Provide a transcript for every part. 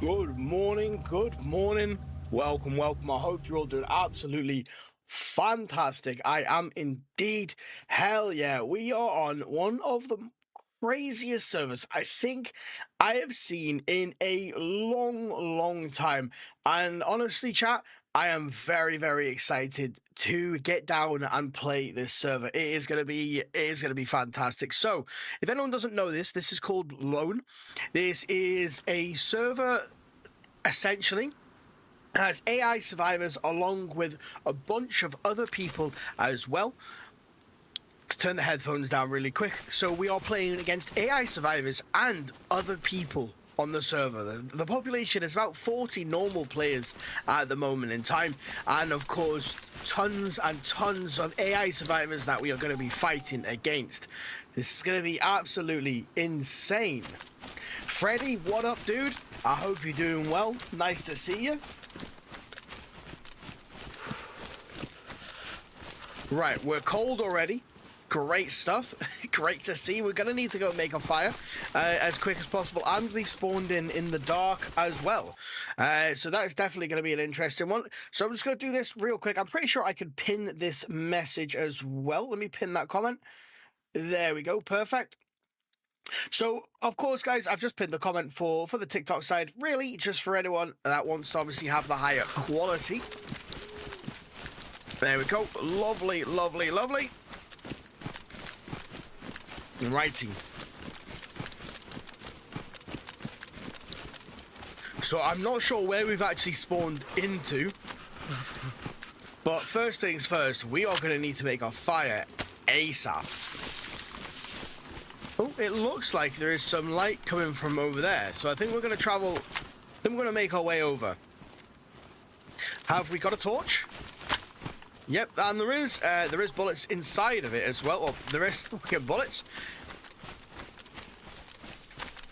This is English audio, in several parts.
Good morning, welcome. I hope you're all doing absolutely fantastic. I am indeed. Hell yeah, we are on one of the craziest servers I think I have seen in a long time. And honestly, chat, I am very excited to get down and play this server. It is gonna be fantastic. So, if anyone doesn't know this, this is called Lone. This is a server essentially has AI survivors along with a bunch of other people as well. Let's turn the headphones down really quick. So we are playing against AI survivors and other people on the server. The population is about 40 normal players at the moment in time, and of course tons and tons of AI survivors that we are going to be fighting against. This is going to be absolutely insane. Freddy, what up, dude? I hope you're doing well. Nice to see you. Right, we're cold already. Great stuff. Great to see. We're going to need to go make a fire as quick as possible. And we spawned in the dark as well. So that's definitely going to be an interesting one. So I'm just going to do this real quick. I'm pretty sure I can pin this message as well. Let me pin that comment. There we go. Perfect. So, of course, guys, I've just pinned the comment for the TikTok side, really just for anyone that wants to obviously have the higher quality. There we go. Lovely. Righty. So, I'm not sure where we've actually spawned into, but first things first, we are going to need to make a fire ASAP. Oh, it looks like there is some light coming from over there. So I think we're going to travel. Then we're going to make our way over. Have we got a torch? Yep, and there is bullets inside of it as well. Oh, there is bullets.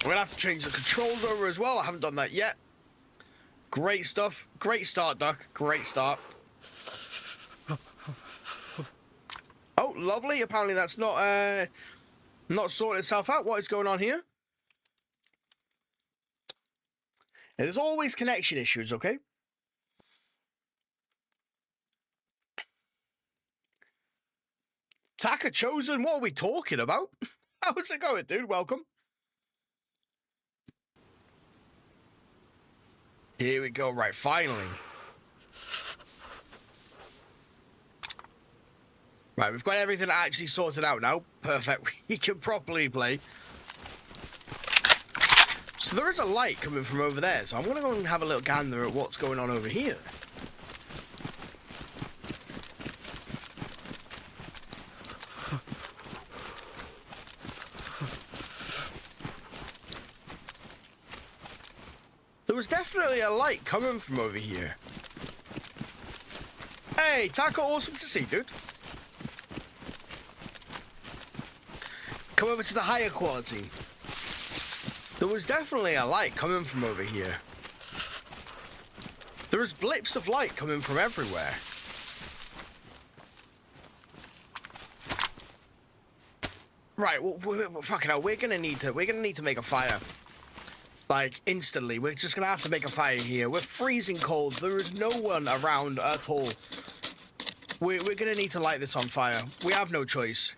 We're going to have to change the controls over as well. I haven't done that yet. Great stuff. Great start, Duck. Great start. Oh, lovely. Apparently that's not sorting itself out. What is going on here? There's always connection issues, okay? Taka Chosen, what are we talking about? How's it going, dude? Welcome. Here we go. Right, finally. Right, we've got everything actually sorted out now. Perfect. We can properly play. So there is a light coming from over there. So I'm going to go and have a little gander at what's going on over here. There was definitely a light coming from over here. Hey, Taco, awesome to see, dude. Come over to the higher quality. There was definitely a light coming from over here. There was blips of light coming from everywhere. Right, well, fucking hell, we're gonna need to make a fire. Like, instantly. We're just gonna have to make a fire here. We're freezing cold. There is no one around at all. We're gonna need to light this on fire. We have no choice.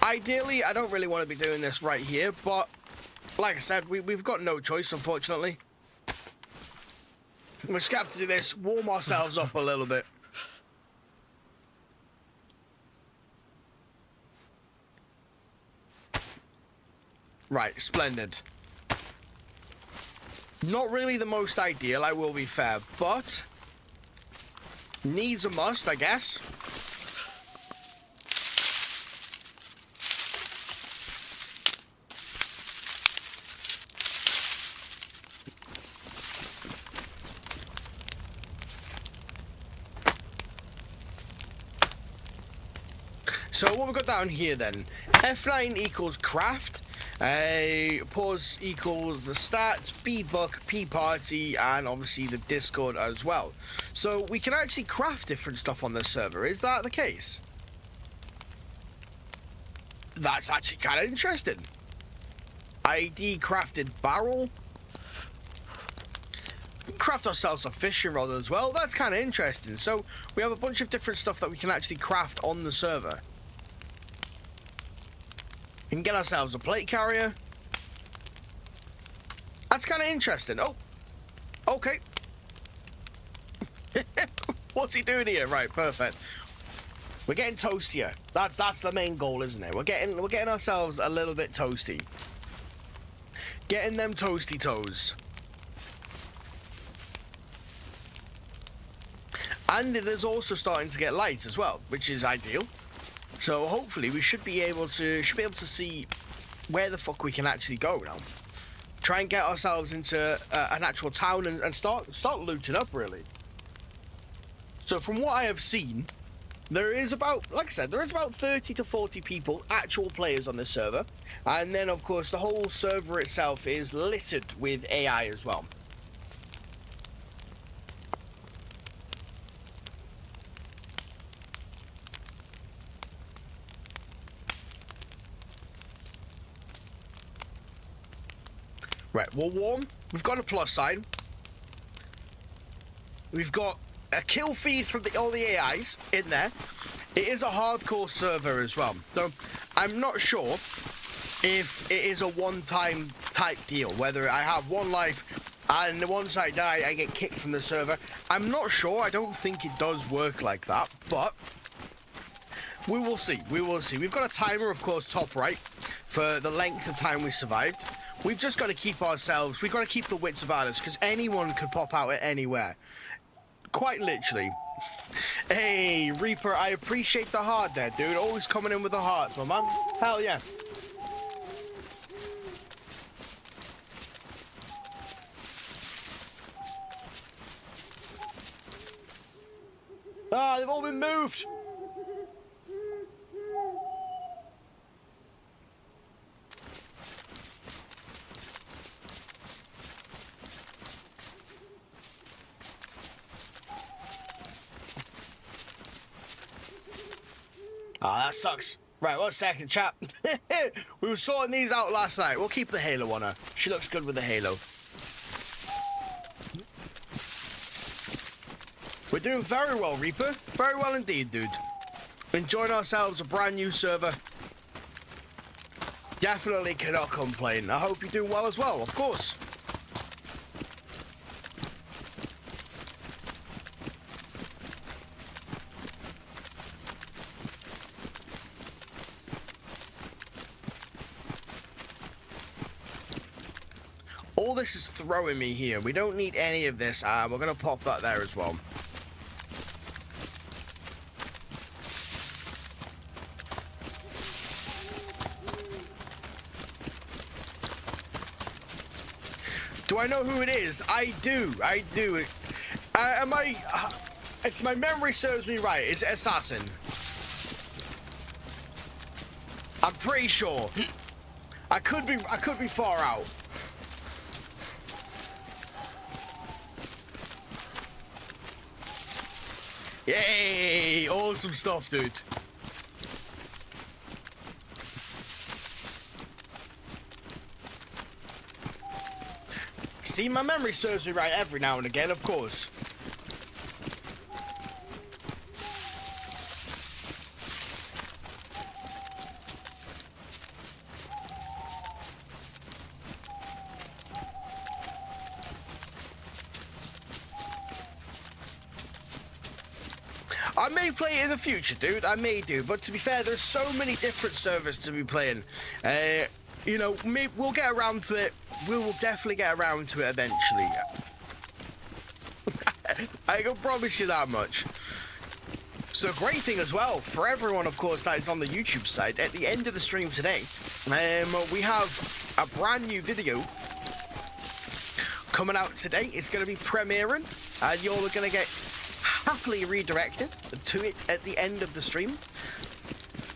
Ideally, I don't really want to be doing this right here, but like I said, we've got no choice, unfortunately. We're just gonna have to do this, warm ourselves up a little bit. Right, splendid. Not really the most ideal, I will be fair, but needs a must, I guess. So what we've got down here then, F9 equals craft, pause equals the stats, B book, P party, and obviously the Discord as well. So we can actually craft different stuff on this server. Is that the case? That's actually kind of interesting. ID crafted barrel. craft ourselves a fishing rod as well. That's kind of interesting. So we have a bunch of different stuff that we can actually craft on the server. We can get ourselves a plate carrier. That's kind of interesting. Oh, okay. What's he doing here? Right, perfect. We're getting toastier. That's the main goal, isn't it? We're getting ourselves a little bit toasty. Getting them toasty toes. And it is also starting to get light as well, which is ideal. So hopefully we should be able to see where the fuck we can actually go now. Try and get ourselves into an actual town and start looting up, really. So from what I have seen, there is about, like I said, there is about 30 to 40 people, actual players on this server. And then, of course, the whole server itself is littered with AI as well. Right, we're warm. We've got a plus sign. We've got a kill feed from all the AIs in there. It is a hardcore server as well. So I'm not sure if it is a one-time type deal, whether I have one life and once I die I get kicked from the server. I'm not sure. I don't think it does work like that, but we will see. We will see. We've got a timer, of course, top right for the length of time we survived. We've just got to keep ourselves, we've got to keep the wits about us, because anyone could pop out at anywhere. Quite literally. Hey, Reaper, I appreciate the heart there, dude. Always coming in with the hearts, my man. Hell yeah. Ah, they've all been moved. Ah, that sucks. Right, 1 second, chap. We were sorting these out last night. We'll keep the halo on her. She looks good with the halo. We're doing very well, Reaper. Very well indeed, dude. Enjoying ourselves a brand new server. Definitely cannot complain. I hope you're doing well as well, of course. All this is throwing me here. We don't need any of this. We're going to pop that there as well. Do I know who it is? I do. I do. If my memory serves me right, is it Assassin? I'm pretty sure. I could be far out. Yay! Awesome stuff, dude. See, my memory serves me right every now and again, of course. I may play it in the future, dude. I may do. But to be fair, there's so many different servers to be playing. You know, we'll get around to it. We will definitely get around to it eventually. I can promise you that much. So, great thing as well, for everyone, of course, that is on the YouTube side, at the end of the stream today, we have a brand new video coming out today. It's going to be premiering, and you're going to get happily redirected to it at the end of the stream.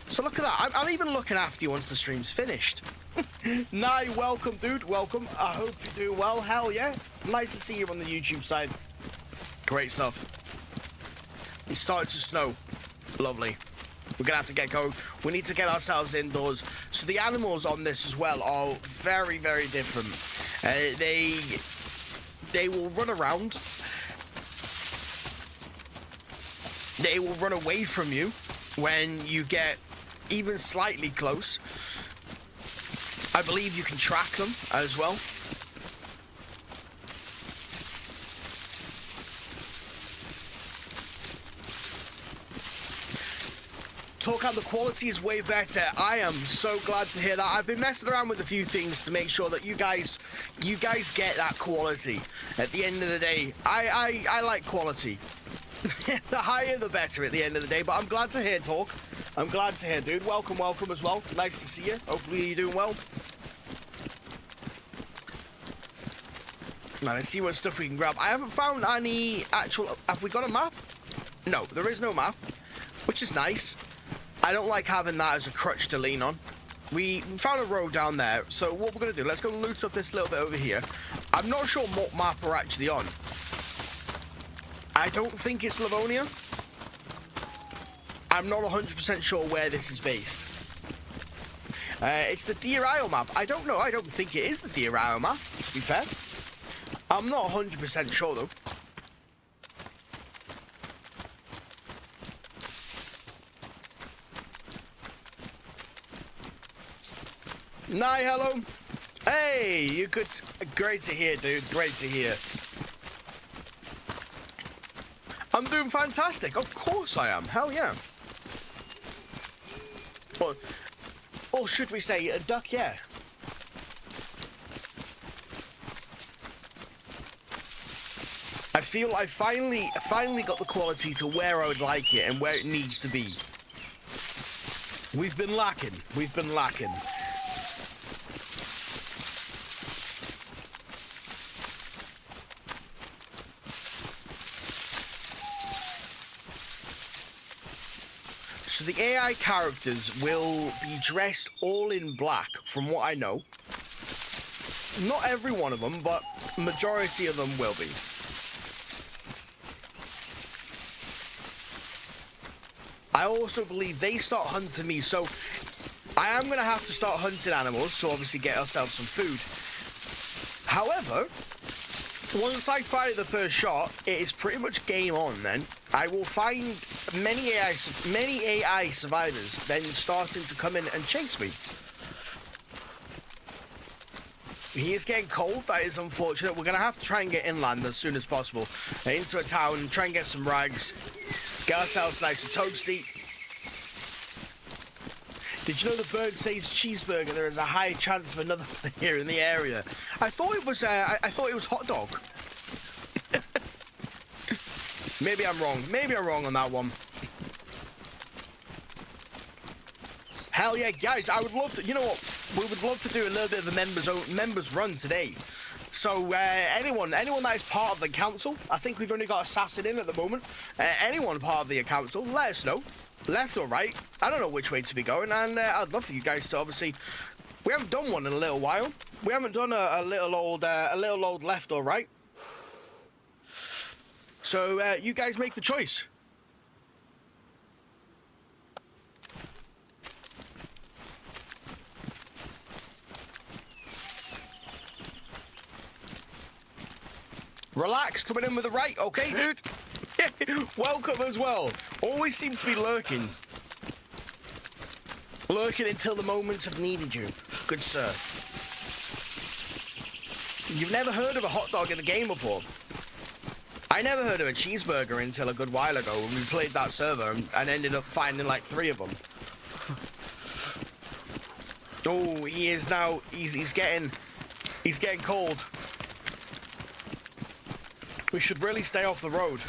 So look at that. I'm even looking after you once the stream's finished. Nye, welcome, dude. Welcome. I hope you're doing well. Hell yeah. Nice to see you on the YouTube side. Great stuff. It's starting to snow. Lovely. We're gonna have to get going. We need to get ourselves indoors. So the animals on this as well are very, very different. they will run around. They will run away from you when you get even slightly close. I believe you can track them as well. Talk out, the quality is way better. I am so glad to hear that. I've been messing around with a few things to make sure that you guys get that quality. At the end of the day, I like quality. The higher the better at the end of the day, but I'm glad to hear, Talk. I'm glad to hear, dude. Welcome as well. Nice to see you. Hopefully you're doing well. Man, let's see what stuff we can grab. I haven't found any actual... Have we got a map? No, there is no map, which is nice. I don't like having that as a crutch to lean on. We found a road down there, so what we're going to do, let's go loot up this little bit over here. I'm not sure what map we're actually on. I don't think it's Livonia. I'm not 100% sure where this is based. It's the Deer Isle map. I don't know. I don't think it is the Deer Isle map, to be fair. I'm not 100% sure, though. Nye, hello. Hey, you good? Great to hear, dude. Great to hear. I'm doing fantastic. Of course I am. Hell yeah. Or should we say a duck? Yeah. I feel I finally got the quality to where I would like it and where it needs to be. We've been lacking. We've been lacking. So the AI characters will be dressed all in black, from what I know. Not every one of them, but majority of them will be. I also believe they start hunting me, so I am going to have to start hunting animals to obviously get ourselves some food. However, once I fire the first shot, it is pretty much game on then. I will find many AI survivors then starting to come in and chase me. He is getting cold, that is unfortunate. We're going to have to try and get inland as soon as possible. Into a town and try and get some rags. Get ourselves nice and toasty. Did you know the bird says cheeseburger? There is a high chance of another here in the area. I thought it was hot dog. Maybe I'm wrong. Maybe I'm wrong on that one. Hell yeah, guys! I would love to. You know what? We would love to do a little bit of a members run today. So anyone that is part of the council, I think we've only got Assassin in at the moment. Anyone part of the council, let us know, left or right. I don't know which way to be going, and I'd love for you guys to obviously. We haven't done one in a little while. We haven't done a little old left or right. So you guys make the choice. Relax, coming in with the right, okay, dude? Welcome as well. Always seems to be lurking. Lurking until the moments have needed you. Good sir. You've never heard of a hot dog in the game before? I never heard of a cheeseburger until a good while ago when we played that server and ended up finding like 3 of them. Oh, he is now, he's getting cold. We should really stay off the road.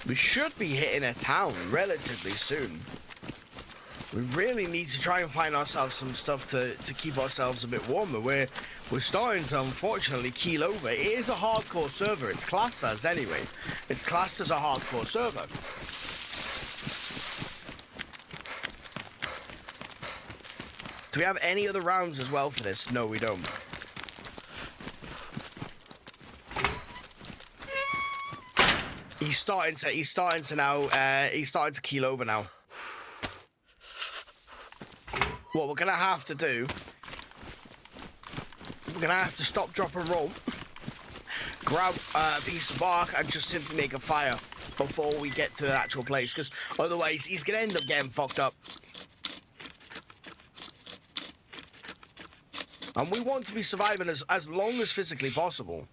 We should be hitting a town relatively soon. We really need to try and find ourselves some stuff to keep ourselves a bit warmer. We're starting to unfortunately keel over. It is a hardcore server. It's classed as anyway. It's classed as a hardcore server. Do we have any other rounds as well for this? No, we don't. He's starting to keel over now. What we're gonna have to do, we're gonna have to stop, drop, and roll, grab a piece of bark, and just simply make a fire before we get to the actual place, because otherwise he's gonna end up getting fucked up. And we want to be surviving as long as physically possible.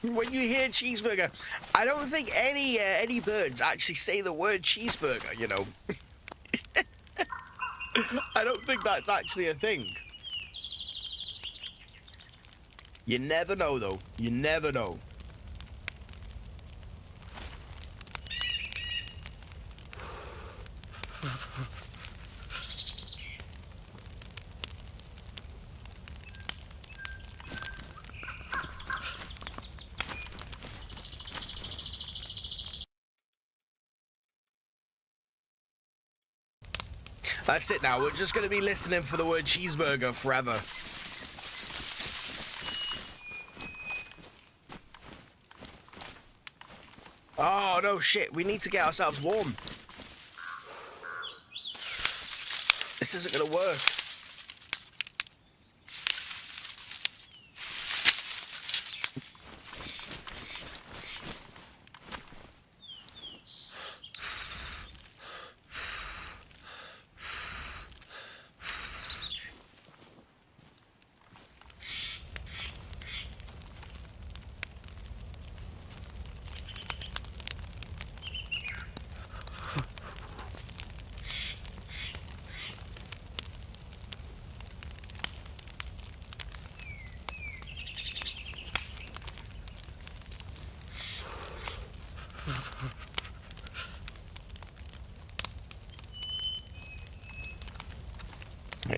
When you hear cheeseburger, I don't think any birds actually say the word cheeseburger, you know. I don't think that's actually a thing. You never know, though. You never know. That's it now. We're just going to be listening for the word cheeseburger forever. Oh, no shit. We need to get ourselves warm. This isn't going to work.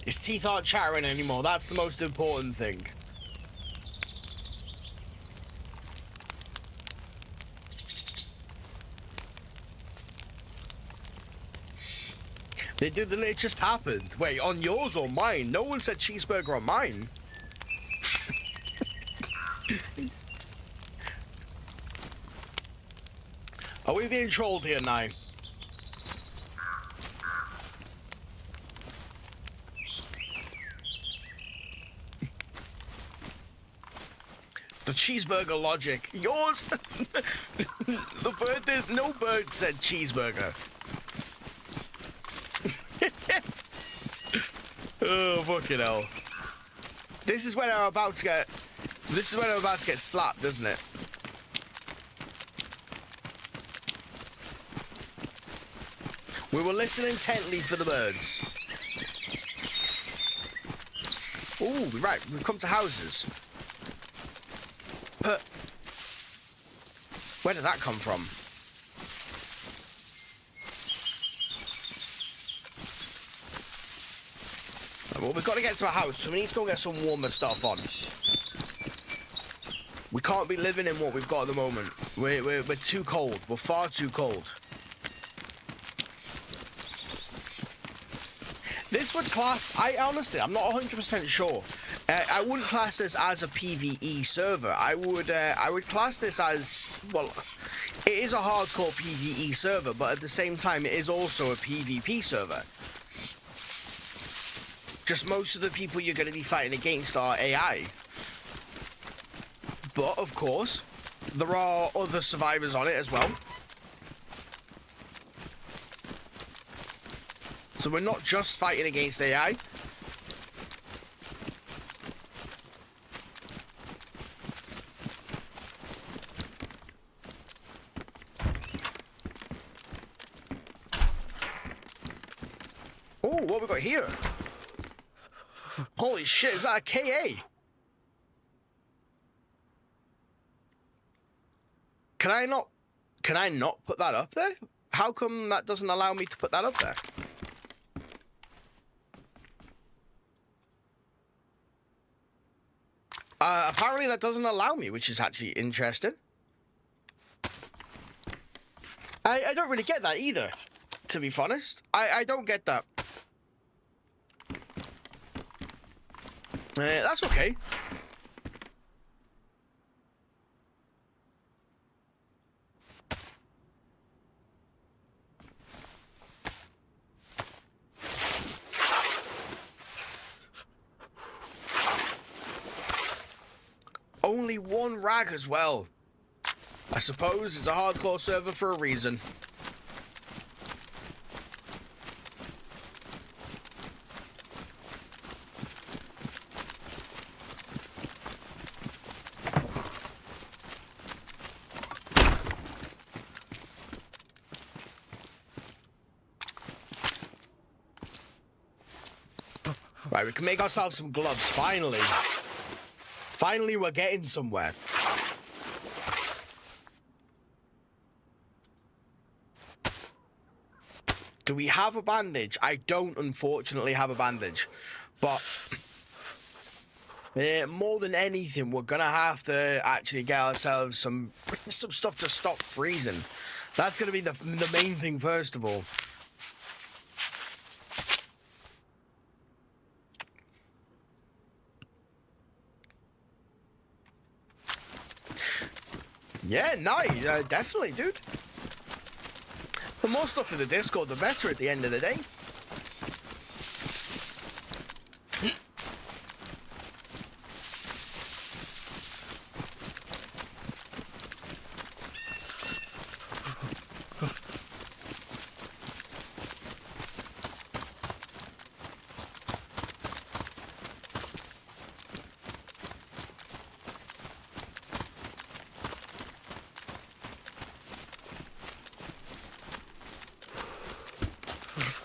His teeth aren't chattering anymore. That's the most important thing. It just happened. Wait, on yours or mine? No one said cheeseburger on mine. Are we being trolled here now? The cheeseburger logic. Yours? The bird did. No bird said cheeseburger. Oh, fucking hell. This is when I'm about to get... This is when I'm about to get slapped, isn't it? We will listen intently for the birds. Ooh, right. We've come to houses. But... Where did that come from? Well, we've got to get to a house, so we need to go get some warmer stuff on. We can't be living in what we've got at the moment. We're too cold. We're far too cold. This would class... honestly, I'm not 100% sure. I wouldn't class this as a PvE server. I would class this as... Well, it is a hardcore PvE server, but at the same time, it is also a PvP server. Just most of the people you're going to be fighting against are AI. But, of course, there are other survivors on it as well. So we're not just fighting against AI. what we got here? Holy shit, is that a KA? Can I not put that up there? How come that doesn't allow me to put that up there? Apparently that doesn't allow me, which is actually interesting. I don't really get that either, to be honest. I don't get that. That's okay. Only one rag as well. I suppose it's a hardcore server for a reason. Right, we can make ourselves some gloves, finally. Finally, we're getting somewhere. Do we have a bandage? I don't, unfortunately, have a bandage. But more than anything, we're gonna have to actually get ourselves some stuff to stop freezing. That's gonna be the main thing first of all. Yeah, nice. Definitely, dude. The more stuff in the Discord, the better at the end of the day.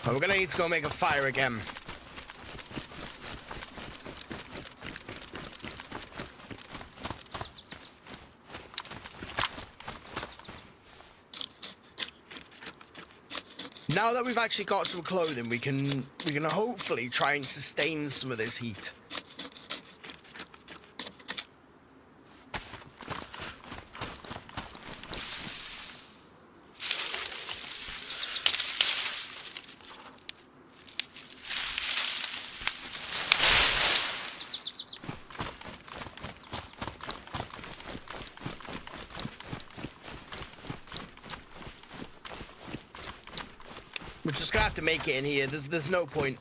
We're gonna need to go make a fire again. Now that we've actually got some clothing, we can hopefully try and sustain some of this heat. We're just gonna have to make it in here. There's no point.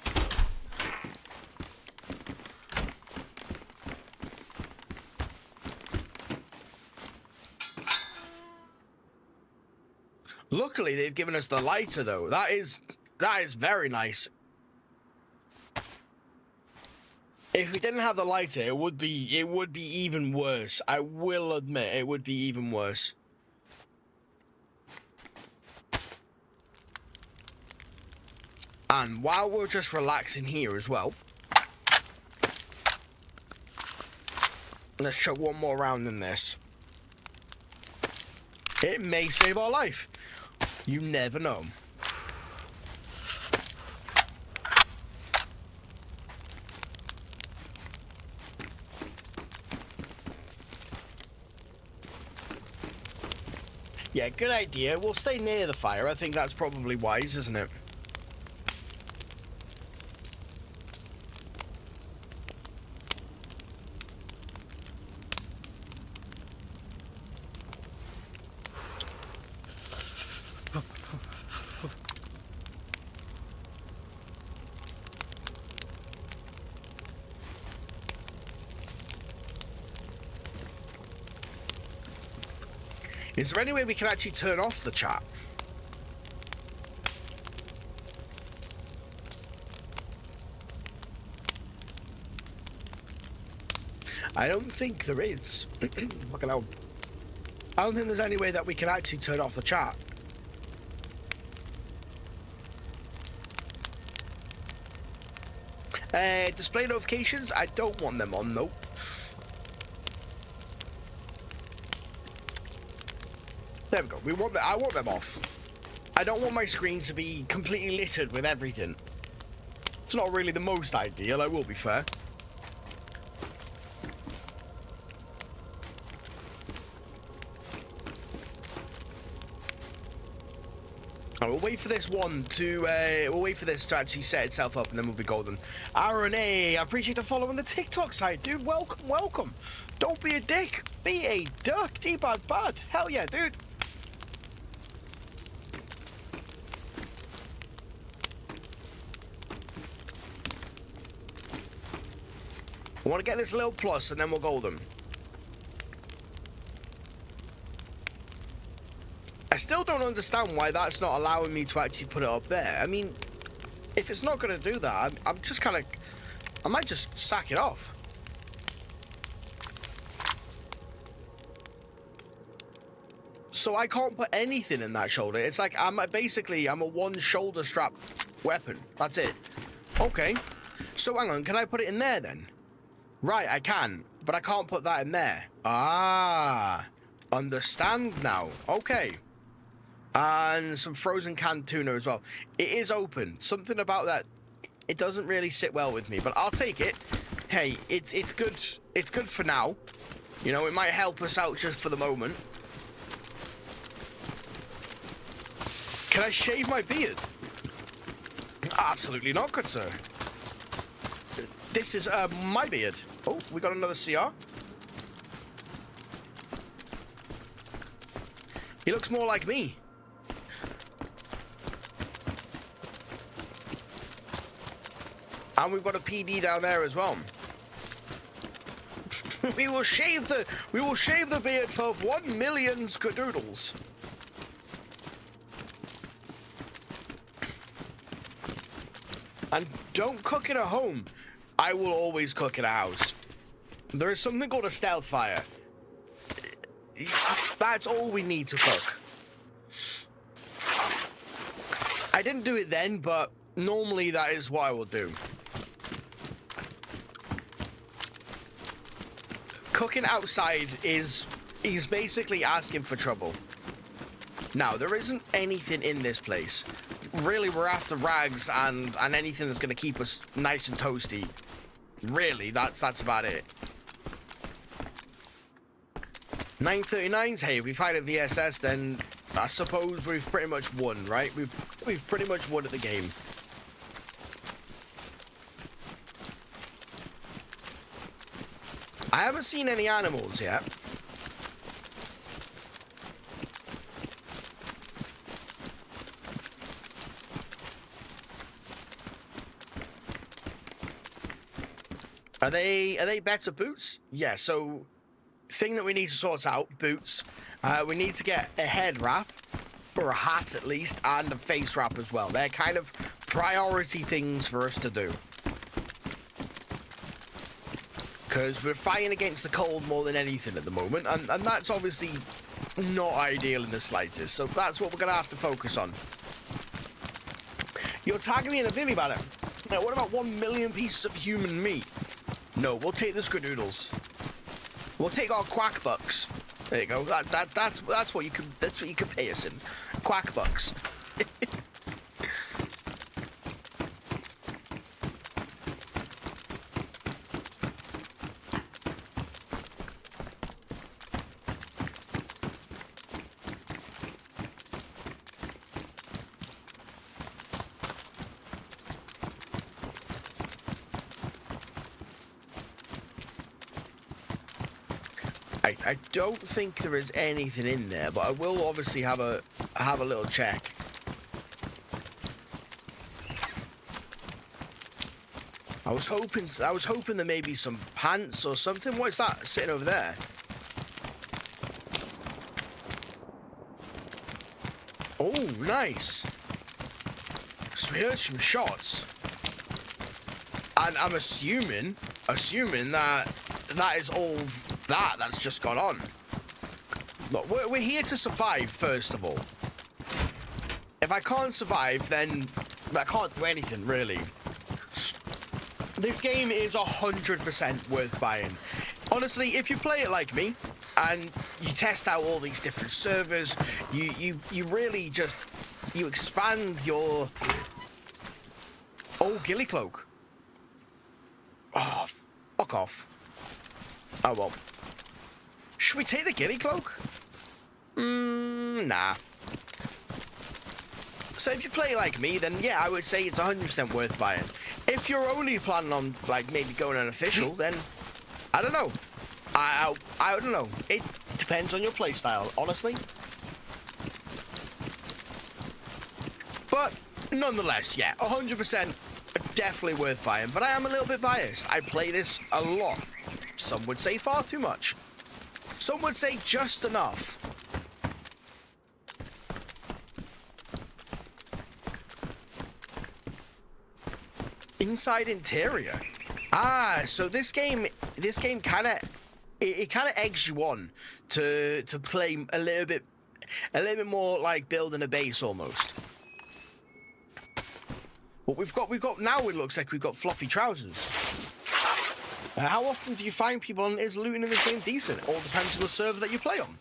Luckily, they've given us the lighter though. That is very nice. If we didn't have the lighter, it would be even worse. I will admit, it would be even worse. And while we're just relaxing here as well, let's chuck one more round in this. It may save our life. You never know. Yeah, good idea. We'll stay near the fire. I think that's probably wise, isn't it? Is there any way we can actually turn off the chat? I don't think there is. Fucking hell. I don't think there's any way that we can actually turn off the chat. Display notifications, I don't want them on, nope. There we go. I want them off. I don't want my screen to be completely littered with everything. It's not really the most ideal, I will be fair. We'll wait for this one to actually set itself up, and then we'll be golden. RNA, I appreciate the follow on the TikTok side, dude. Welcome, welcome. Don't be a dick. Be a duck. D-bad bad. Hell yeah, dude. I want to get this little plus, and then we'll golden. I still don't understand why that's not allowing me to actually put it up there. I mean, if it's not going to do that, I'm just kind of... I might just sack it off. So I can't put anything in that shoulder. It's like I'm a one shoulder strap weapon. That's it. Okay. So hang on, can I put it in there then? Right, I can, but I can't put that in there. Ah, understand now. Okay. And some frozen canned tuna as well. It is open. Something about that, it doesn't really sit well with me, but I'll take it. Hey, it's good. It's good for now. You know, it might help us out just for the moment. Can I shave my beard? Absolutely not, good sir. This is my beard. Oh, we got another CR. He looks more like me. And we've got a PD down there as well. we will shave the beard for 1 million skadoodles. And don't cook at a home. I will always cook at a house. There is something called a stealth fire. That's all we need to cook. I didn't do it then, but normally that is what I will do. Cooking outside is basically asking for trouble. Now, there isn't anything in this place. Really, we're after rags and anything that's going to keep us nice and toasty. Really, that's about it. 939s, hey, if we fight a VSS, then I suppose we've pretty much won, right? We've pretty much won at the game. I haven't seen any animals yet. Are they better boots? Yeah, so thing that we need to sort out, boots. We need to get a head wrap, or a hat at least, and a face wrap as well. They're kind of priority things for us to do. Because we're fighting against the cold more than anything at the moment, and that's obviously not ideal in the slightest, so that's what we're going to have to focus on. You're tagging me in a video about it. Now, what about 1 million pieces of human meat? No, we'll take the skadoodles. We'll take our quack bucks. There you go. That's what you can pay us in. Quack bucks. I don't think there is anything in there, but I will obviously have a little check. I was hoping there may be some pants or something. What is that sitting over there? Oh, nice. So we heard some shots, and I'm assuming that is all that's just gone on. Look, we're here to survive, first of all. If I can't survive, then I can't do anything, really. This game is 100% worth buying. Honestly, if you play it like me, and you test out all these different servers, you really just, you expand your... Oh, ghillie cloak. Oh, fuck off. Oh, well. Should we take the ghillie cloak? Nah. So if you play like me, then yeah, I would say it's 100% worth buying. If you're only planning on, like, maybe going unofficial, then I don't know. I don't know. It depends on your playstyle, honestly. But nonetheless, yeah, 100% definitely worth buying. But I am a little bit biased. I play this a lot. Some would say far too much. Some would say just enough. Inside interior. Ah, so this game kind of kind of eggs you on to play a little bit more like building a base almost. What we've got now, it looks like we've got fluffy trousers. How often do you find people on is looting in this game decent? All depends on the server that you play on.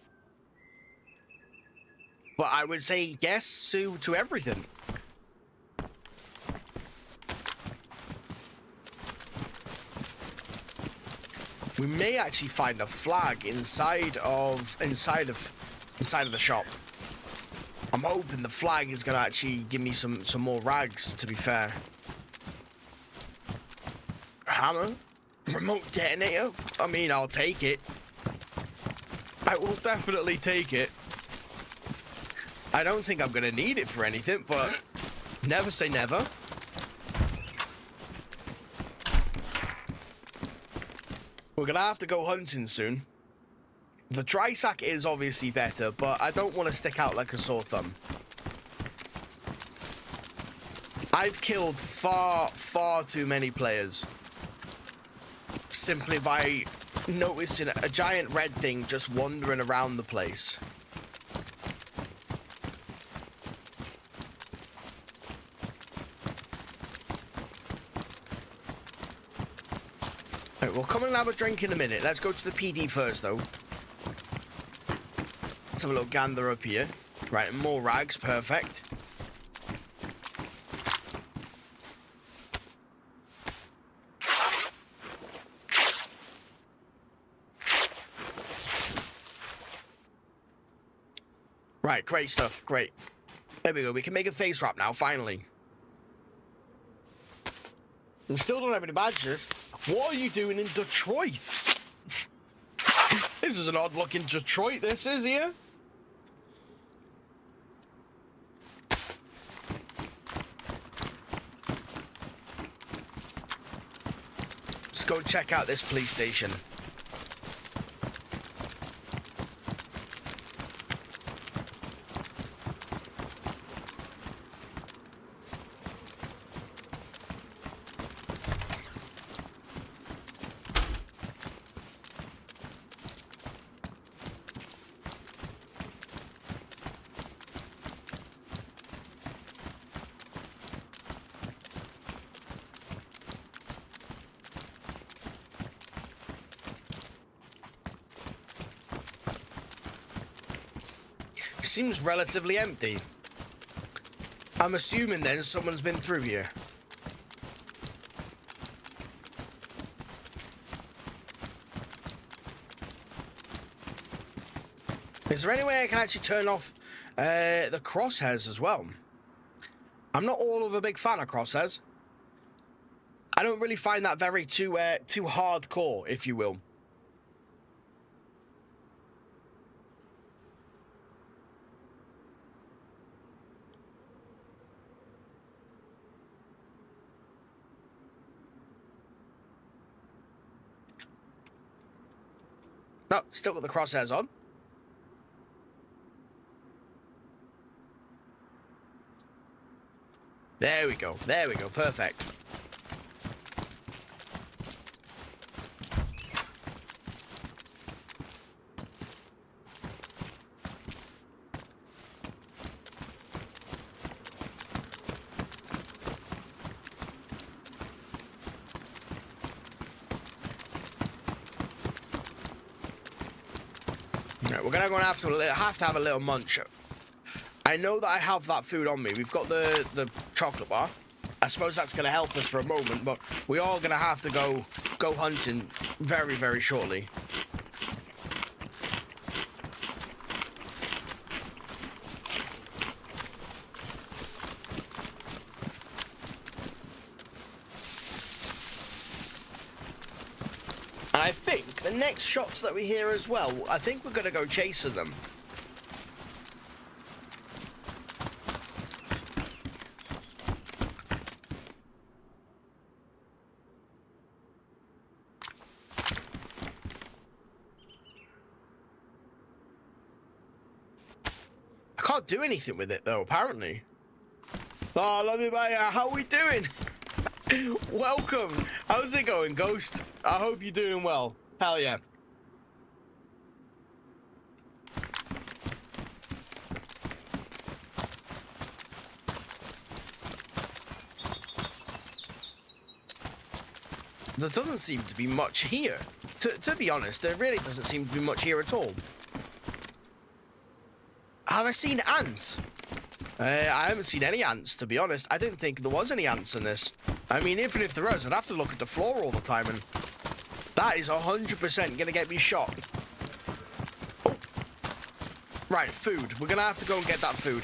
But I would say yes to everything. We may actually find a flag inside of the shop. I'm hoping the flag is gonna actually give me some more rags, to be fair. Hammer? Remote detonator? I mean, I'll take it. I will definitely take it. I don't think I'm gonna need it for anything, but never say never. We're gonna have to go hunting soon. The dry sack is obviously better, but I don't want to stick out like a sore thumb. I've killed far too many players simply by noticing a giant red thing just wandering around the place. Right, we'll come and have a drink in a minute. Let's go to the PD first, though. Let's have a little gander up here. Right, more rags. Perfect. Right, great stuff. Great. There we go. We can make a face wrap now, finally. We still don't have any badges. What are you doing in Detroit? This is an odd looking Detroit, this is here. Let's go check out this police station. Seems relatively empty. I'm assuming then someone's been through here. Is there any way I can actually turn off the crosshairs as well? I'm not all of a big fan of crosshairs. I don't really find that very too hardcore, if you will. No, still got the crosshairs on. There we go. There we go. Perfect. Right, we're gonna have to have a little munch. I know that I have that food on me. We've got the chocolate bar. I suppose that's gonna help us for a moment, but we are gonna have to go hunting very, very shortly. And I think the next shots that we hear as well, I think we're gonna go chasing them. I can't do anything with it though, apparently. Oh, love you, mate. How are we doing? Welcome. How's it going, Ghost? I hope you're doing well. Hell yeah. There doesn't seem to be much here. To be honest, there really doesn't seem to be much here at all. Have I seen ants? I haven't seen any ants, to be honest. I didn't think there was any ants in this. I mean, even if there is, I'd have to look at the floor all the time, and that is 100% gonna get me shot. Oh. Right, food. We're gonna have to go and get that food.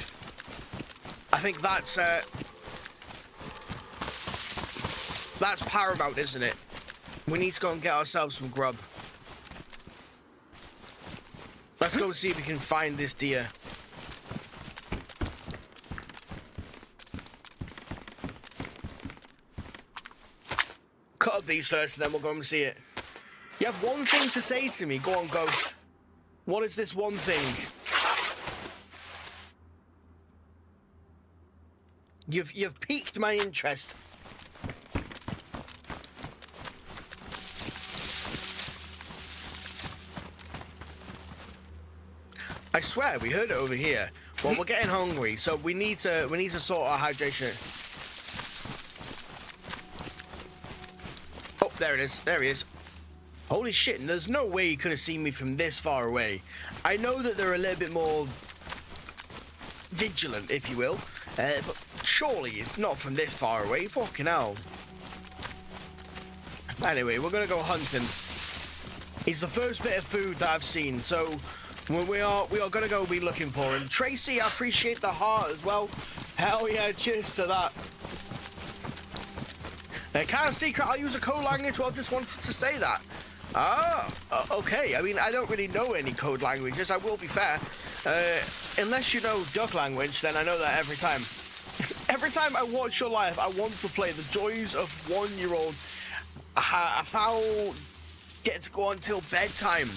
I think that's paramount, isn't it? We need to go and get ourselves some grub. Let's go see if we can find this deer. Cut up these first, and then we'll go and see it. You have one thing to say to me. Go on, Ghost. What is this one thing? You've piqued my interest. I swear we heard it over here. Well, we're getting hungry, so we need to sort our hydration. Oh, there it is. There he is. Holy shit, and there's no way you could have seen me from this far away. I know that they're a little bit more vigilant, if you will, but surely it's not from this far away. Fucking hell. Anyway, we're gonna go hunting. It's the first bit of food that I've seen, so we are gonna go be looking for him. Tracy, I appreciate the heart as well. Hell yeah, cheers to that. Can't secret, I'll use a code language. Well, I just wanted to say that. Okay. I mean, I don't really know any code languages. I will be fair. Unless you know duck language, then I know that every time. Every time I watch your live, I want to play the joys of 1-year-old. How get to go until bedtime.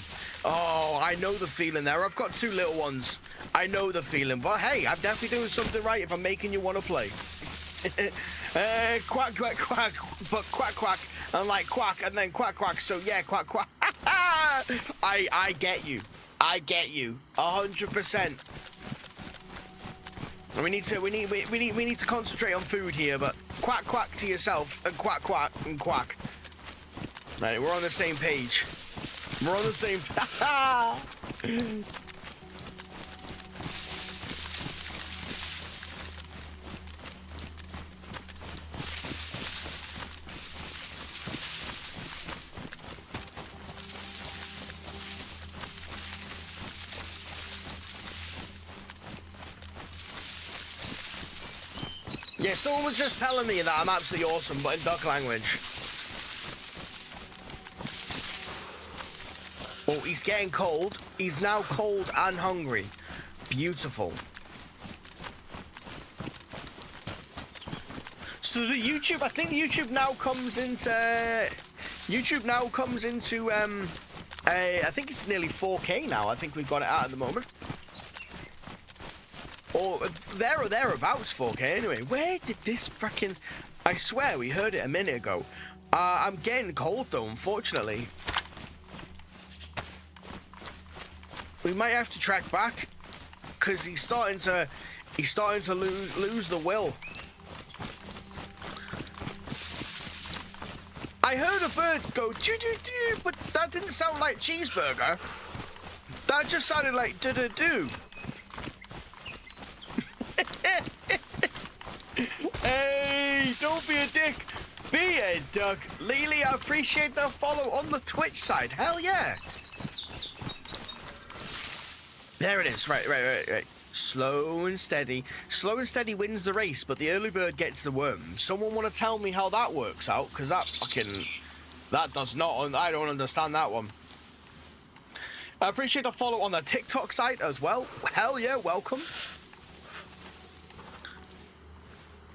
Oh, I know the feeling there. I've got 2 little ones. I know the feeling. But hey, I'm definitely doing something right if I'm making you want to play. Quack, quack, quack, but quack, quack, and like quack, and then quack, quack, so yeah, quack, quack. I get you. I get you. 100%. We need to concentrate on food here, but quack, quack to yourself, and quack, quack, and quack. Right, we're on the same page. We're on the same... Yeah, someone was just telling me that I'm absolutely awesome, but in duck language. Oh, he's getting cold. He's now cold and hungry. Beautiful. So the YouTube, I think YouTube now comes into... I think it's nearly 4K now. I think we've got it out at the moment. Or there or thereabouts 4K anyway. Where did this frickin'... I swear we heard it a minute ago. I'm getting cold though, unfortunately. We might have to track back because he's starting to lose the will. I heard a bird go doo doo doo, but that didn't sound like cheeseburger. That just sounded like do-do-do. Hey, don't be a dick. Be a duck. Lily, I appreciate the follow on the Twitch side. Hell yeah. There it is. Right. Slow and steady. Slow and steady wins the race, but the early bird gets the worm. Someone want to tell me how that works out? Because that does not, I don't understand that one. I appreciate the follow on the TikTok site as well. Hell yeah, welcome.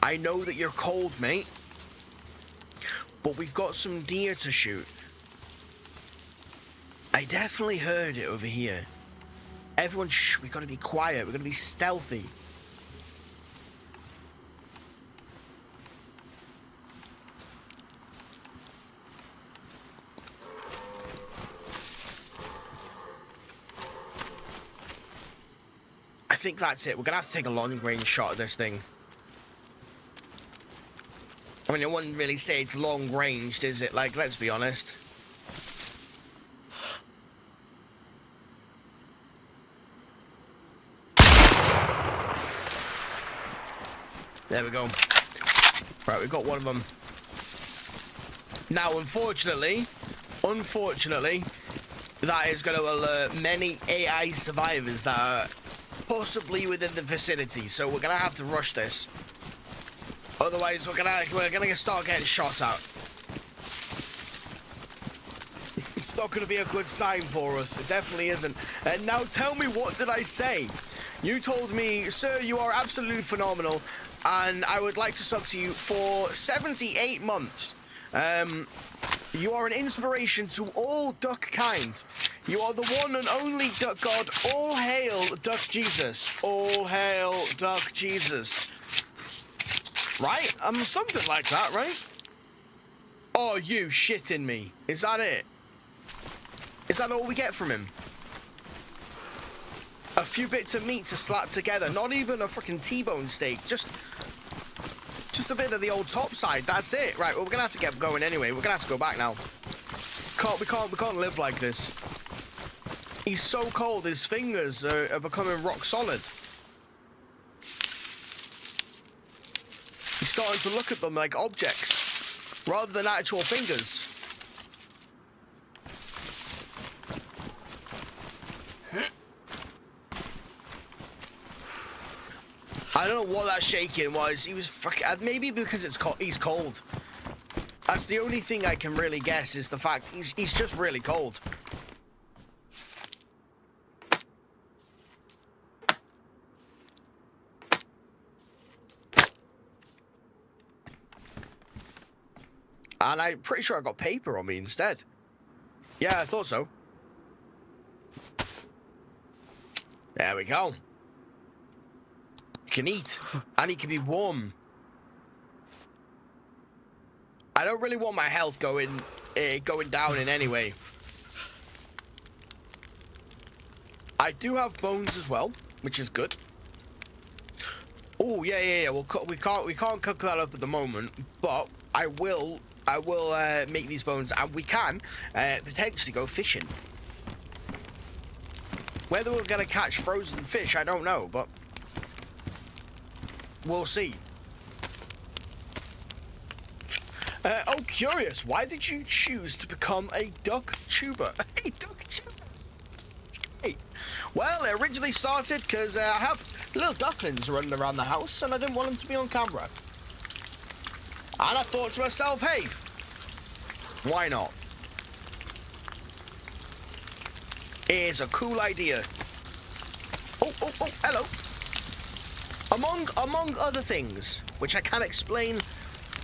I know that you're cold, mate, but we've got some deer to shoot. I definitely heard it over here. Everyone, shh, we gotta be quiet. We gotta be stealthy. I think that's it. We're gonna have to take a long range shot at this thing. I mean, I wouldn't really say it's long ranged, is it? Like, let's be honest. There we go. Right, we got one of them. Now, unfortunately, that is going to alert many AI survivors that are possibly within the vicinity. So we're going to have to rush this. Otherwise, we're gonna start getting shot at. It's not gonna be a good sign for us. It definitely isn't. And now tell me, what did I say? You told me, sir, you are absolutely phenomenal, and I would like to sub to you for 78 months. You are an inspiration to all duck kind. You are the one and only duck god. All hail Duck Jesus. All hail Duck Jesus. Right? Something like that, right? Oh, you shitting me. Is that it? Is that all we get from him? A few bits of meat to slap together. Not even a freaking T-bone steak. Just a bit of the old top side. That's it. Right, well, we're gonna have to get going anyway. We're gonna have to go back now. We can't live like this. He's so cold, his fingers are becoming rock solid. He's starting to look at them like objects, rather than actual fingers. I don't know what that shaking was. He was freaking... Maybe because he's cold. That's the only thing I can really guess, is the fact he's just really cold. And I'm pretty sure I got paper on me instead. Yeah, I thought so. There we go. You can eat, and he can be warm. I don't really want my health going down in any way. I do have bones as well, which is good. Oh yeah. We can't cook that up at the moment, but I will make these bones, and we can potentially go fishing. Whether we're gonna catch frozen fish, I don't know, but we'll see. Oh, curious. Why did you choose to become a duck tuber? A duck tuber. Hey. Well, it originally started because I have little ducklings running around the house, and I didn't want them to be on camera. And I thought to myself, hey, why not? It is a cool idea. Oh, hello. Among other things, which I can explain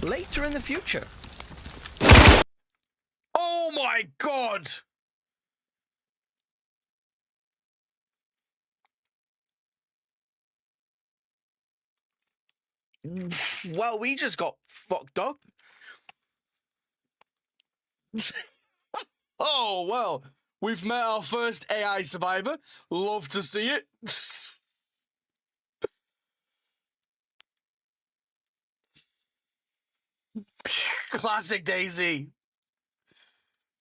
later in the future. Oh my god! Well, we just got fucked up. Oh, well, we've met our first AI survivor. Love to see it. Classic DayZ.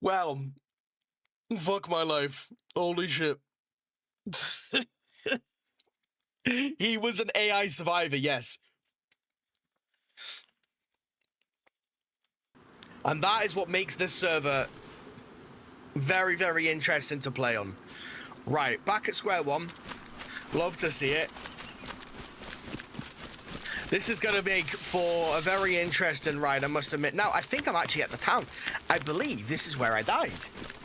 Well, fuck my life. Holy shit. He was an AI survivor, yes. And that is what makes this server very, very interesting to play on. Right, back at square one. Love to see it. This is going to make for a very interesting ride, I must admit. Now, I think I'm actually at the town. I believe this is where I died.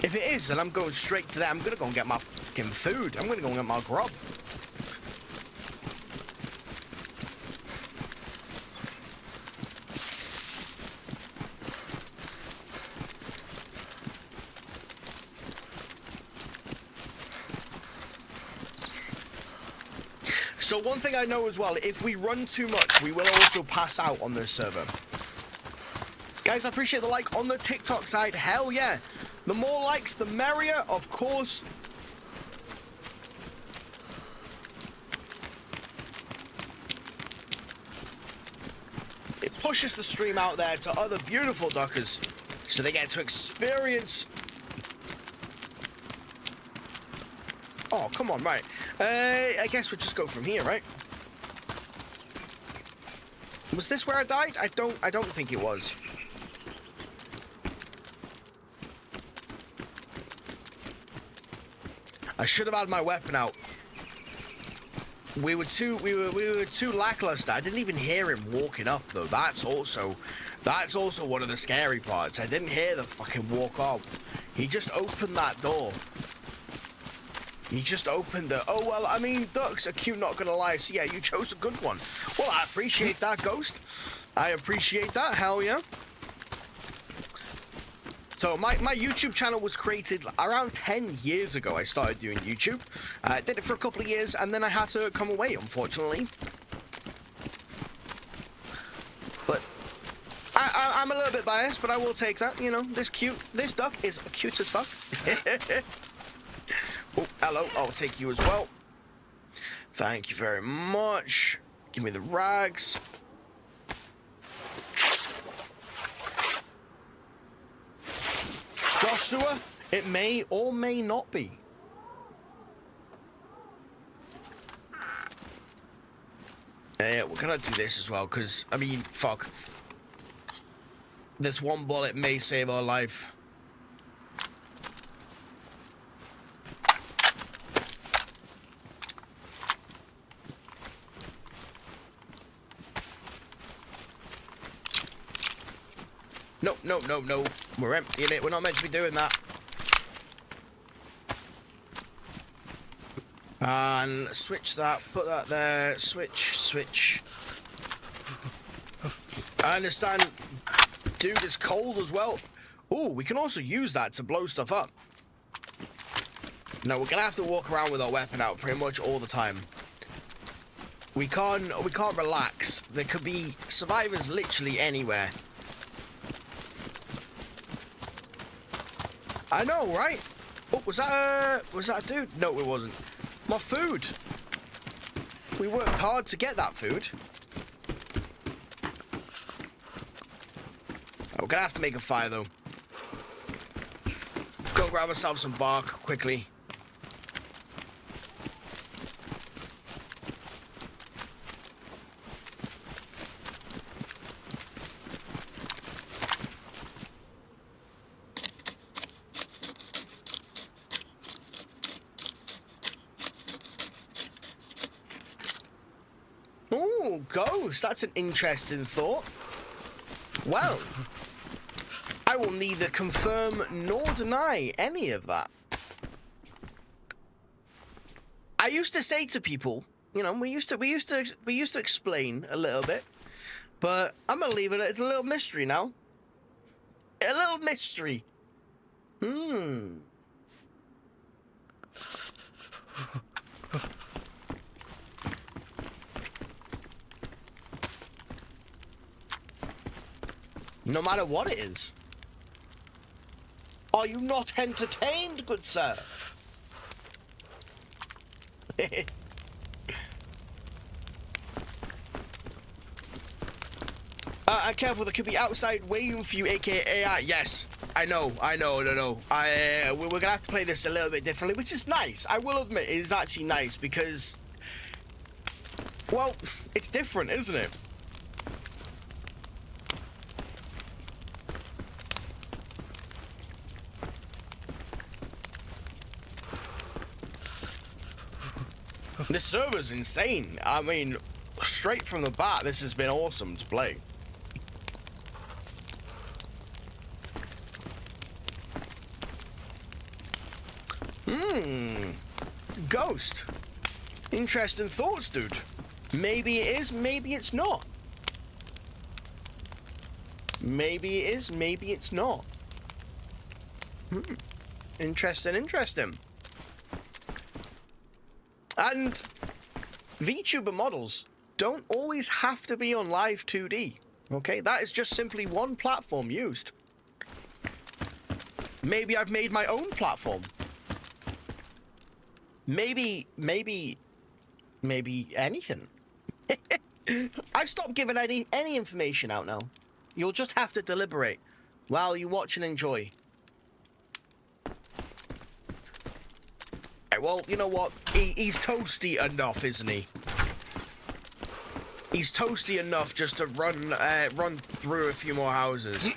If it is, then I'm going straight to there. I'm going to go and get my fucking food. I'm going to go and get my grub. So one thing I know as well, if we run too much, we will also pass out on this server. Guys, I appreciate the like on the TikTok side. Hell yeah. The more likes, the merrier, of course. It pushes the stream out there to other beautiful duckers, so they get to experience... Oh, come on, right. I guess we'll just go from here, right? Was this where I died? I don't think it was. I should have had my weapon out. We were too lackluster. I didn't even hear him walking up though. That's also one of the scary parts. I didn't hear the fucking walk up. He just opened that door. He just opened it. Oh, well, I mean, ducks are cute, not gonna lie. So, yeah, you chose a good one. Well, I appreciate that, Ghost. I appreciate that. Hell yeah. So, my YouTube channel was created around 10 years ago. I started doing YouTube. I did it for a couple of years, and then I had to come away, unfortunately. But I'm a little bit biased, but I will take that. You know, this duck is cute as fuck. Oh, hello. I'll take you as well. Thank you very much. Give me the rags. Joshua, it may or may not be. Yeah, we're gonna do this as well, because, I mean, fuck. This one bullet may save our life. No. We're emptying it. We're not meant to be doing that. And switch that. Put that there. Switch. I understand. Dude, it's cold as well. Ooh, we can also use that to blow stuff up. No, we're gonna have to walk around with our weapon out pretty much all the time. We can't relax. There could be survivors literally anywhere. I know, right? Oh, was that a dude? No, it wasn't. My food. We worked hard to get that food. We're gonna have to make a fire though. Go grab ourselves some bark quickly. Ghost, that's an interesting thought. Well, I will neither confirm nor deny any of that. I used to say to people, you know, we used to explain a little bit, but I'm gonna leave it as a little mystery now. A little mystery. No matter what it is. Are you not entertained, good sir? Careful, there could be outside waiting for you, aka AI. Yes. know. No. We're gonna have to play this a little bit differently, which is nice. I will admit, it is actually nice because, well, it's different, isn't it? This server's insane. I mean, straight from the bat, this has been awesome to play. Ghost. Interesting thoughts, dude. Maybe it is, maybe it's not. Maybe it is, maybe it's not. Interesting. And VTuber models don't always have to be on live 2D. Okay, that is just simply one platform used. Maybe I've made my own platform. Maybe anything. I stopped giving any information out now. You'll just have to deliberate while you watch and enjoy. Well, you know what? He's toasty enough, isn't he? He's toasty enough just to run through a few more houses.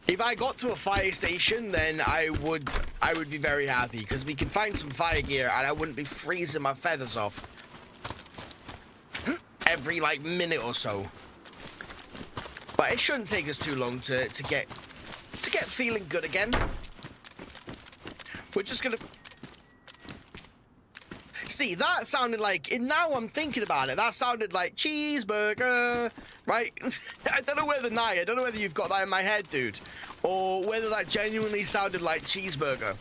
If I got to a fire station, then I would be very happy, because we can find some fire gear and I wouldn't be freezing my feathers off every like minute or so. But it shouldn't take us too long to get feeling good again. We're just gonna see, that sounded like, and now I'm thinking about it, that sounded like cheeseburger, right? I don't know whether you've got that in my head, dude, or whether that genuinely sounded like cheeseburger.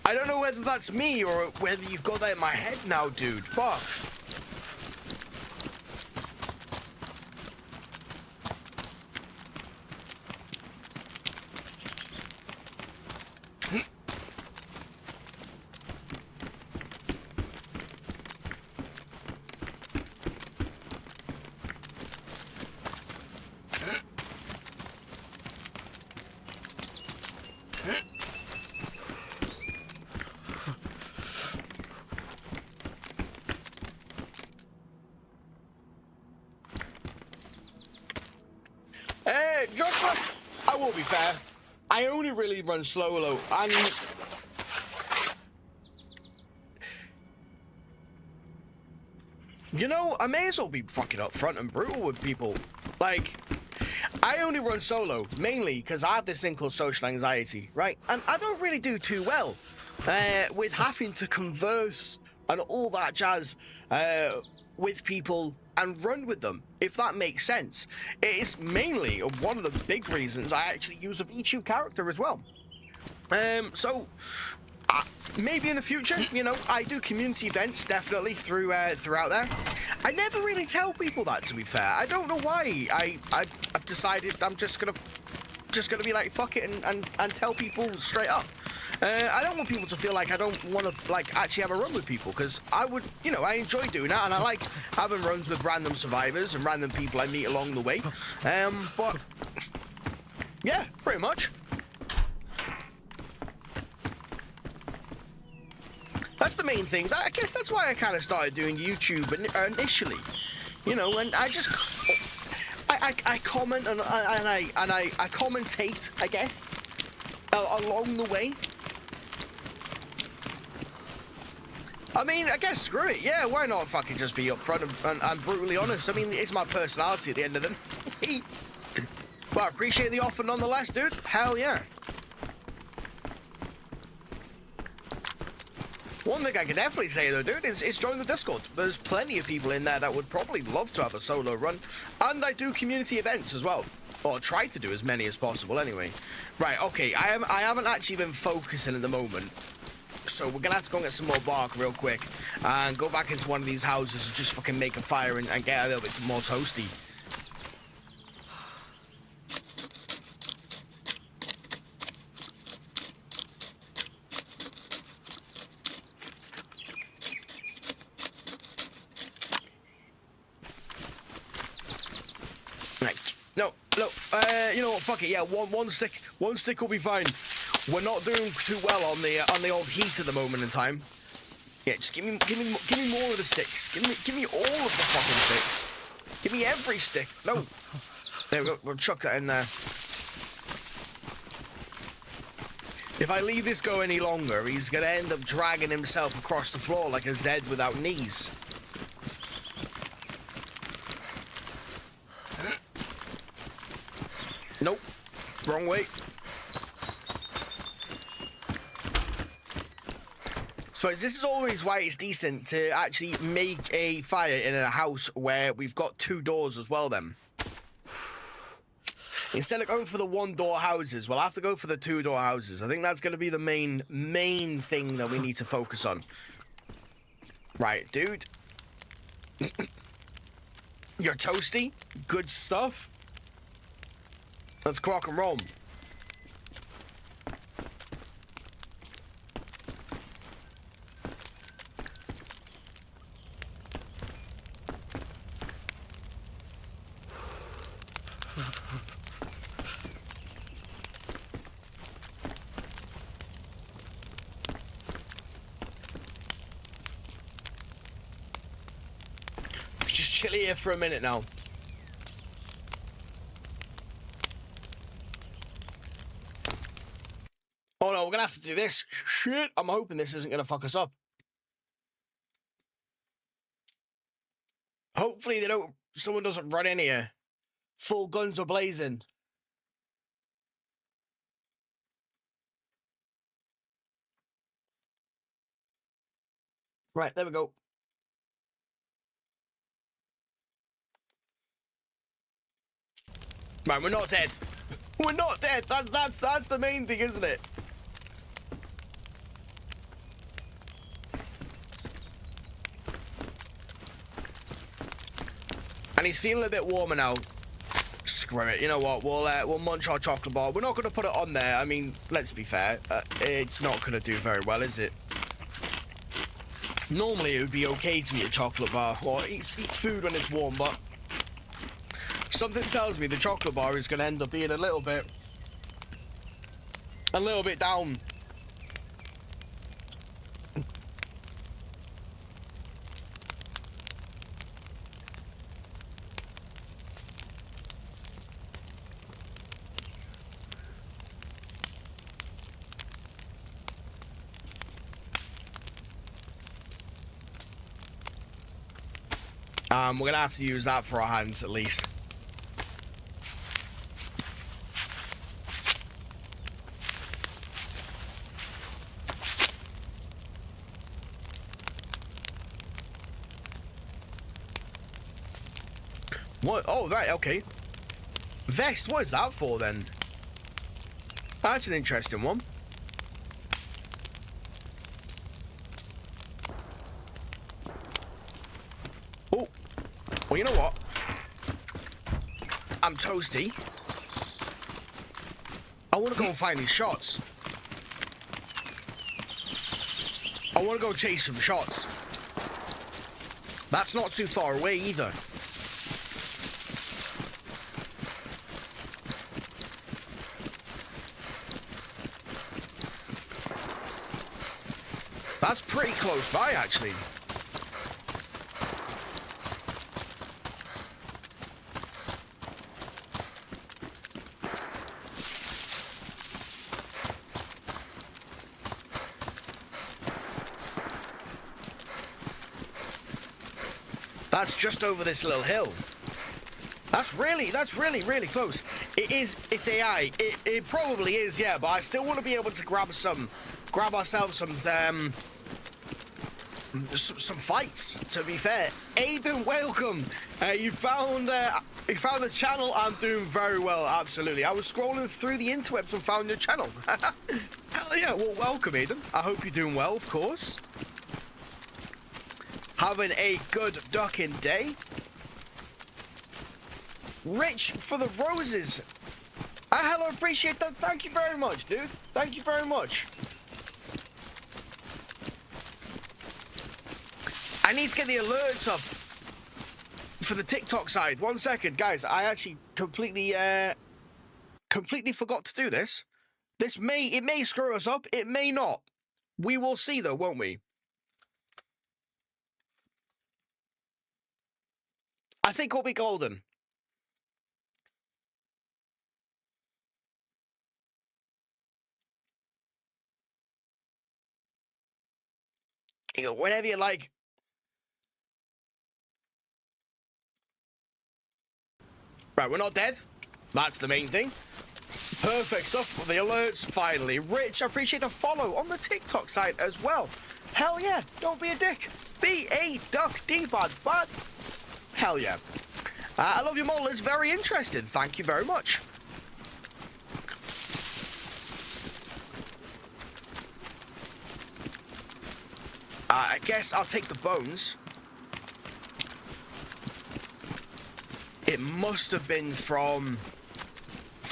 I don't know whether that's me or whether you've got that in my head now, dude. Fuck. I will be fair. I only really run solo, and you know, I may as well be fucking upfront and brutal with people. Like, I only run solo mainly because I have this thing called social anxiety, right? And I don't really do too well with having to converse and all that jazz with people and run with them, if that makes sense. It is mainly one of the big reasons I actually use a VTube character as well. So maybe in the future, you know, I do community events definitely throughout there. I never really tell people that, to be fair. I don't know why. I've decided I'm just gonna be like, fuck it, and tell people straight up. I don't want people to feel like I don't want to like actually have a run with people, because I would, you know, I enjoy doing that, and I like having runs with random survivors and random people I meet along the way. But yeah, pretty much. That's the main thing. I guess that's why I kind of started doing YouTube initially, you know, and I just I comment and I commentate, I guess, along the way. I mean, I guess screw it. Yeah, why not fucking just be upfront and brutally honest? I mean, it's my personality at the end of the day. But I appreciate the offer nonetheless, dude. Hell yeah. One thing I can definitely say though, dude, is join the Discord. There's plenty of people in there that would probably love to have a solo run, and I do community events as well, or try to do as many as possible anyway. Right, okay, I haven't actually been focusing at the moment So we're gonna have to go and get some more bark real quick and go back into one of these houses and just fucking make a fire and get a little bit more toasty. No, you know what? Fuck it. Yeah, one stick will be fine. We're not doing too well on the old heat at the moment in time. Yeah, just give me more of the sticks. Give me all of the fucking sticks. Give me every stick. No, there we go. We'll chuck that in there. If I leave this go any longer, he's gonna end up dragging himself across the floor like a Z without knees. Nope. Wrong way. So this is always why it's decent to actually make a fire in a house where we've got 2 doors as well then. Instead of going for the 1-door houses, we'll have to go for the 2-door houses. I think that's going to be the main thing that we need to focus on. Right, dude. You're toasty. Good stuff. Let's rock and roll. Just chill here for a minute now. Oh no, we're gonna have to do this. Shit, I'm hoping this isn't gonna fuck us up. Hopefully someone doesn't run in here. Full guns are blazing. Right, there we go. Right, we're not dead. We're not dead. That's the main thing, isn't it? And he's feeling a bit warmer now. Screw it. You know what? We'll munch our chocolate bar. We're not going to put it on there. I mean, let's be fair. It's not going to do very well, is it? Normally, it would be okay to eat a chocolate bar or eat food when it's warm, but something tells me the chocolate bar is going to end up being a little bit down. We're gonna have to use that for our hands at least. What? Oh, right, okay. Vest, what is that for then? That's an interesting one. Oh, well, you know what? I'm toasty. I want to go and find these shots. I want to go chase some shots. That's not too far away either. That's pretty close by, actually. That's just over this little hill. That's really close. It's AI. It probably is, yeah, but I still want to be able to grab ourselves some fights, to be fair. Aiden, welcome. You found the channel. I'm doing very well, absolutely. I was scrolling through the interwebs and found your channel. Hell yeah, well, welcome, Aiden. I hope you're doing well, of course. Having a good ducking day. Rich for the roses. Hello, appreciate that. Thank you very much, dude. Thank you very much. I need to get the alerts up for the TikTok side. 1 second, guys. I actually completely forgot to do this. It may screw us up. It may not. We will see, though, won't we? I think we'll be golden. You know, whenever you like. Right, we're not dead. That's the main thing. Perfect stuff. The alerts, finally. Rich, I appreciate the follow on the TikTok side as well. Hell yeah. Don't be a dick. Be a duck D-bud, bud. Hell yeah. I love your model. It's very interesting. Thank you very much. I guess I'll take the bones. It must have been from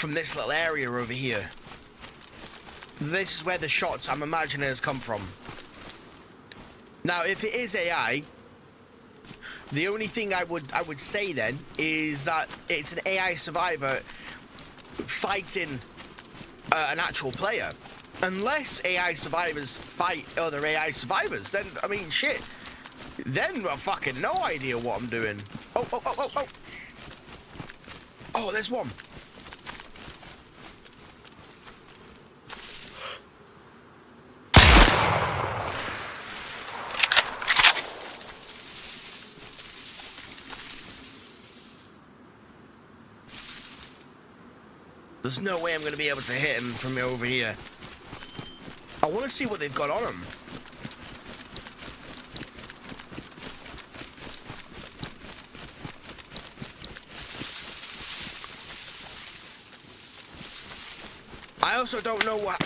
this little area over here. This is where the shots, I'm imagining, has come from. Now, if it is AI, the only thing I would say then is that it's an AI survivor fighting an actual player. Unless AI survivors fight other AI survivors, then, I mean, shit. Then I've fucking no idea what I'm doing. Oh, oh, oh, oh, oh. Oh, there's one. There's no way I'm going to be able to hit him from over here. I want to see what they've got on him. I also don't know what...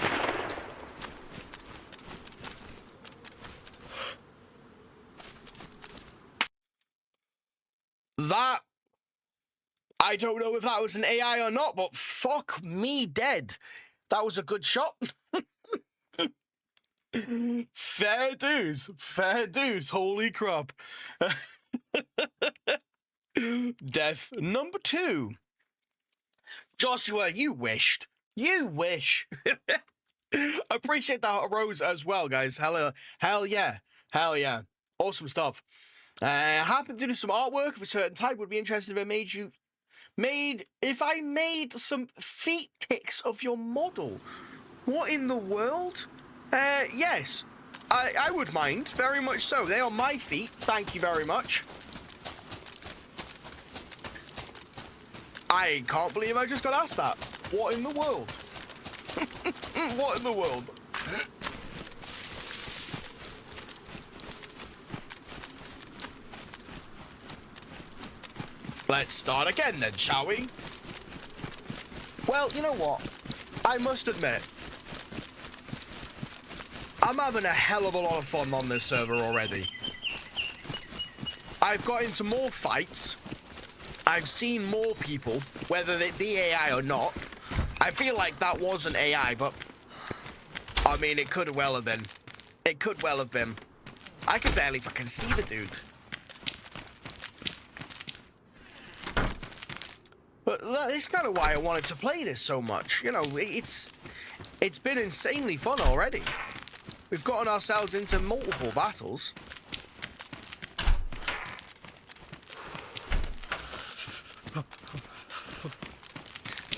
That... I don't know if that was an AI or not, but fuck me dead. That was a good shot. Fair dues. Fair dues. Holy crap. Death number 2. Joshua, you wished. You wish. Appreciate that rose as well, guys. Hell yeah. Hell yeah. Awesome stuff. Happen to do some artwork of a certain type. Would be interested if I made some feet pics of your model. What in the world? Yes. I would mind. Very much so. They are my feet. Thank you very much. I can't believe I just got asked that. What in the world? What in the world? Let's start again then, shall we? Well, you know what? I must admit, I'm having a hell of a lot of fun on this server already. I've got into more fights. I've seen more people, whether they be AI or not. I feel like that wasn't AI, but... I mean, it could well have been. It could well have been. I can barely fucking see the dude. But that's kind of why I wanted to play this so much. You know, it's been insanely fun already. We've gotten ourselves into multiple battles.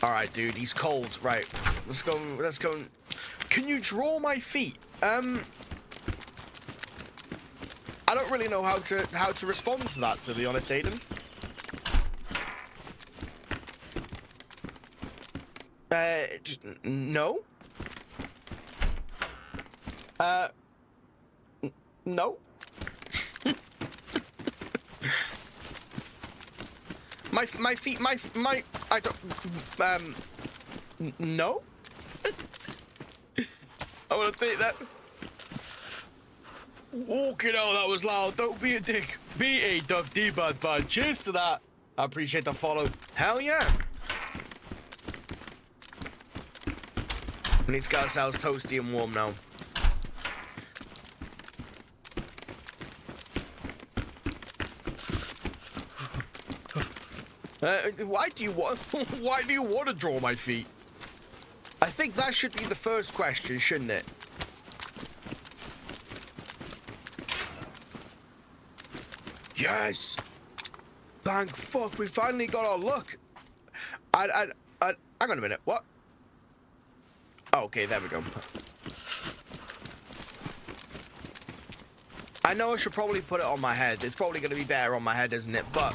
All right, dude, he's cold. Right, let's go. Let's go. Can you draw my feet? I don't really know how to respond to that, to be honest, Aiden. No. No. my feet, I don't, no. I want to take that. Okay, no, that was loud. Don't be a dick. Be a duck, D-bad bad. Cheers to that. I appreciate the follow. Hell yeah. We need to get ourselves toasty and warm now. Why do you want to draw my feet? I think that should be the first question, shouldn't it? Yes. Thank fuck, we finally got our luck. Hang on a minute. What? Oh, okay, there we go. I know I should probably put it on my head. It's probably going to be better on my head, isn't it? But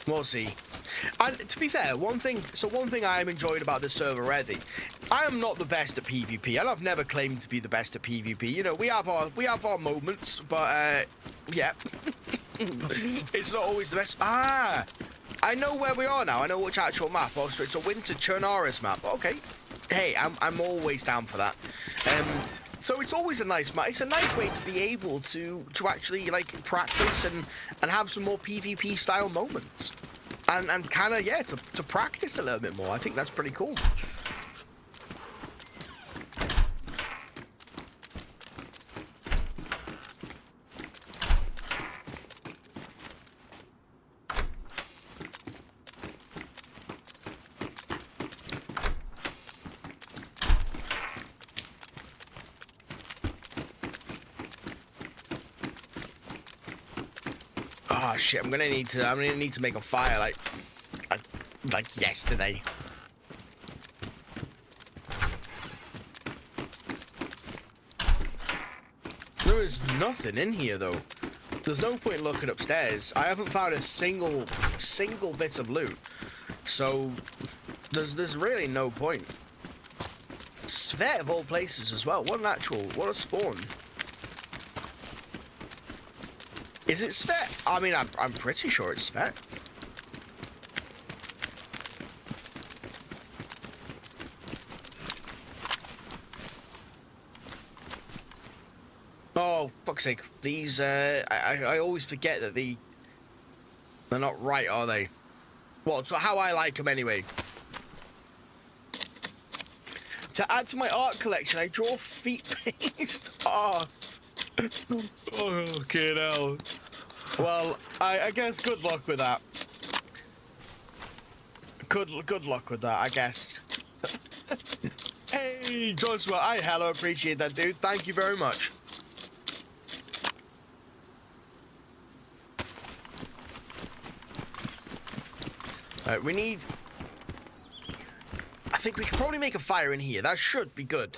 we'll see. And to be fair, one thing I am enjoying about this server already, I am not the best at PvP, and I've never claimed to be the best at PvP. You know, we have our moments, but yeah, it's not always the best. Ah, I know where we are now. I know which actual map. Oh, so it's a winter chernarus map. Okay, hey, I'm always down for that. So it's always a nice map. It's a nice way to be able to actually like practice and have some more PvP style moments. And kind of, yeah, to practice a little bit more. I think that's pretty cool. Oh shit! I'm gonna need to make a fire like yesterday. There is nothing in here though. There's no point looking upstairs. I haven't found a single bit of loot, so there's really no point. Svet of all places as well. What a spawn. Is it Svet? I mean, I'm pretty sure it's Svet. Oh, fuck's sake. These, I always forget that they're not right, are they? Well, so how I like them anyway. To add to my art collection, I draw feet-based art. Oh, okay, now. Well, I guess good luck with that. Good luck with that, I guess. Hey, Joshua, I hella appreciate that, dude. Thank you very much. Alright, we need... I think we can probably make a fire in here. That should be good.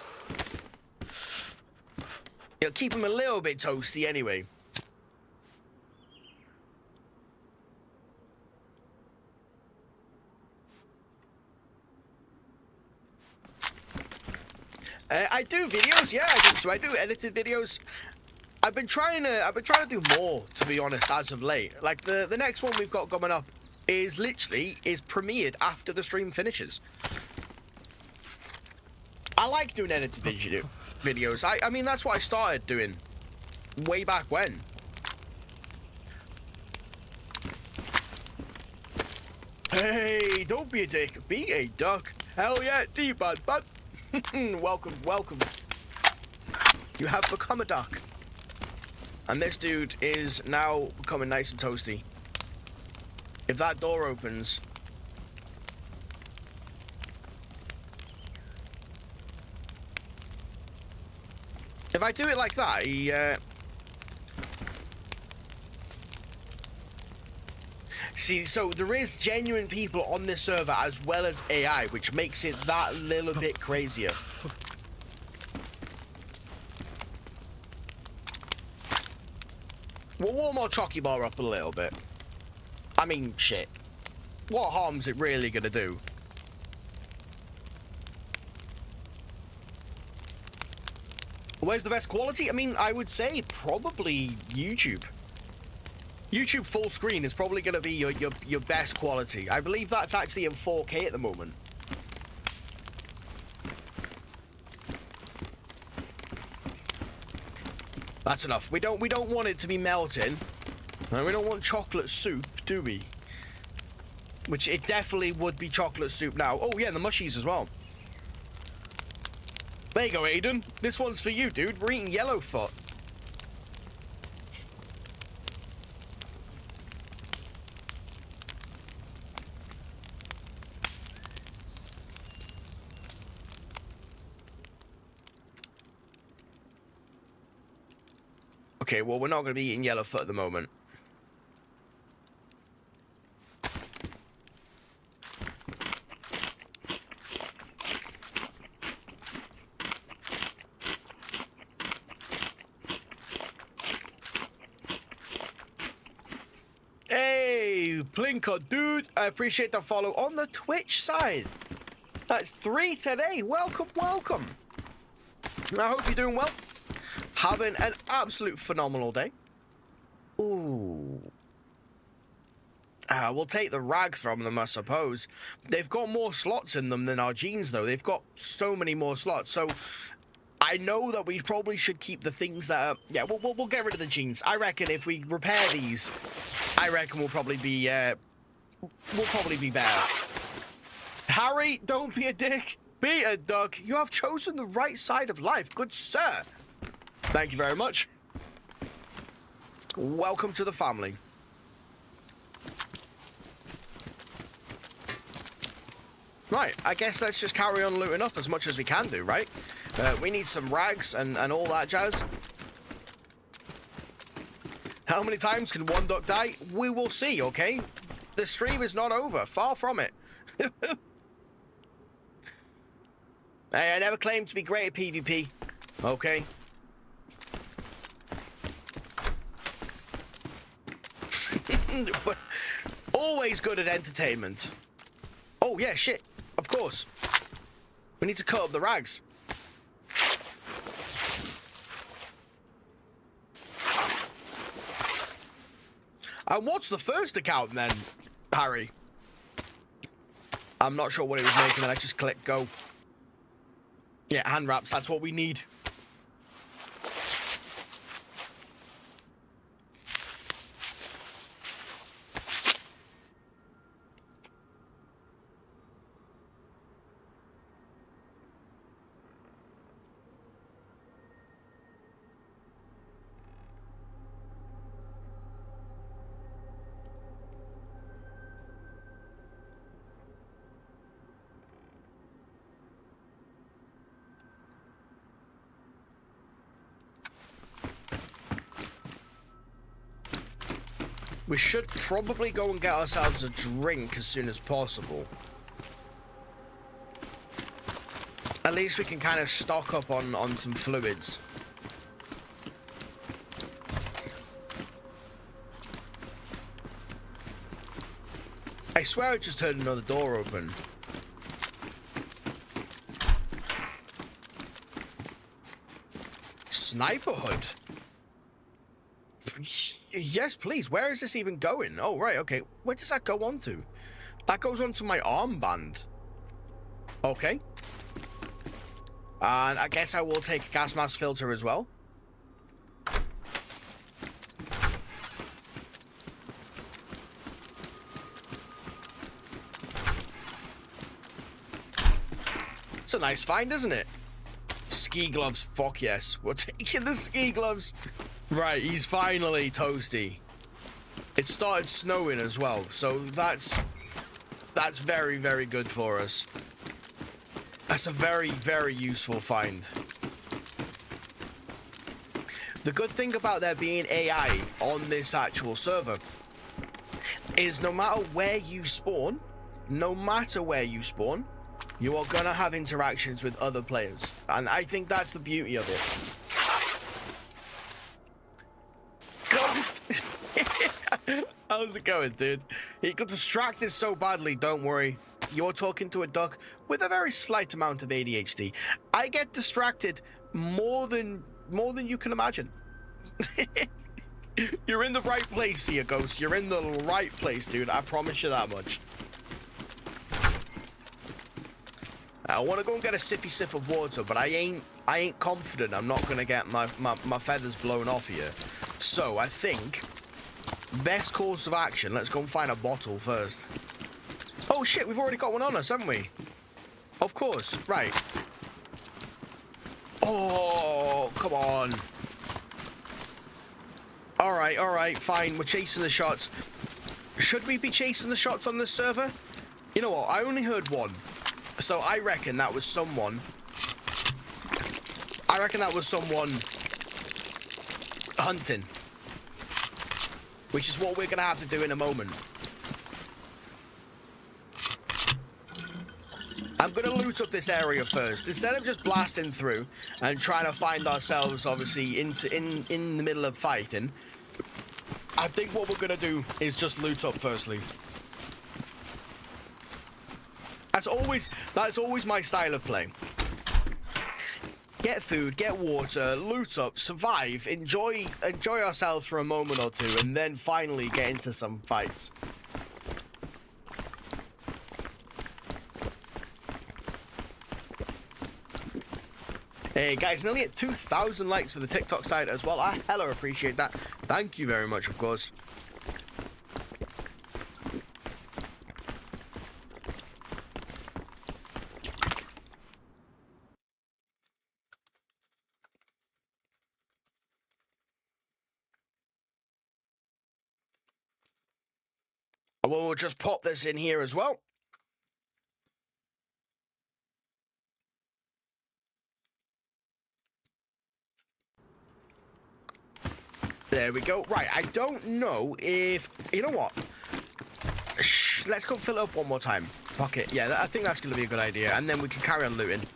It'll keep them a little bit toasty anyway. I do videos, yeah, I do edited videos. I've been trying to do more, to be honest, as of late. Like the next one we've got coming up is premiered after the stream finishes. I like doing edited videos. I mean, that's what I started doing way back when. Hey, don't be a dick. Be a duck. Hell yeah, D-bud, bud. Welcome. You have become a duck. And this dude is now becoming nice and toasty. If that door opens... If I do it like that, he, See, so there is genuine people on this server as well as AI, which makes it that little bit crazier. We'll warm our chocky bar up a little bit. I mean, shit. What harm's it really gonna do? Where's the best quality? I mean, I would say probably YouTube. YouTube full screen is probably going to be your best quality. I believe that's actually in 4K at the moment. That's enough. We don't want it to be melting. And we don't want chocolate soup, do we? Which it definitely would be chocolate soup now. Oh yeah, the mushies as well. There you go, Aiden. This one's for you, dude. We're eating Yellowfoot. Okay, well, we're not going to be eating Yellowfoot at the moment. Hey, Plinko, dude. I appreciate the follow on the Twitch side. That's 3 today. Welcome, welcome. I hope you're doing well. Having an absolute phenomenal day. Ooh. We'll take the rags from them, I suppose. They've got more slots in them than our jeans, though. They've got so many more slots. So I know that we probably should keep the things that are... Yeah, we'll get rid of the jeans. I reckon if we repair these, I reckon we'll probably be better. Harry, don't be a dick. Be a duck. You have chosen the right side of life, good sir. Thank you very much. Welcome to the family. Right, I guess let's just carry on looting up as much as we can do, right? We need some rags and all that jazz. How many times can one duck die? We will see, okay? The stream is not over. Far from it. Hey, I never claimed to be great at PvP. Okay. But always good at entertainment. Oh, yeah, shit. Of course. We need to cut up the rags. And what's the first account then, Harry? I'm not sure what it was making, and I just clicked go. Yeah, hand wraps, that's what we need. We should probably go and get ourselves a drink as soon as possible. At least we can kind of stock up on some fluids. I swear I just heard another door open. Sniper hood? Yes, please. Where is this even going? Oh, right, okay. Where does that go on to? That goes onto my armband. Okay. And I guess I will take a gas mask filter as well. It's a nice find, isn't it? Ski gloves, fuck yes. We're taking the ski gloves. Right, he's finally toasty. It started snowing as well, so that's very, very good for us. That's a very, very useful find. The good thing about there being AI on this actual server is no matter where you spawn, you are gonna have interactions with other players. And I think that's the beauty of it. How's it going, dude? He got distracted so badly, don't worry. You're talking to a duck with a very slight amount of ADHD. I get distracted more than you can imagine. You're in the right place here, Ghost. You're in the right place, dude. I promise you that much. I want to go and get a sippy sip of water, but I ain't confident I'm not gonna get my feathers blown off here. So I think best course of action, let's go and find a bottle first. Oh shit, we've already got one on us, haven't we? Of course, right. Oh, come on. Alright, fine, we're chasing the shots. Should we be chasing the shots on this server? You know what, I only heard one. So I reckon that was someone. Hunting. Which is what we're gonna have to do in a moment. I'm gonna loot up this area first. Instead of just blasting through and trying to find ourselves, obviously, in the middle of fighting, I think what we're gonna do is just loot up firstly. That's always my style of play. Get food, get water, loot up, survive, enjoy ourselves for a moment or two, and then finally get into some fights. Hey guys, nearly at 2,000 likes for the TikTok side as well. I hella appreciate that. Thank you very much, of course. Well, we'll just pop this in here as well. There we go. Right, I don't know if... You know what? Let's go fill it up one more time. Fuck it. Yeah, I think that's going to be a good idea. And then we can carry on looting.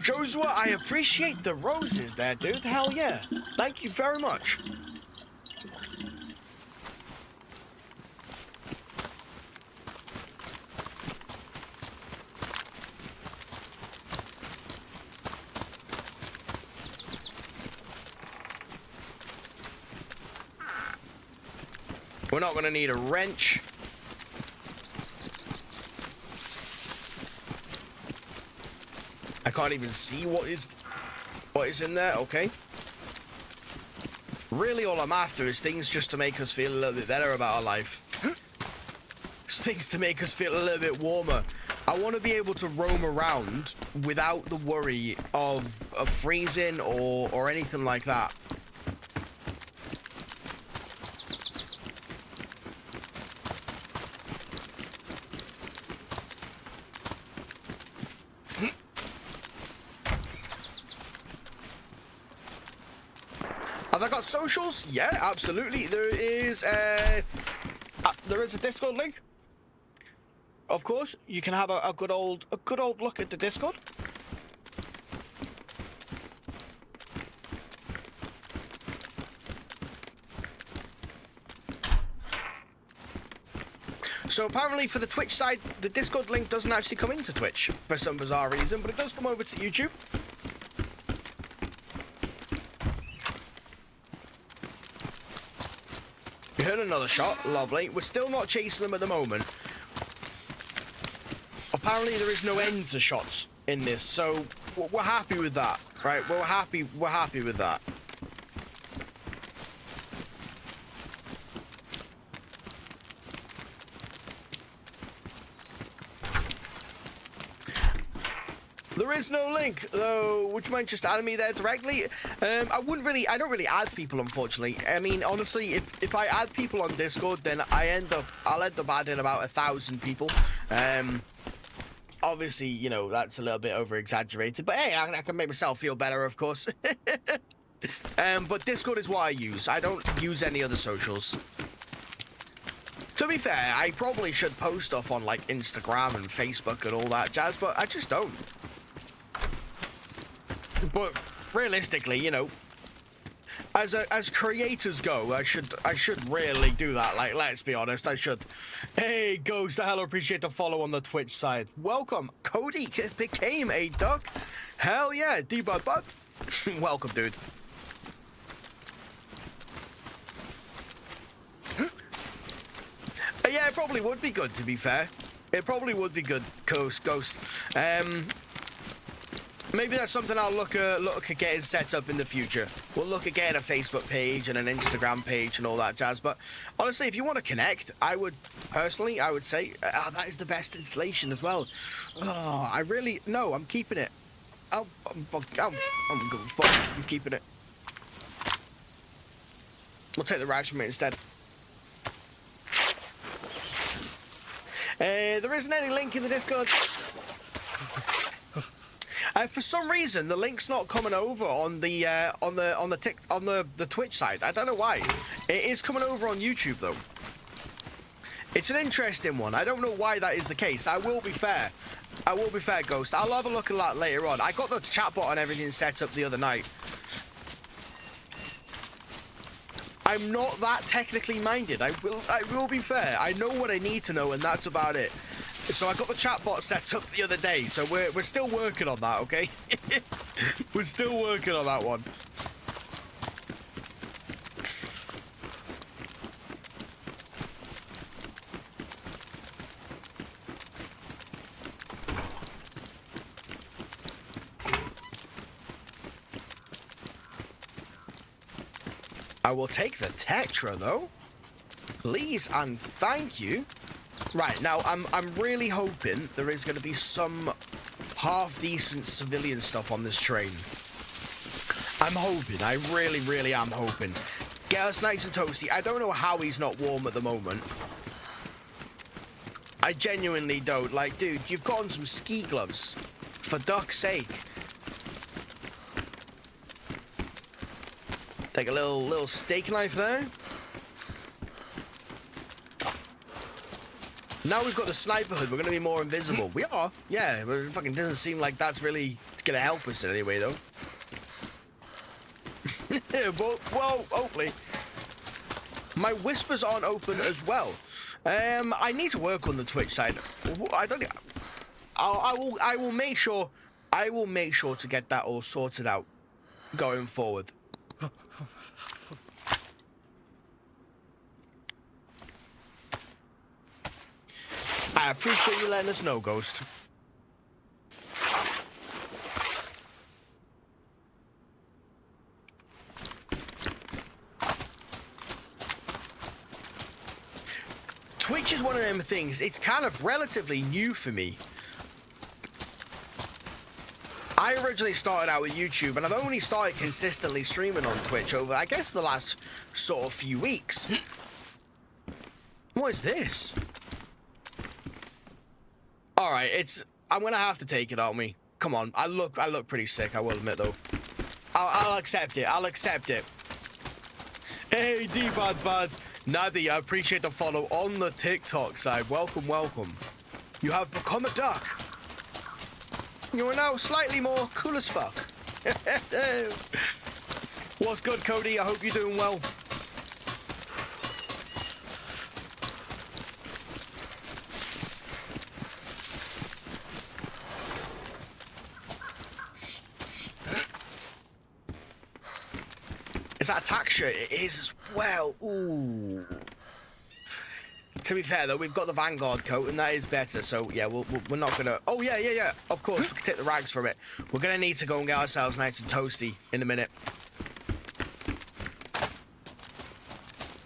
Joshua, I appreciate the roses there, dude. Hell yeah. Thank you very much. We're not going to need a wrench. I can't even see what is in there. Okay. Really, all I'm after is things just to make us feel a little bit better about our life. Things to make us feel a little bit warmer. I want to be able to roam around without the worry of freezing or anything like that. Have I got socials? Yeah, absolutely. There is a Discord link. Of course, you can have a good old look at the Discord. So apparently for the Twitch side, the Discord link doesn't actually come into Twitch for some bizarre reason, but it does come over to YouTube. We heard another shot. Lovely. We're still not chasing them at the moment. Apparently there is no end to shots in this, so we're happy with that, right? We're happy with that. There is no link, though. Would you mind just adding me there directly? I don't really add people, unfortunately. I mean, honestly, if I add people on Discord, then I'll end up adding about 1,000 people. Obviously, you know, that's a little bit over exaggerated, but hey, I can make myself feel better, of course. But Discord is what I use. I don't use any other socials. To be fair, I probably should post stuff on like Instagram and Facebook and all that jazz, but I just don't. But realistically, you know, as creators go, I should really do that. Like, let's be honest, I should. Hey, Ghost, I hella appreciate the follow on the Twitch side. Welcome, Cody became a duck. Hell yeah, D-Bud Bud. Welcome, dude. Yeah, it probably would be good, to be fair. It probably would be good, Ghost. Maybe that's something I'll look at getting set up in the future. We'll look at getting a Facebook page and an Instagram page and all that jazz. But honestly, if you want to connect, I would say that is the best installation as well. Oh, I'm keeping it. I'm keeping it. We'll take the rags from it instead. There isn't any link in the Discord. For some reason, the link's not coming over on the Twitch side. I don't know why. It is coming over on YouTube though. It's an interesting one. I don't know why that is the case. I will be fair, Ghost. I'll have a look at that later on. I got the chatbot and everything set up the other night. I'm not that technically minded. I will be fair. I know what I need to know, and that's about it. So I got the chatbot set up the other day. So we're still working on that, okay? We're still working on that one. I will take the Tetra though. Please and thank you. Right, now I'm really hoping there is going to be some half decent civilian stuff on this train. I'm hoping. I really am hoping. Get us nice and toasty. I don't know how he's not warm at the moment. I genuinely don't. Like, dude, you've got on some ski gloves. For duck's sake. Take a little steak knife there. Now we've got the sniper hood, we're going to be more invisible. We are, yeah, but it fucking doesn't seem like that's really going to help us in any way, though. well, hopefully. My whispers aren't open as well. I need to work on the Twitch side. I will make sure to get that all sorted out going forward. I appreciate you letting us know, Ghost. Twitch is one of them things, it's kind of relatively new for me. I originally started out with YouTube, and I've only started consistently streaming on Twitch over, I guess, the last sort of few weeks. What is this? All right, I'm gonna have to take it, aren't we? Come on, I look pretty sick, I will admit though. I'll accept it. I'll accept it. Hey, D-Bad. Nadia, I appreciate the follow on the TikTok side. Welcome. You have become a duck. You are now slightly more cool as fuck. What's good, Cody? I hope you're doing well. Is that a tax shirt? It is as well. Ooh. To be fair, though, we've got the Vanguard coat, and that is better. So, yeah, we're not going to... Oh, yeah. Of course, we can take the rags from it. We're going to need to go and get ourselves nice and toasty in a minute.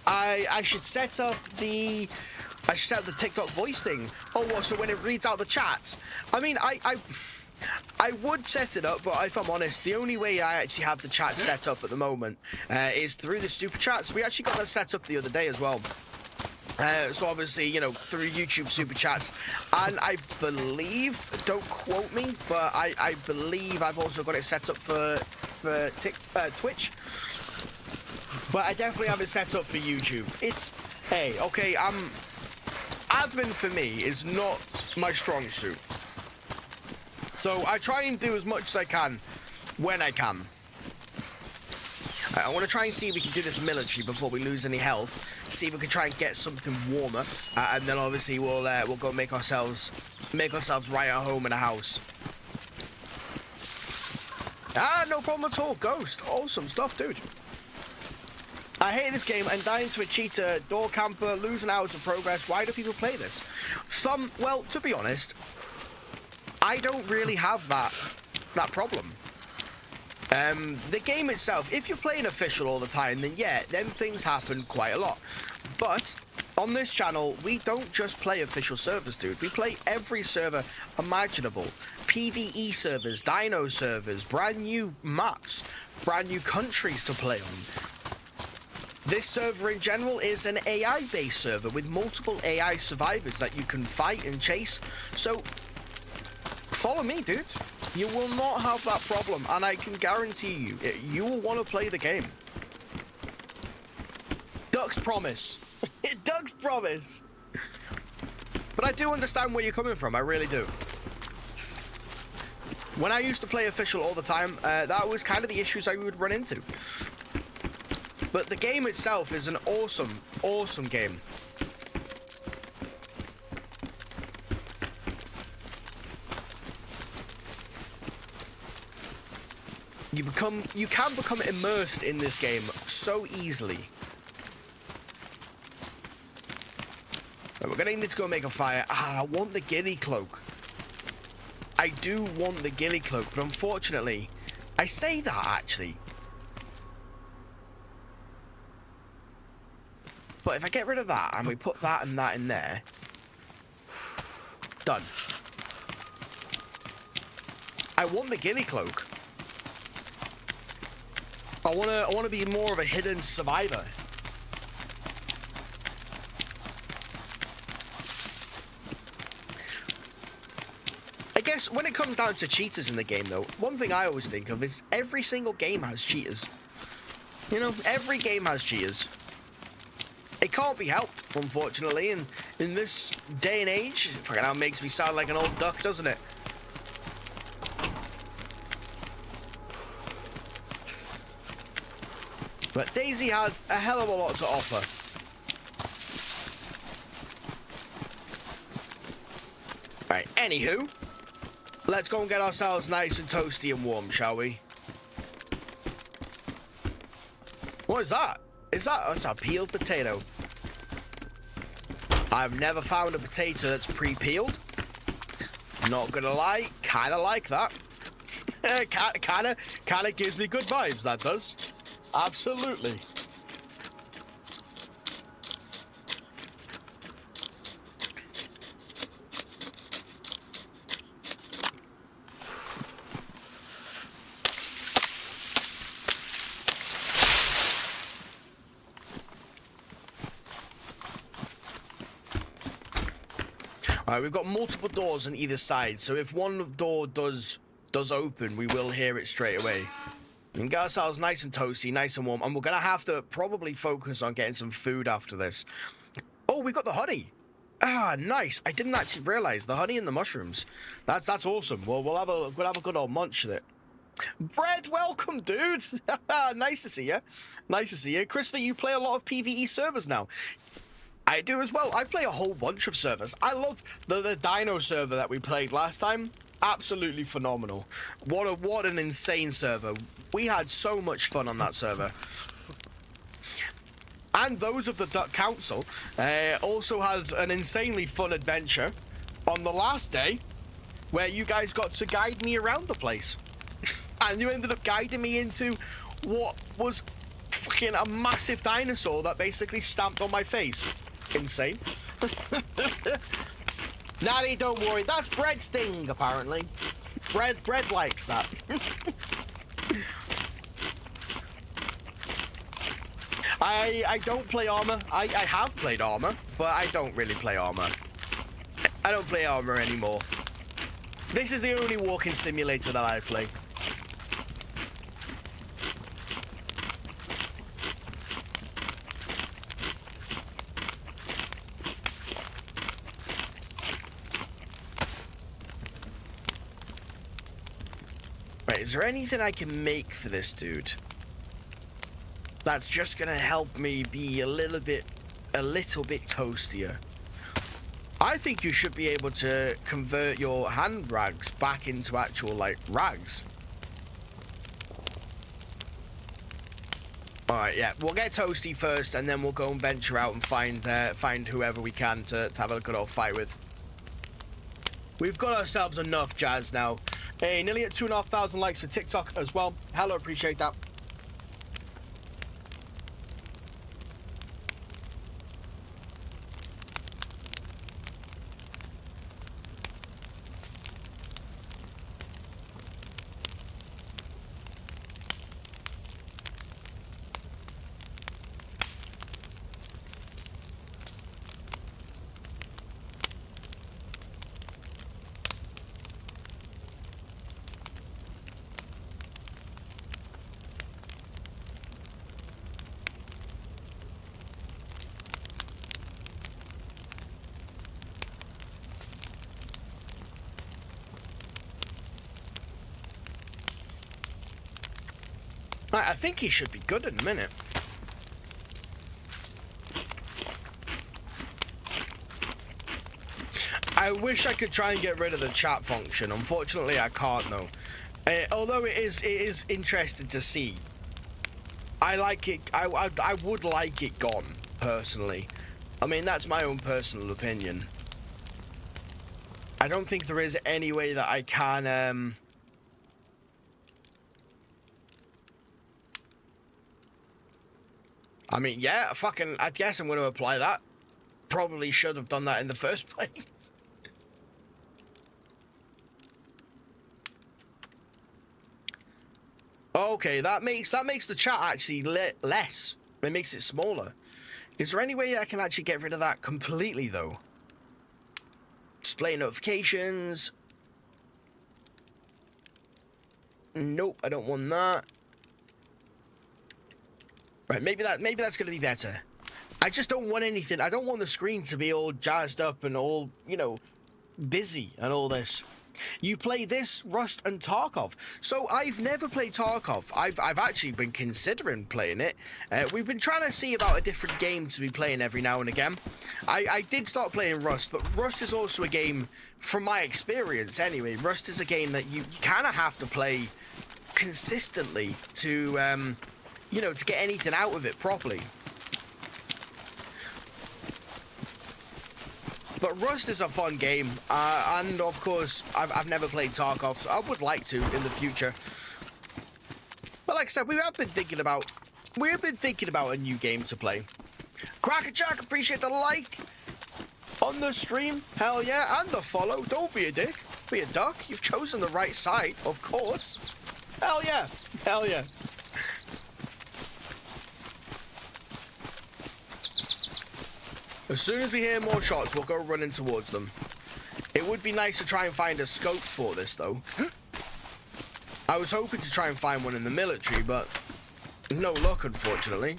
I should set up the... TikTok voice thing. Oh, what? So when it reads out the chat? I mean, I would set it up, but if I'm honest, the only way I actually have the chat set up at the moment is through the super chats. We actually got that set up the other day as well. So obviously, you know, through YouTube super chats, and I believe, don't quote me, but I believe I've also got it set up for Twitch. But I definitely have it set up for YouTube. Hey, okay, admin for me is not my strong suit. So I try and do as much as I can when I can. I want to try and see if we can do this military before we lose any health. See if we can try and get something warmer, and then obviously we'll go make ourselves right at home in a house. No problem at all, Ghost. Awesome stuff, dude. I hate this game and dying to a cheater, door camper, losing hours of progress. Why do people play this? Well, to be honest, I don't really have that problem. The game itself, if you're playing official all the time, then yeah, then things happen quite a lot. But on this channel, we don't just play official servers, dude. We play every server imaginable. PvE servers, dino servers, brand new maps, brand new countries to play on. This server in general is an AI-based server with multiple AI survivors that you can fight and chase. So, follow me, dude. You will not have that problem, and I can guarantee you, you will want to play the game. Ducks promise. Ducks promise. But I do understand where you're coming from, I really do. When I used to play official all the time, that was kind of the issues I would run into. But the game itself is an awesome, awesome game. You can become immersed in this game so easily. Right, we're gonna need to go make a fire. I want the ghillie cloak. I do want the ghillie cloak, but unfortunately, I say that actually. But if I get rid of that and we put that and that in there, done. I want the ghillie cloak. I wanna be more of a hidden survivor. I guess when it comes down to cheaters in the game, though, one thing I always think of is every single game has cheaters. You know, every game has cheaters. It can't be helped, unfortunately, and in this day and age, fucking hell, makes me sound like an old duck, doesn't it? But DayZ has a hell of a lot to offer. Right, anywho, let's go and get ourselves nice and toasty and warm, shall we? What is that? That's a peeled potato. I've never found a potato that's pre-peeled. Not gonna lie, kinda like that. kinda gives me good vibes, that does. Absolutely. Alright, we've got multiple doors on either side, so if one door does open, we will hear it straight away. We can get ourselves nice and toasty, nice and warm, and we're gonna have to probably focus on getting some food after this. Oh, we got the honey. Ah, nice. I didn't actually realize the honey and the mushrooms. That's awesome. Well, we'll have a good old munch of it. Bread, welcome, dude. Nice to see you. Nice to see you, Christopher. You play a lot of PvE servers now. I do as well. I play a whole bunch of servers. I love the dino server that we played last time. Absolutely phenomenal. What an insane server. We had so much fun on that server. And those of the Duck Council also had an insanely fun adventure on the last day where you guys got to guide me around the place. And you ended up guiding me into what was fucking a massive dinosaur that basically stamped on my face. Insane. Natty, don't worry. That's Bread's thing, apparently. Bread likes that. I don't play armor. I have played armor, but I don't really play armor. I don't play armor anymore. This is the only walking simulator that I play. Right, is there anything I can make for this dude that's just gonna help me be a little bit toastier? I think you should be able to convert your hand rags back into actual, like, rags. All right, yeah, we'll get Toasty first, and then we'll go and venture out and find whoever we can to have a good old fight with. We've got ourselves enough jazz now. Hey, nearly at 2,500 likes for TikTok as well. Hello, appreciate that. I think he should be good in a minute. I wish I could try and get rid of the chat function. Unfortunately, I can't though. Although it is interesting to see. I like it. I would like it gone personally. I mean, that's my own personal opinion. I don't think there is any way that I can. I mean, yeah, I guess I'm going to apply that. Probably should have done that in the first place. Okay, that makes the chat actually less. It makes it smaller. Is there any way I can actually get rid of that completely, though? Display notifications. Nope, I don't want that. Right, maybe that's gonna be better. I just don't want anything. I don't want the screen to be all jazzed up and all, you know, busy and all this. You play this, Rust, and Tarkov. So I've never played Tarkov. I've actually been considering playing it. We've been trying to see about a different game to be playing every now and again. I did start playing Rust, but Rust is also a game, from my experience anyway, Rust is a game that you kind of have to play consistently to, you know, to get anything out of it properly. But Rust is a fun game, and of course, I've never played Tarkov, so I would like to in the future. But like I said, we have been thinking about a new game to play. Crackerjack, appreciate the like on the stream. Hell yeah, and the follow. Don't be a dick, be a duck. You've chosen the right side, of course. Hell yeah, hell yeah. As soon as we hear more shots, we'll go running towards them. It would be nice to try and find a scope for this, though. I was hoping to try and find one in the military, but no luck, unfortunately.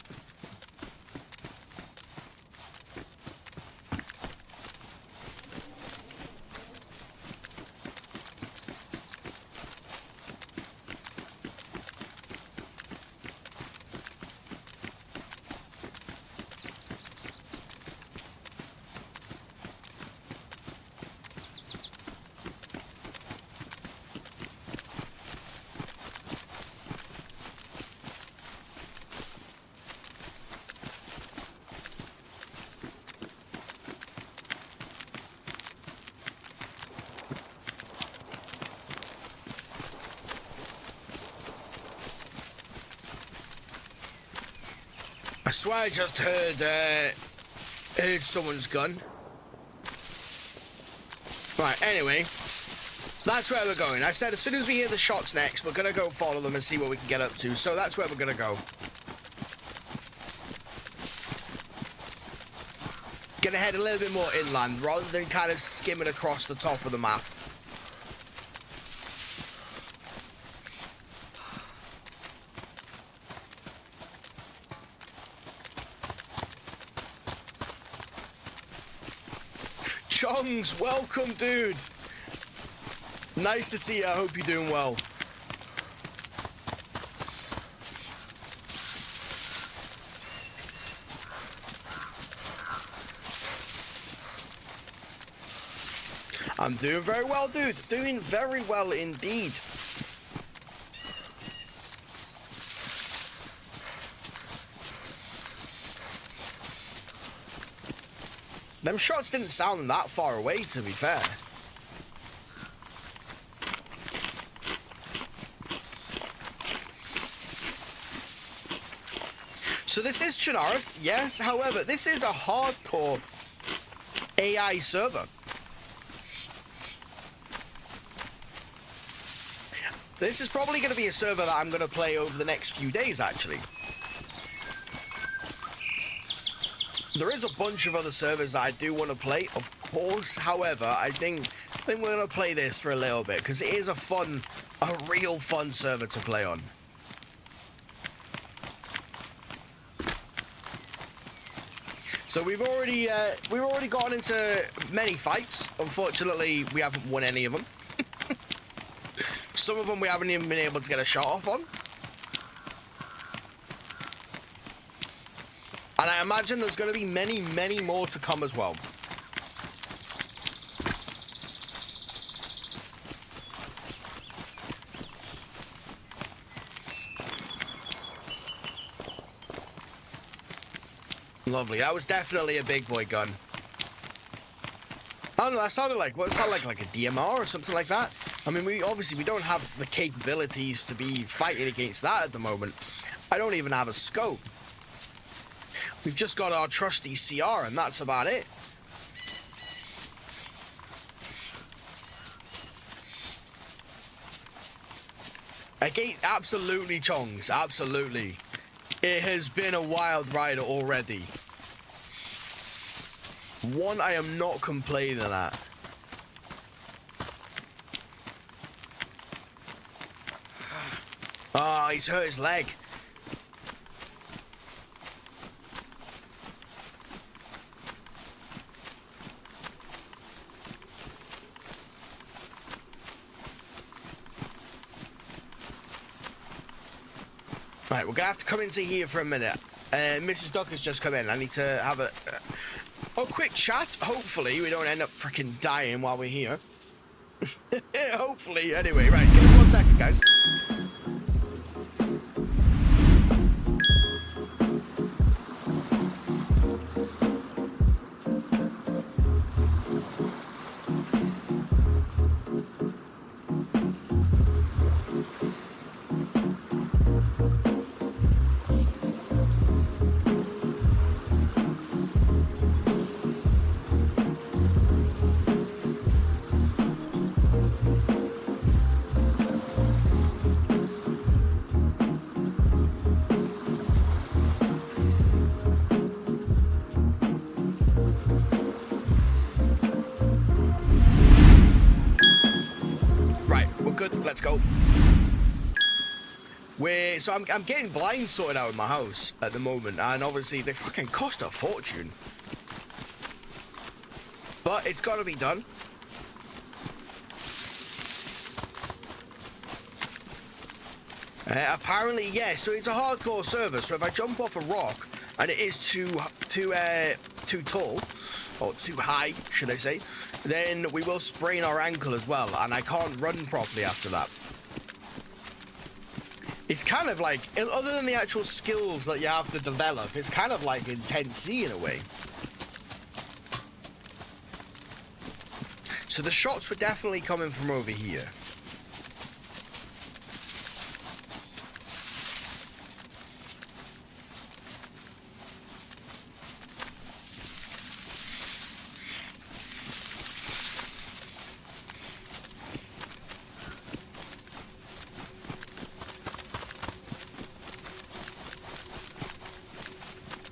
I swear I just heard someone's gun. Right, anyway, that's where we're going. I said as soon as we hear the shots next, we're gonna go follow them and see what we can get up to. So that's where we're gonna go. Gonna head a little bit more inland rather than kind of skimming across the top of the map. Chongs, welcome, dude. Nice to see you. I hope you're doing well. I'm doing very well, dude. Doing very well indeed. Them shots didn't sound that far away, to be fair. So this is Chernarus, yes. However, this is a hardcore AI server. This is probably going to be a server that I'm going to play over the next few days, actually. There is a bunch of other servers that I do want to play, of course. However, I think we're going to play this for a little bit because it is a real fun server to play on. So we've already gotten into many fights. Unfortunately, we haven't won any of them. Some of them we haven't even been able to get a shot off on. And I imagine there's going to be many, many more to come as well. Lovely. That was definitely a big boy gun. I don't know, that sounded like, what, it sounded like a DMR or something like that. I mean, we don't have the capabilities to be fighting against that at the moment. I don't even have a scope. We've just got our trusty CR, and that's about it. Again, absolutely, Chongs, absolutely. It has been a wild ride already. One I am not complaining at. Ah, he's hurt his leg. Right, we're gonna have to come into here for a minute. Mrs. Duck has just come in. I need to have a quick chat. Hopefully, we don't end up freaking dying while we're here. Hopefully, anyway. Right, give us 1 second, guys. Let's go. So I'm getting blinds sorted out in my house at the moment, and obviously they fucking cost a fortune. But it's got to be done. Apparently, yeah. So it's a hardcore server. So if I jump off a rock and it is too tall, or too high, should I say, then we will sprain our ankle as well, and I can't run properly after that. It's kind of like, other than the actual skills that you have to develop, it's kind of like Intense C in a way. So the shots were definitely coming from over here.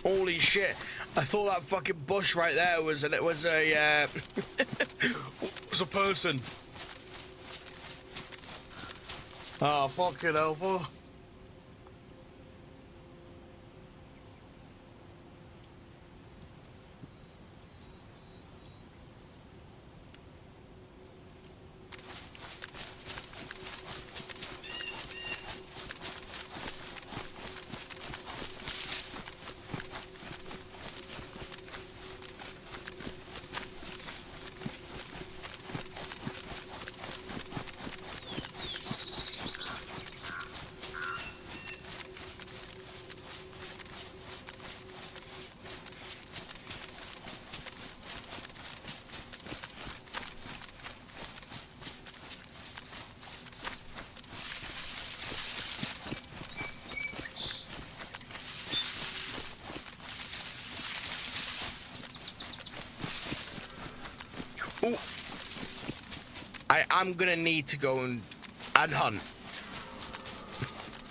Holy shit, I thought that fucking bush right there was, and it was a, was a person. Oh, fucking hell. Ooh. I'm gonna need to go and hunt.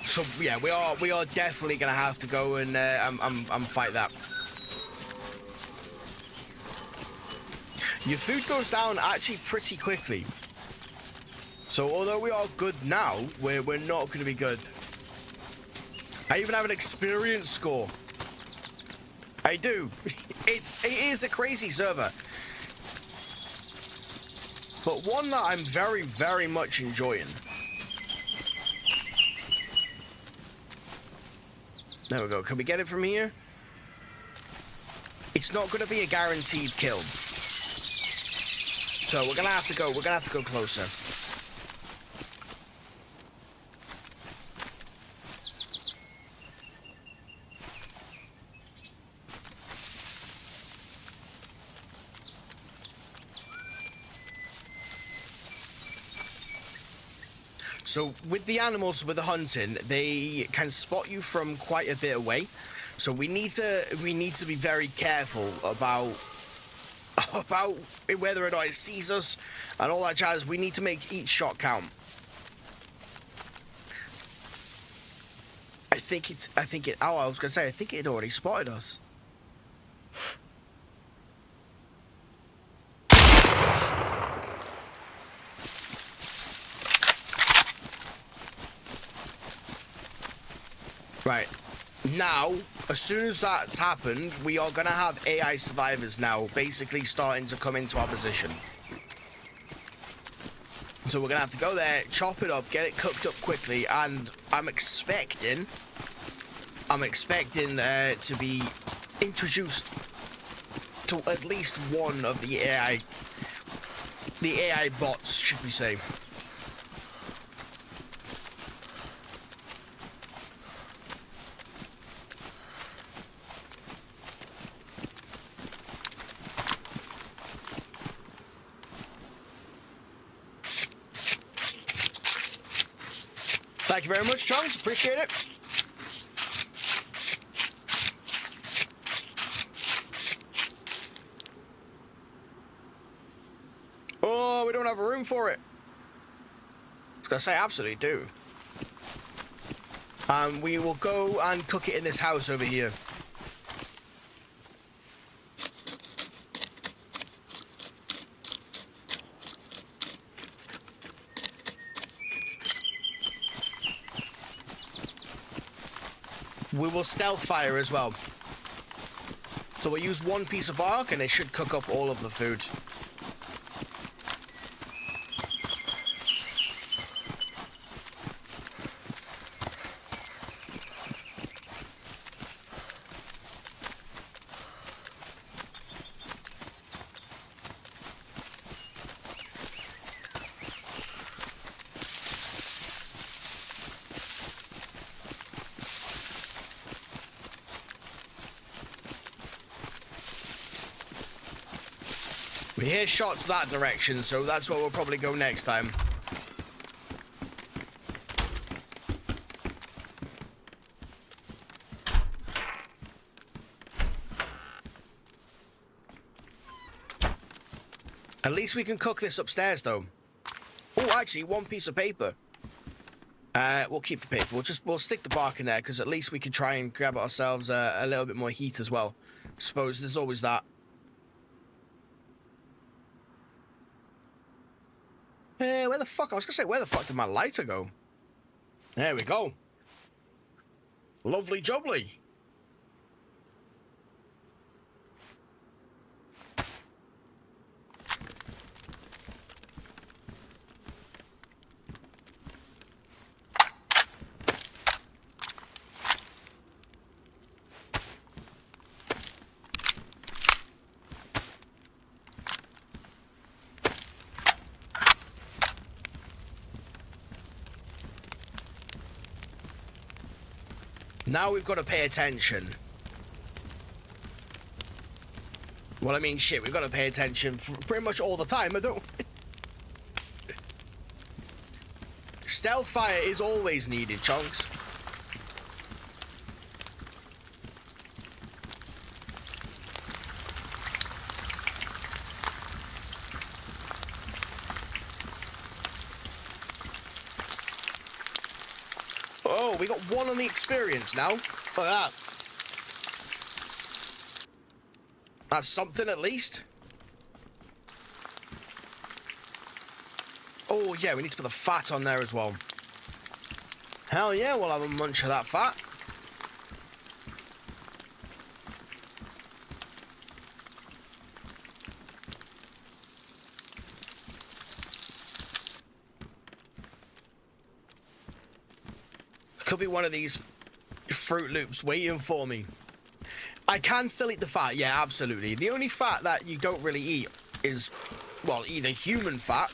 So yeah, we are definitely gonna have to go and fight that. Your food goes down actually pretty quickly. So although we are good now, we're not gonna be good. I even have an experience score. I do. It is a crazy server, but one that I'm very, very much enjoying. There we go. Can we get it from here? It's not going to be a guaranteed kill, so we're gonna have to go. We're gonna have to go closer. So with the animals, with the hunting, they can spot you from quite a bit away. So we need to be very careful about whether or not it sees us and all that jazz. We need to make each shot count. I think it. Oh, I was gonna say I think it already spotted us. Right, now, as soon as that's happened, we are going to have AI survivors now basically starting to come into our position. So we're going to have to go there, chop it up, get it cooked up quickly, and I'm expecting to be introduced to at least one of the AI bots, should we say. Thank you very much, Chunks. Appreciate it. Oh, we don't have room for it. I was gonna say, absolutely do. We will go and cook it in this house over here. We will stealth fire as well. So we'll use one piece of bark and it should cook up all of the food. We hear shots that direction, so that's where we'll probably go next time. At least we can cook this upstairs, though. Oh, actually, one piece of paper. We'll keep the paper. We'll stick the bark in there, because at least we can try and grab ourselves a little bit more heat as well. Suppose there's always that. Where the fuck? I was gonna say, where the fuck did my lighter go? There we go. Lovely jubbly. Now we've got to pay attention. Well, I mean, shit, we've got to pay attention for pretty much all the time, I don't... Stealth fire is always needed, Chunks. we got 1 on the experience now. Look at that. That's something at least. Oh, yeah, we need to put the fat on there as well. Hell yeah, we'll have a munch of that fat. Could be one of these Fruit Loops waiting for me. I can still eat the fat, yeah, absolutely. The only fat that you don't really eat is, well, either human fat.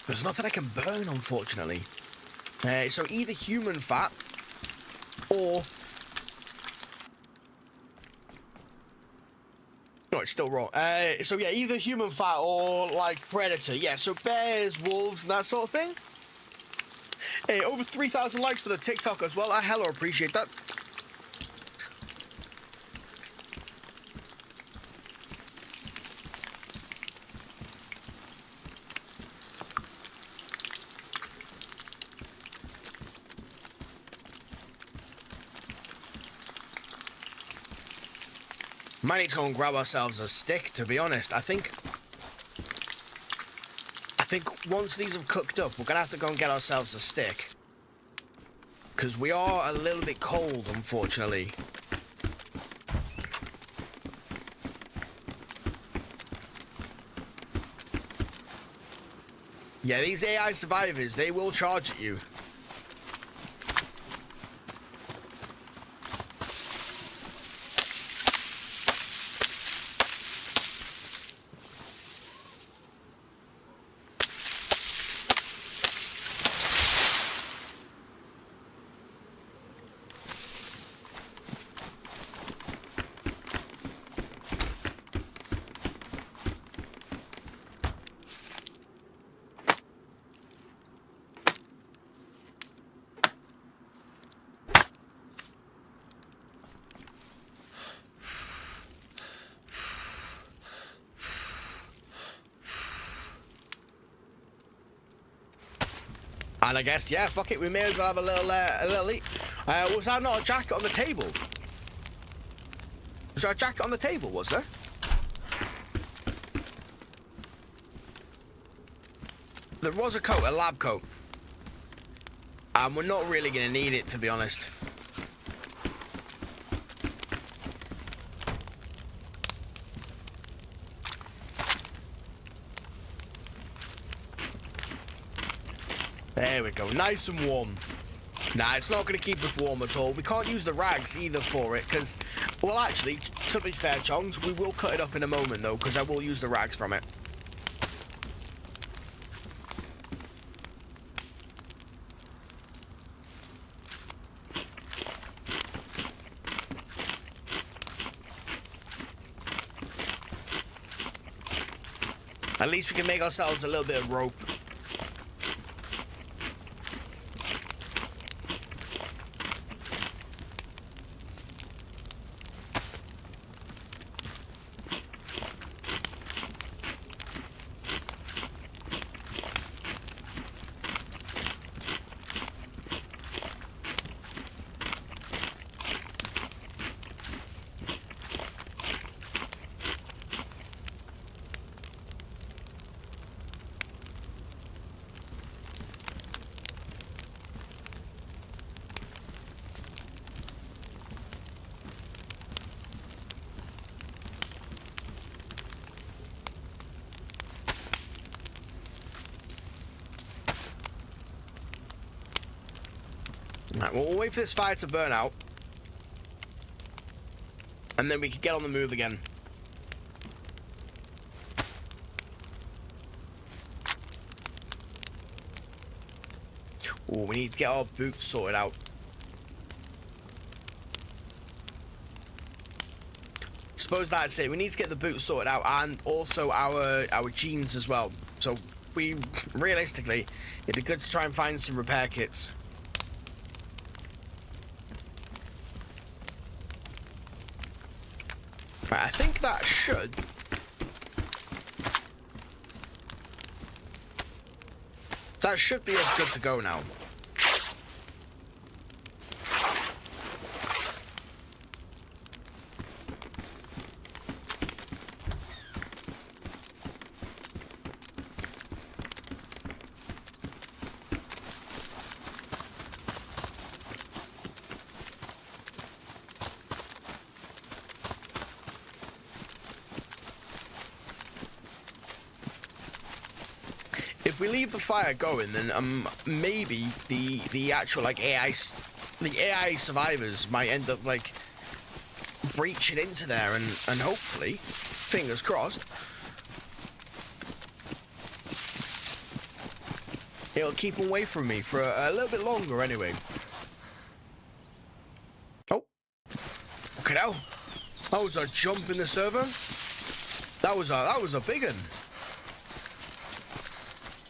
There's nothing I can burn, unfortunately. So either human fat or... No, it's still raw. So yeah, either human fat or like predator. Yeah, so bears, wolves, and that sort of thing. Hey, over 3,000 likes for the TikTok as well. I hella appreciate that. Might need to go and grab ourselves a stick, to be honest. I think once these have cooked up, we're going to have to go and get ourselves a stick. Because we are a little bit cold, unfortunately. Yeah, these AI survivors, they will charge at you. And I guess, yeah, fuck it, we may as well have a little eat. Was that not a jacket on the table? Was there a jacket on the table, was there? There was a coat, a lab coat. And we're not really going to need it, to be honest. There we go, nice and warm. Nah, it's not going to keep us warm at all. We can't use the rags either for it, because... Well, actually, to be fair, Chongs, we will cut it up in a moment, though, because I will use the rags from it. At least we can make ourselves a little bit of rope. Right, well, we'll wait for this fire to burn out. And then we can get on the move again. Oh, we need to get our boots sorted out. Suppose that's it. We need to get the boots sorted out and also our jeans as well. So we realistically, it'd be good to try and find some repair kits. Right, I think that should... That should be as good to go now. If we leave the fire going, then maybe the actual like AI survivors might end up like breaching into there and hopefully, fingers crossed, it'll keep them away from me for a little bit longer anyway. Oh, okay now, that was a jump in the server. That was a big one.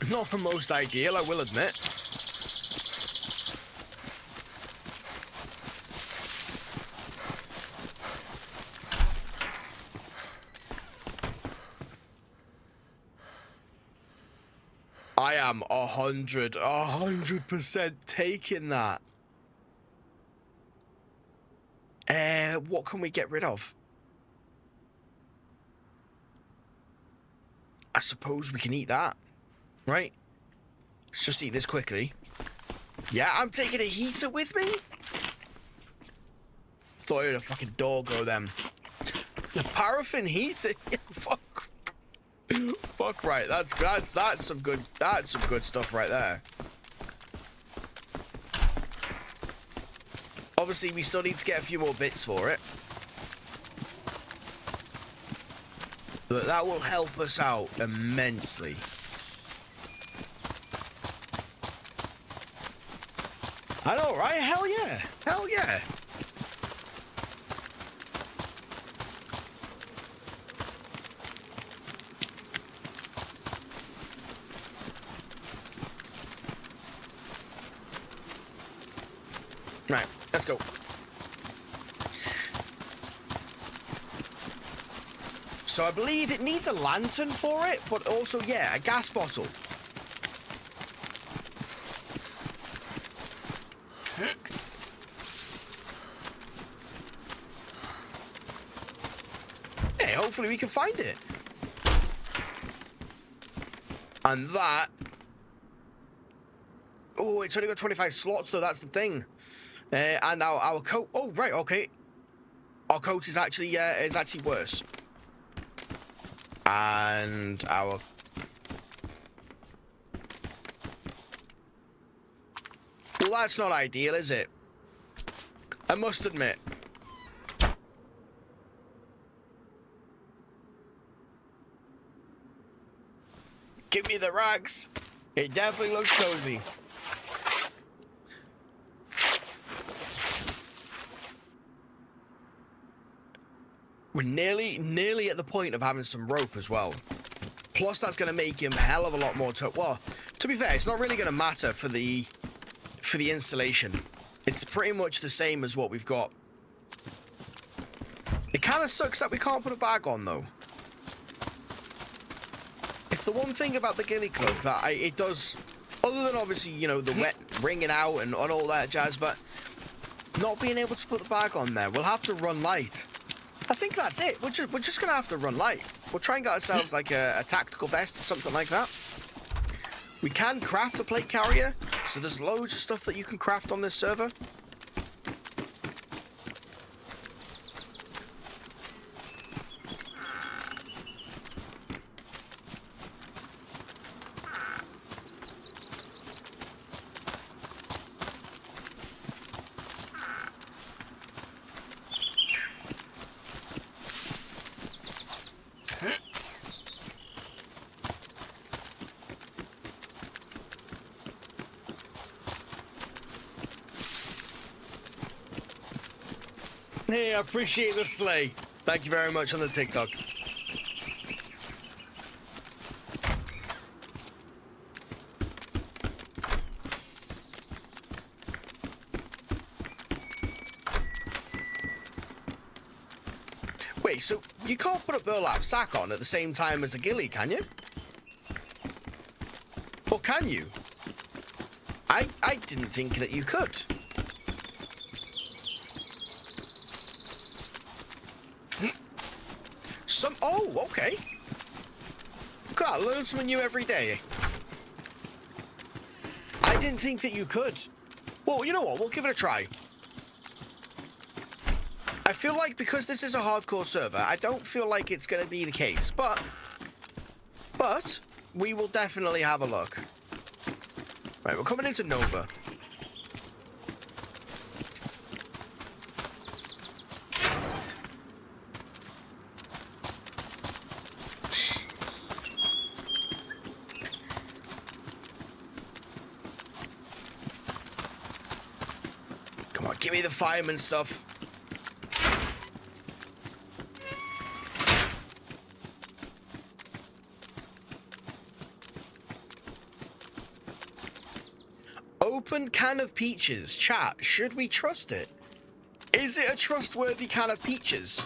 Not the most ideal, I will admit. I am 100% taking that. What can we get rid of? I suppose we can eat that. Right, let's just eat this quickly. Yeah, I'm taking a heater with me. Thought I heard a fucking door go then. The paraffin heater. Yeah, fuck right. That's some good stuff right there. Obviously, we still need to get a few more bits for it, but that will help us out immensely. I know, right? Hell yeah. Hell yeah. Right, let's go. So I believe it needs a lantern for it, but also, yeah, a gas bottle. Hopefully we can find it. And that... Oh, it's only got 25 slots though, that's the thing. And now our coat... Oh, right, okay. Our coat is actually worse. And our... Well, that's not ideal, is it? I must admit. Give me the rags. It definitely looks cozy. We're nearly at the point of having some rope as well. Plus, that's going to make him a hell of a lot more well, to be fair, it's not really going to matter for the installation. It's pretty much the same as what we've got. It kind of sucks that we can't put a bag on, though. It's the one thing about the ghillie cloak that it does, other than obviously, you know, the wet wringing out and all that jazz, but not being able to put the bag on there, we'll have to run light. I think that's it. We're just gonna have to run light. We'll try and get ourselves like a tactical vest or something like that. We can craft a plate carrier, so there's loads of stuff that you can craft on this server. Hey, I appreciate the sleigh. Thank you very much on the TikTok. Wait, so you can't put a burlap sack on at the same time as a ghillie, can you? Or can you? I didn't think that you could. Oh, okay. God, learn something new every day. I didn't think that you could. Well, you know what? We'll give it a try. I feel like because this is a hardcore server, I don't feel like it's going to be the case, but we will definitely have a look. Right, we're coming into Nova. Come on, give me the fireman stuff. Open can of peaches. Chat, should we trust it? Is it a trustworthy can of peaches?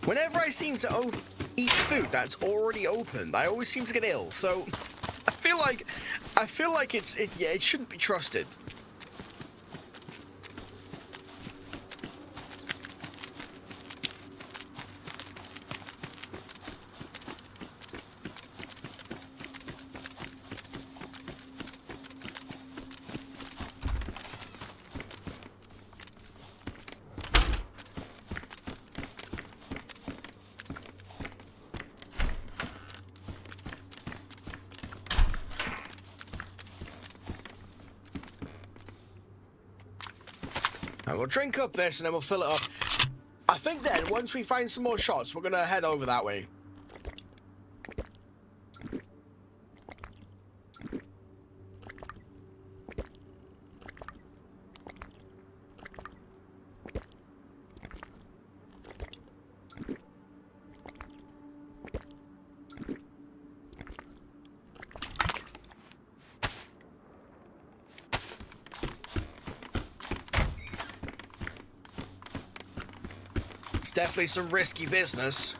Whenever I seem to eat food that's already opened, I always seem to get ill. So I feel like it shouldn't be trusted. We'll drink up this and then we'll fill it up. I think then, once we find some more shots, we're going to head over that way. Definitely some risky business.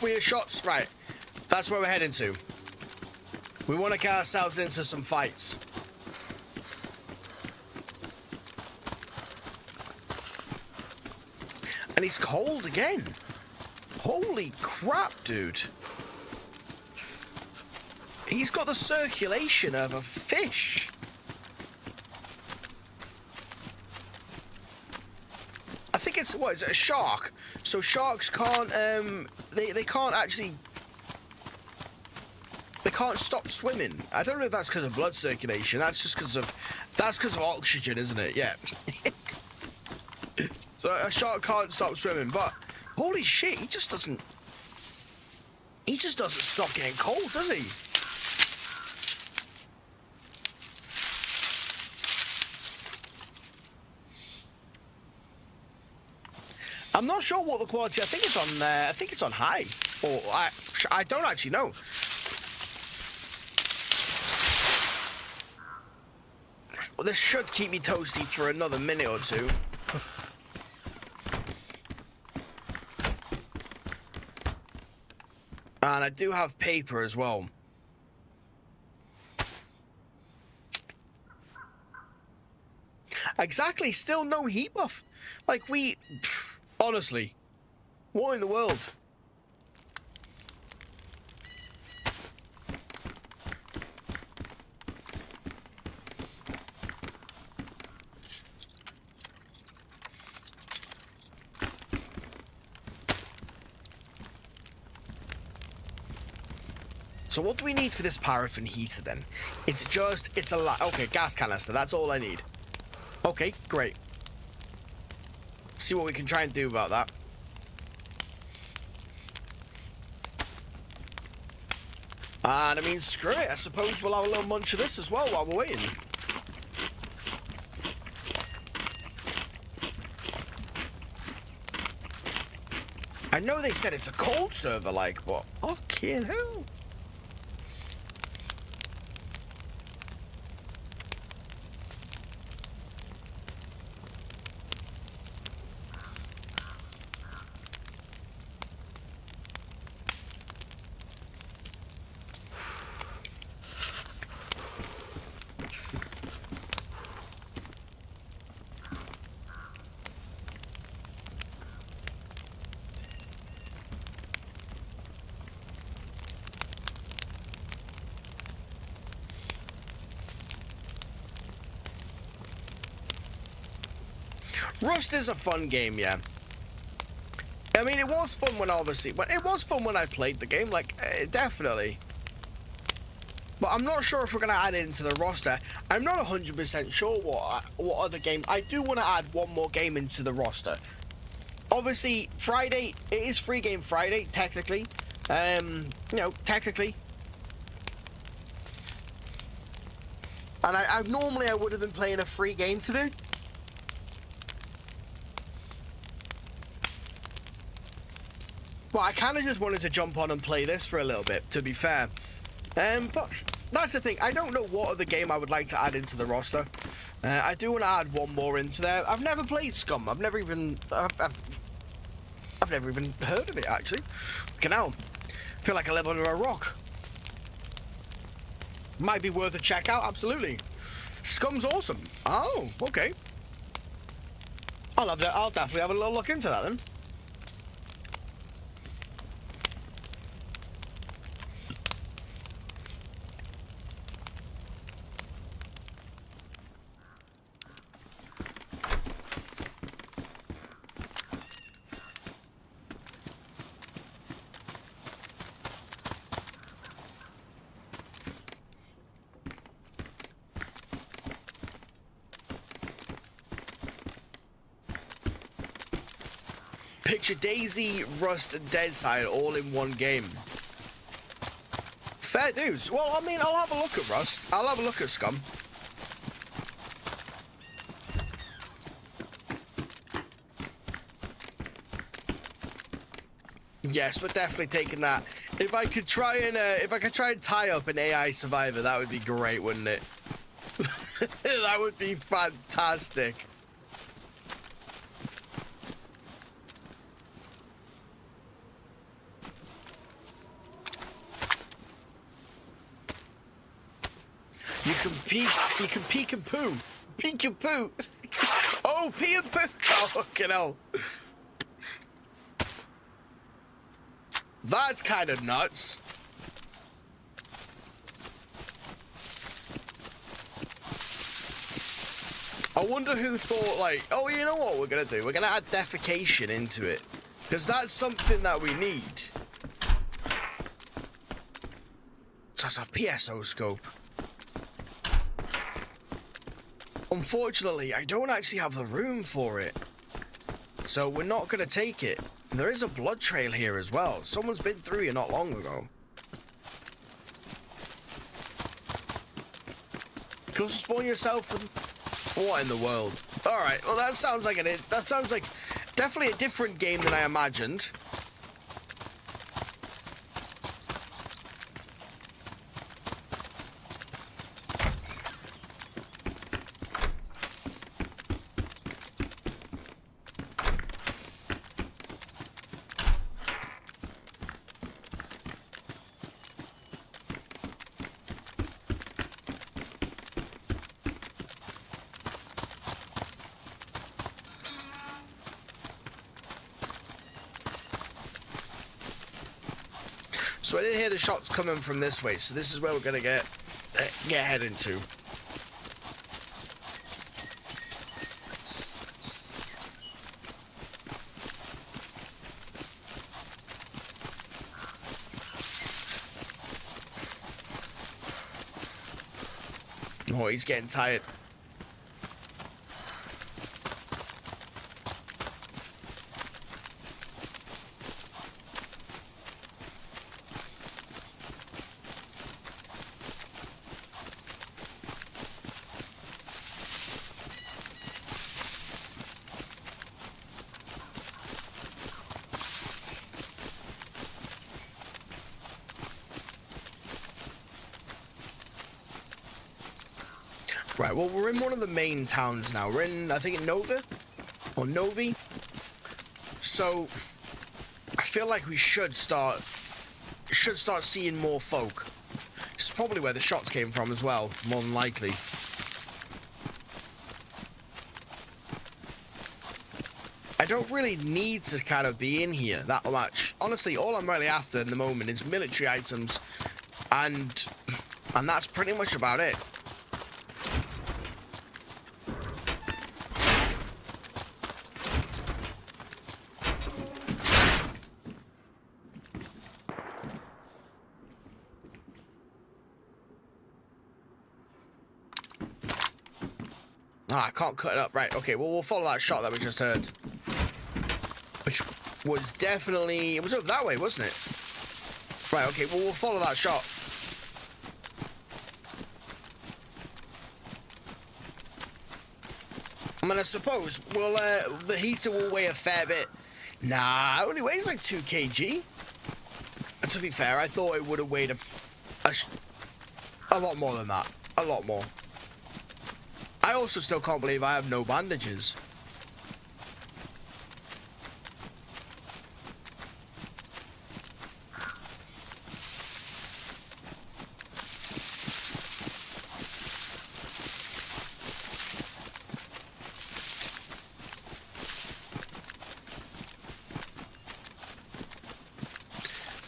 We hear shots. Right. That's where we're heading to. We want to get ourselves into some fights. And he's cold again. Holy crap, dude. He's got the circulation of a fish. I think it's, what is it, a shark? So sharks can't, they can't actually, they can't stop swimming. I don't know if that's because of blood circulation. That's just because of oxygen, isn't it? Yeah. So a shark can't stop swimming, but holy shit, he just doesn't stop getting cold, does he? I'm not sure what the quality. I think it's on high, or I don't actually know. Well, this should keep me toasty for another minute or two. And I do have paper as well. Exactly. Still no heat buff. Like honestly, what in the world? So what do we need for this paraffin heater then? It's a okay, gas canister. That's all I need. Okay, great. See what we can try and do about that. And I mean, screw it. I suppose we'll have a little munch of this as well while we're waiting. I know they said it's a cold server, like, but fucking hell. Rust is a fun game, yeah. I mean, it was fun when I played the game, like, definitely. But I'm not sure if we're going to add it into the roster. I'm not 100% sure what other game. I do want to add one more game into the roster. Obviously, Friday, it is Free Game Friday, technically. You know, technically. And I normally I would have been playing a free game today. Well, I kind of just wanted to jump on and play this for a little bit, to be fair. But that's the thing. I don't know what other game I would like to add into the roster. I do want to add one more into there. I've never played Scum. I've never even heard of it, actually. Fucking hell. I feel like I live under a rock. Might be worth a check out, absolutely. Scum's awesome. Oh, okay. I'll definitely have a little look into that then. Picture DayZ, Rust, and DayZ all in one game. Fair dues. Well, I mean, I'll have a look at Rust. I'll have a look at Scum. Yes, we're definitely taking that. If I could try and tie up an AI survivor, that would be great, wouldn't it? That would be fantastic. You can peek and poo. Peek and poo. Oh, pee and poo. Oh, fucking hell. That's kind of nuts. I wonder who thought, like, oh, you know what we're going to do? We're going to add defecation into it. Because that's something that we need. So that's a PSO scope. Unfortunately, I don't actually have the room for it. So we're not going to take it. There is a blood trail here as well. Someone's been through here not long ago. Go spawn yourself and... What in the world? Alright, well that sounds like definitely a different game than I imagined. So I didn't hear the shots coming from this way, so this is where we're gonna get heading to. Oh, he's getting tired. Right, well, we're in one of the main towns now. We're in, I think, in Nova or Novi. So I feel like we should start seeing more folk. It's probably where the shots came from as well, more than likely. I don't really need to kind of be in here that much. Honestly, all I'm really after in the moment is military items, and that's pretty much about it. Ah, I can't cut it up. Right, okay, well, we'll follow that shot that we just heard. Which was definitely... It was over that way, wasn't it? Right, okay, well, we'll follow that shot. I mean, I suppose, well, the heater will weigh a fair bit. Nah, it only weighs like 2 kg. And to be fair, I thought it would have weighed a lot more than that. A lot more. I also still can't believe I have no bandages.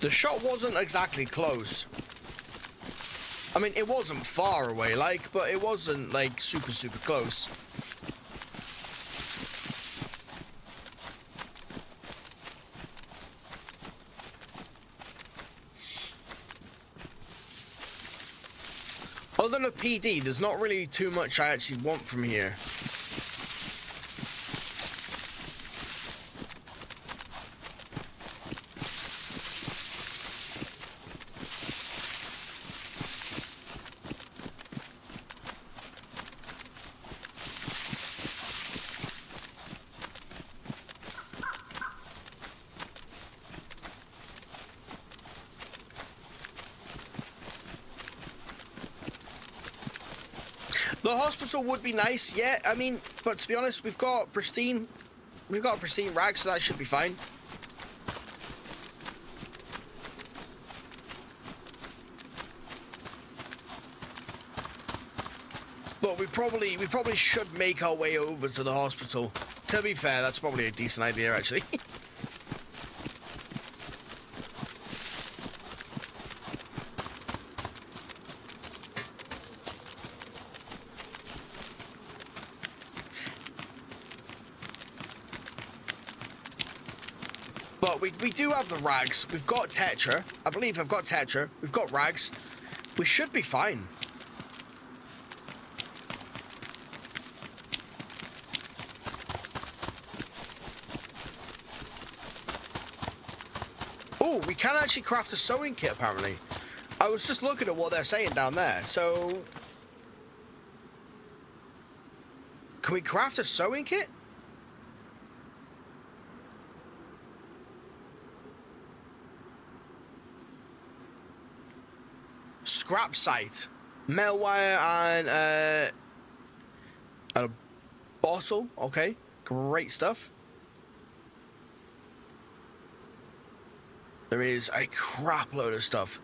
The shot wasn't exactly close. I mean, it wasn't far away, like, but it wasn't, like, super, super close. Other than a PD, there's not really too much I actually want from here. The hospital would be nice, yeah, I mean, but to be honest, we've got a pristine rag, so that should be fine. But we probably should make our way over to the hospital. To be fair, that's probably a decent idea, actually. But we do have the rags. We've got Tetra. I believe I've got Tetra. We've got rags. We should be fine. Oh, we can actually craft a sewing kit, apparently. I was just looking at what they're saying down there. So, can we craft a sewing kit? Scrap site, metal wire, and a bottle. Okay, great stuff. There is a crap load of stuff.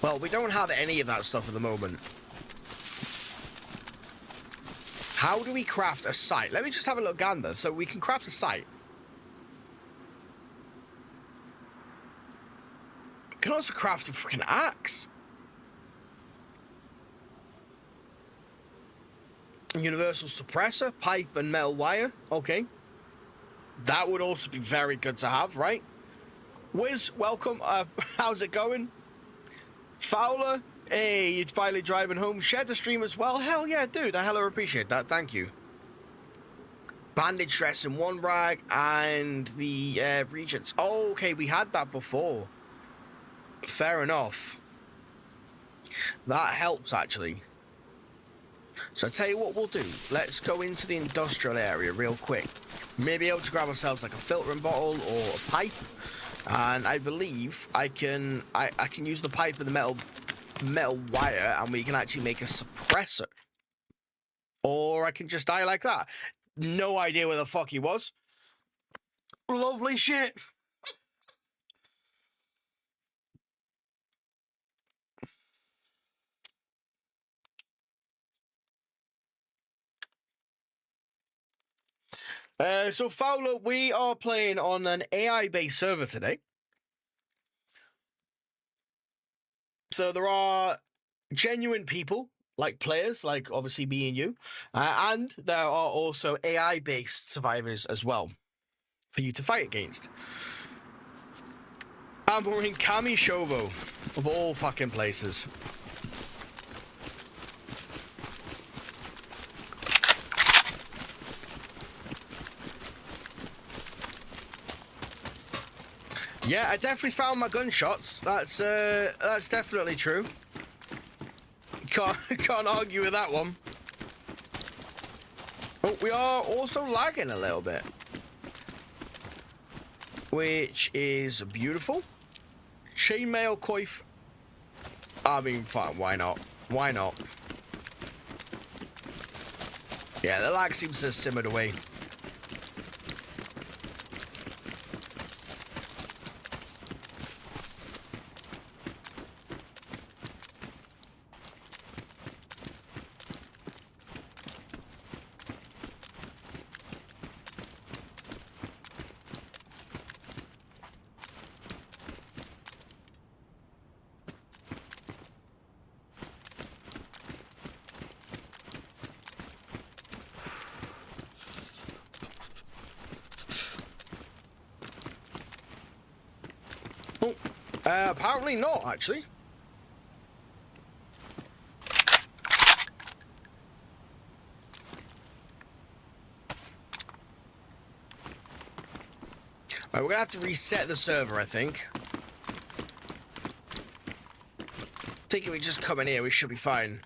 Well, we don't have any of that stuff at the moment. How do we craft a site? Let me just have a look gander. So we can craft a site. Can also craft a freaking axe. Universal suppressor, pipe and metal wire. Okay. That would also be very good to have, right? Wiz, welcome. How's it going? Fowler, hey, you're finally driving home. Share the stream as well. Hell yeah, dude. I hella appreciate that. Thank you. Bandage dress in one rag and the regents. Oh, okay, we had that before. Fair enough. That helps, actually. So I'll tell you what we'll do. Let's go into the industrial area real quick. Maybe able to grab ourselves like a filtering bottle or a pipe. And I believe I can use the pipe and the metal wire, and we can actually make a suppressor. Or I can just die like that. No idea where the fuck he was. Lovely shit. So Fowler, we are playing on an AI-based server today. So there are genuine people, like players, like obviously me and you, and there are also AI-based survivors as well for you to fight against. And we're in Kamishovo, of all fucking places. Yeah, I definitely found my gunshots. That's definitely true. Can't argue with that one. Oh, we are also lagging a little bit, which is beautiful. Chainmail coif. I mean, fine. Why not? Why not? Yeah, the lag seems to have simmered away. Apparently not, actually. Right, we're gonna have to reset the server, I think. I think if we just come in here, we should be fine.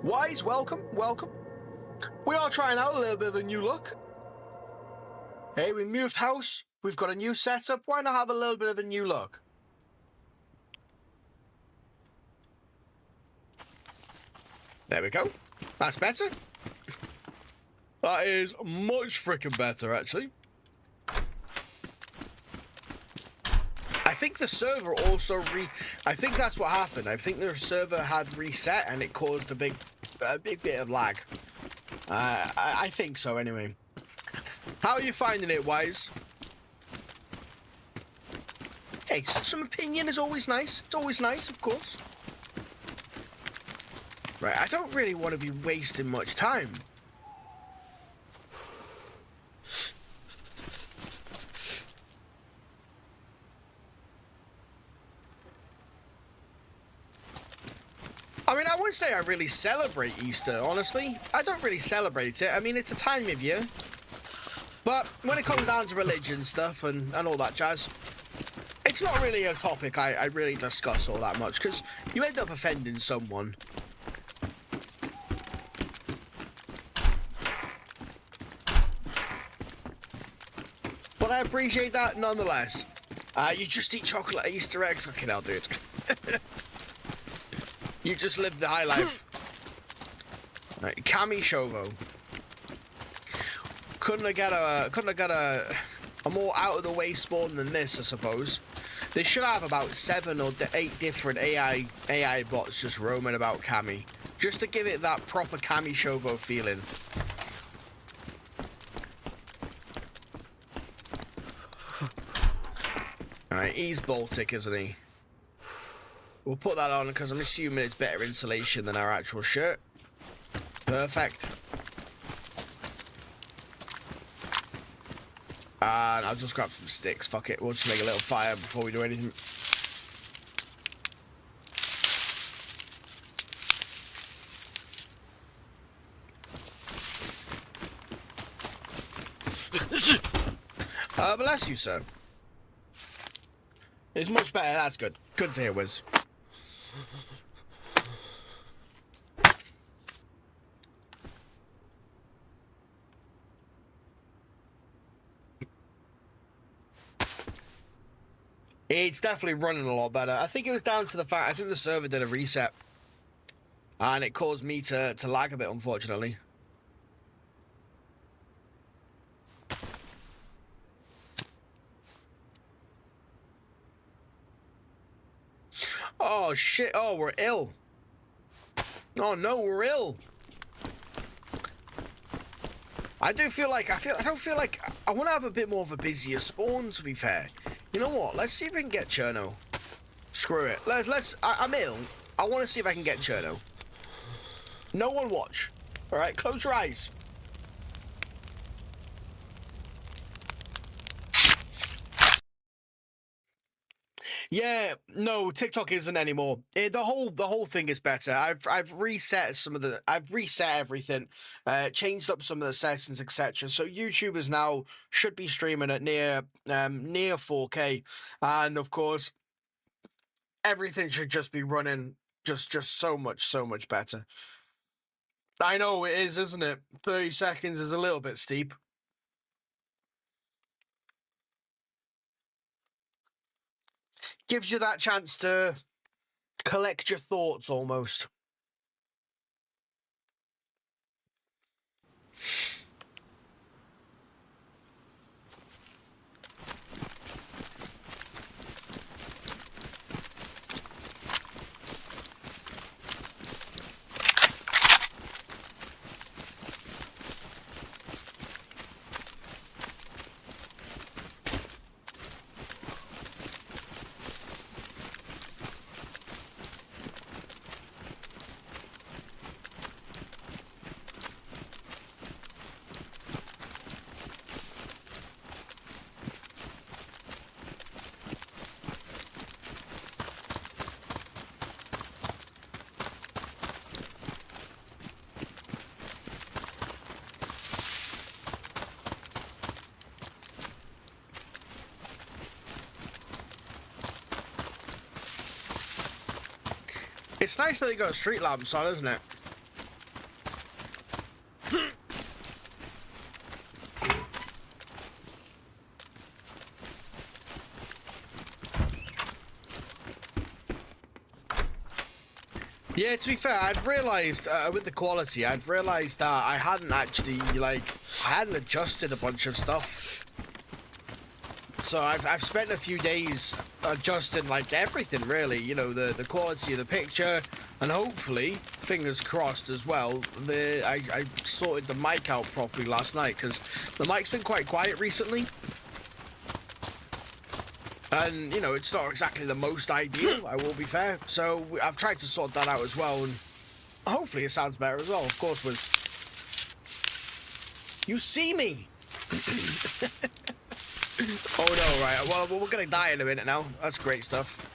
Wise, welcome, welcome. We are trying out a little bit of a new look. Hey, we moved house. We've got a new setup. Why not have a little bit of a new look? There we go. That's better. That is much freaking better, actually. I think the server also I think that's what happened. I think the server had reset and it caused a big bit of lag. I think so, anyway. How are you finding it, Wise? Hey, some opinion is always nice. It's always nice, of course. Right, I don't really want to be wasting much time. I mean, I wouldn't say I really celebrate Easter, honestly. I don't really celebrate it. I mean, it's a time of year. But when it comes down to religion stuff and all that jazz, it's not really a topic I really discuss all that much, because you end up offending someone. But I appreciate that nonetheless. You just eat chocolate Easter eggs? Fucking hell, dude. You just lived the high life. Right, Cami Shovo. Couldn't have got a more out of the way spawn than this, I suppose. They should have about 7 or 8 different AI bots just roaming about Cami, just to give it that proper Cami Shovo feeling. Alright, he's Baltic, isn't he? We'll put that on because I'm assuming it's better insulation than our actual shirt. Perfect. And I'll just grab some sticks. Fuck it. We'll just make a little fire before we do anything. Bless you, sir. It's much better. That's good. Good to hear, Wiz. It's definitely running a lot better. I think it was down to the fact I think the server did a reset, and it caused me to lag a bit, unfortunately. Oh shit! Oh, we're ill. Oh no, we're ill. I don't feel like I want to have a bit more of a busier spawn, to be fair. You know what? Let's see if we can get Cherno. Screw it. I'm ill. I want to see if I can get Cherno. No one watch. All right, close your eyes. Yeah, no, TikTok isn't anymore. The whole thing is better. I've reset everything, changed up some of the settings, etc. So YouTubers now should be streaming at near 4K, and of course, everything should just be running just so much better. I know it is, isn't it? 30 seconds is a little bit steep. Gives you that chance to collect your thoughts almost. It's nice that they got street lamps on, isn't it? Yeah, to be fair, I'd realised with the quality, I'd realised that I hadn't actually, like, I hadn't adjusted a bunch of stuff. So I've spent a few days adjusting, like, everything, really. You know, the quality of the picture, and hopefully, fingers crossed as well, I sorted the mic out properly last night, because the mic's been quite quiet recently. And, you know, it's not exactly the most ideal, I will be fair. So I've tried to sort that out as well, and hopefully it sounds better as well. Of course, Wiz. You see me! Oh no, right. Well, we're gonna die in a minute now. That's great stuff.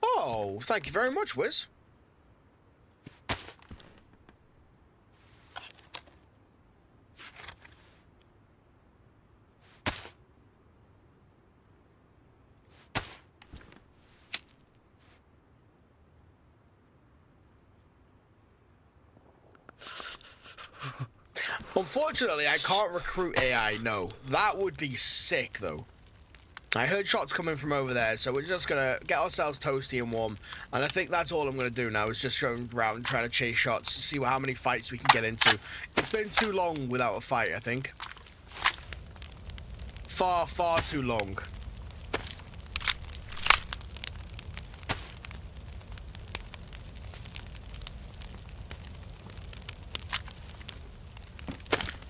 Oh, thank you very much, Wiz. Unfortunately, I can't recruit AI, no. That would be sick, though. I heard shots coming from over there, so we're just gonna get ourselves toasty and warm. And I think that's all I'm gonna do now, is just go around trying to chase shots, see how many fights we can get into. It's been too long without a fight, I think. Far, far too long.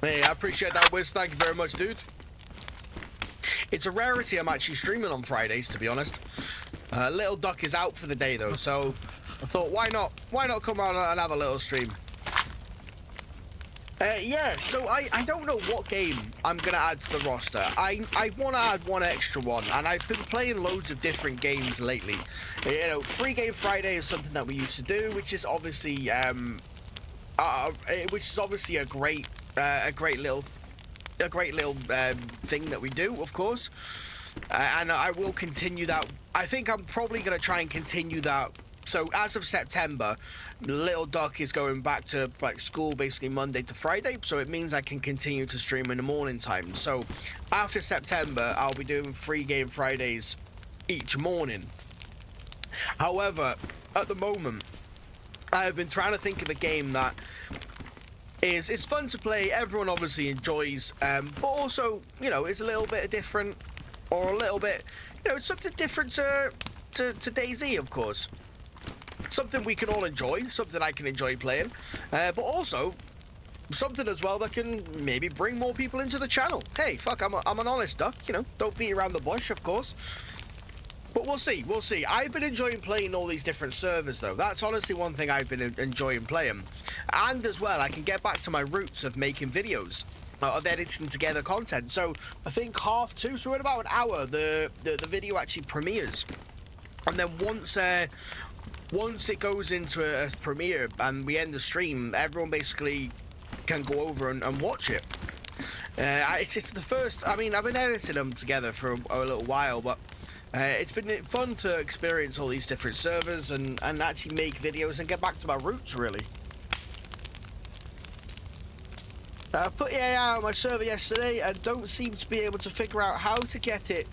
Hey, I appreciate that, Wiz. Thank you very much, dude. It's a rarity I'm actually streaming on Fridays, to be honest. Little Duck is out for the day, though, so I thought, why not? Why not come on and have a little stream? Yeah, so I don't know what game I'm going to add to the roster. I want to add one extra one, and I've been playing loads of different games lately. You know, Free Game Friday is something that we used to do, which is obviously a great little thing that we do, of course, and I will continue that. I think I'm probably going to try and continue that. So as of September, Little Duck is going back to like school basically Monday to Friday, so it means I can continue to stream in the morning time. So after September, I'll be doing Free Game Fridays each morning. However, at the moment, I've been trying to think of a game that it's fun to play, everyone obviously enjoys, but also, you know, it's a little bit different, or a little bit, you know, it's something different to DayZ, of course. Something we can all enjoy, something I can enjoy playing, but also something as well that can maybe bring more people into the channel. Hey, fuck, I'm an honest duck, you know, don't beat around the bush, of course. But we'll see, we'll see. I've been enjoying playing all these different servers, though. That's honestly one thing I've been enjoying playing. And as well, I can get back to my roots of making videos, of editing together content. So I think 2:30, so in about an hour, the video actually premieres. And then once it goes into a premiere and we end the stream, everyone basically can go over and watch it. It's the first, I mean, I've been editing them together for a little while, but it's been fun to experience all these different servers and actually make videos and get back to my roots, really. I put the AI on my server yesterday and don't seem to be able to figure out how to get it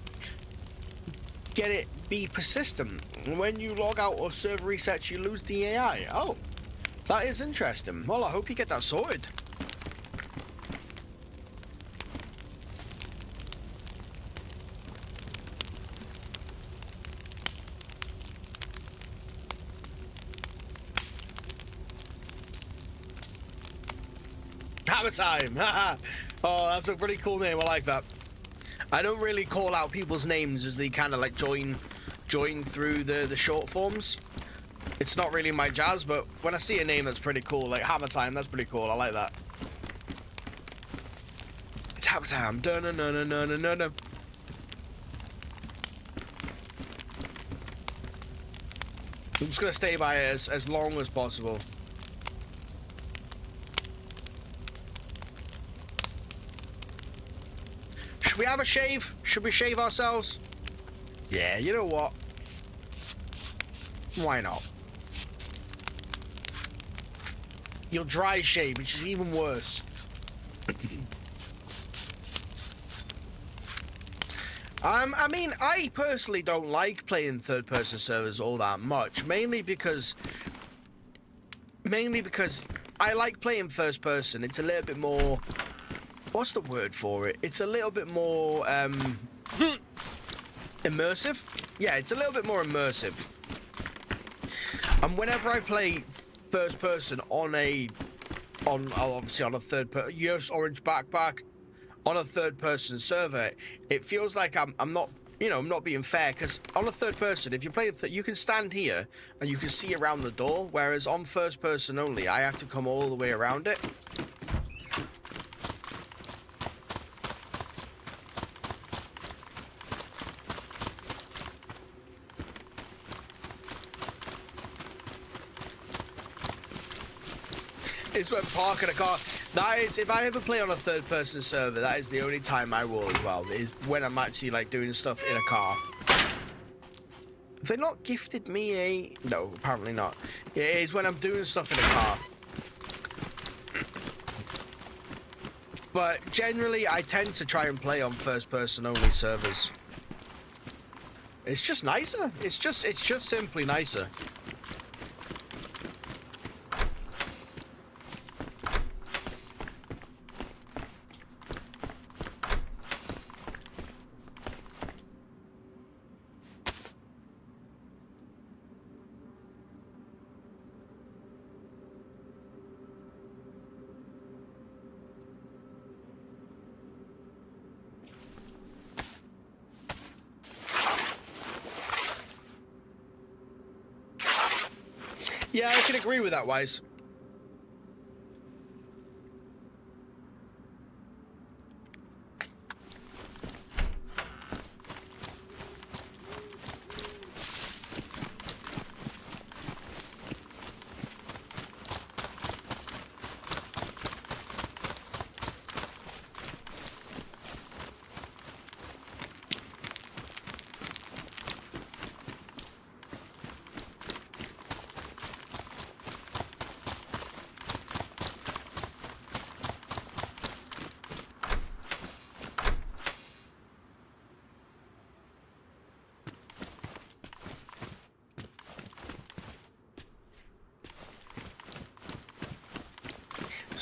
be persistent. When you log out or server resets, you lose the AI. Oh, that is interesting. Well, I hope you get that sorted. Hammer time! Oh, that's a pretty cool name. I like that. I don't really call out people's names as they kind of like join through the short forms. It's not really my jazz, but when I see a name that's pretty cool, like Hammer Time, that's pretty cool. I like that. It's Hammer Time. Dun dun dun dun dun dun dun. I'm just gonna stay by it as long as possible. Should we have a shave? Should we shave ourselves? Yeah, you know what? Why not? You'll dry shave, which is even worse. I mean, I personally don't like playing third-person servers all that much, mainly because I like playing first-person. It's a little bit more, what's the word for it? It's a little bit more immersive. Yeah, it's a little bit more immersive. And whenever I play first-person obviously on a third-person, yes, orange backpack. On a third-person server, it feels like I'm not, I'm not being fair, because on a third-person, if you're playing, you can stand here and you can see around the door, whereas on first-person only, I have to come all the way around it. It's when parking a car. That is, if I ever play on a third-person server, that is the only time I will as well, is when I'm actually, like, doing stuff in a car. Have they not gifted me a... No, apparently not. It is when I'm doing stuff in a car. But generally, I tend to try and play on first-person only servers. It's just nicer. It's just simply nicer. Yeah, I can agree with that, Wise.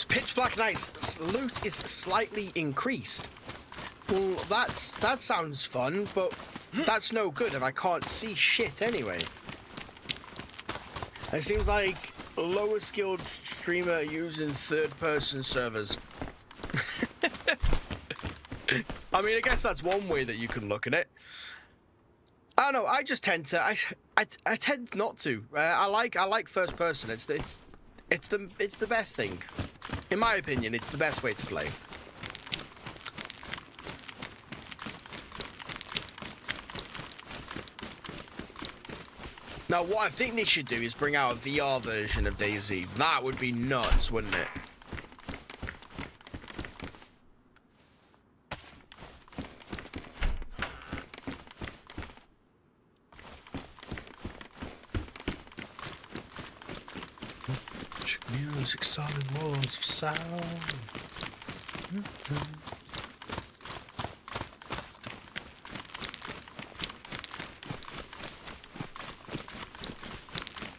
Pitch Black Knight's loot is slightly increased. Well, that sounds fun, but that's no good if I can't see shit anyway. It seems like a lower skilled streamer using third-person servers. I mean, I guess that's one way that you can look at it. I don't know. I just tend to. I tend not to. I like first person. It's the best thing. In my opinion, it's the best way to play. Now, what I think they should do is bring out a VR version of DayZ. That would be nuts, wouldn't it? Music, solid walls of sound.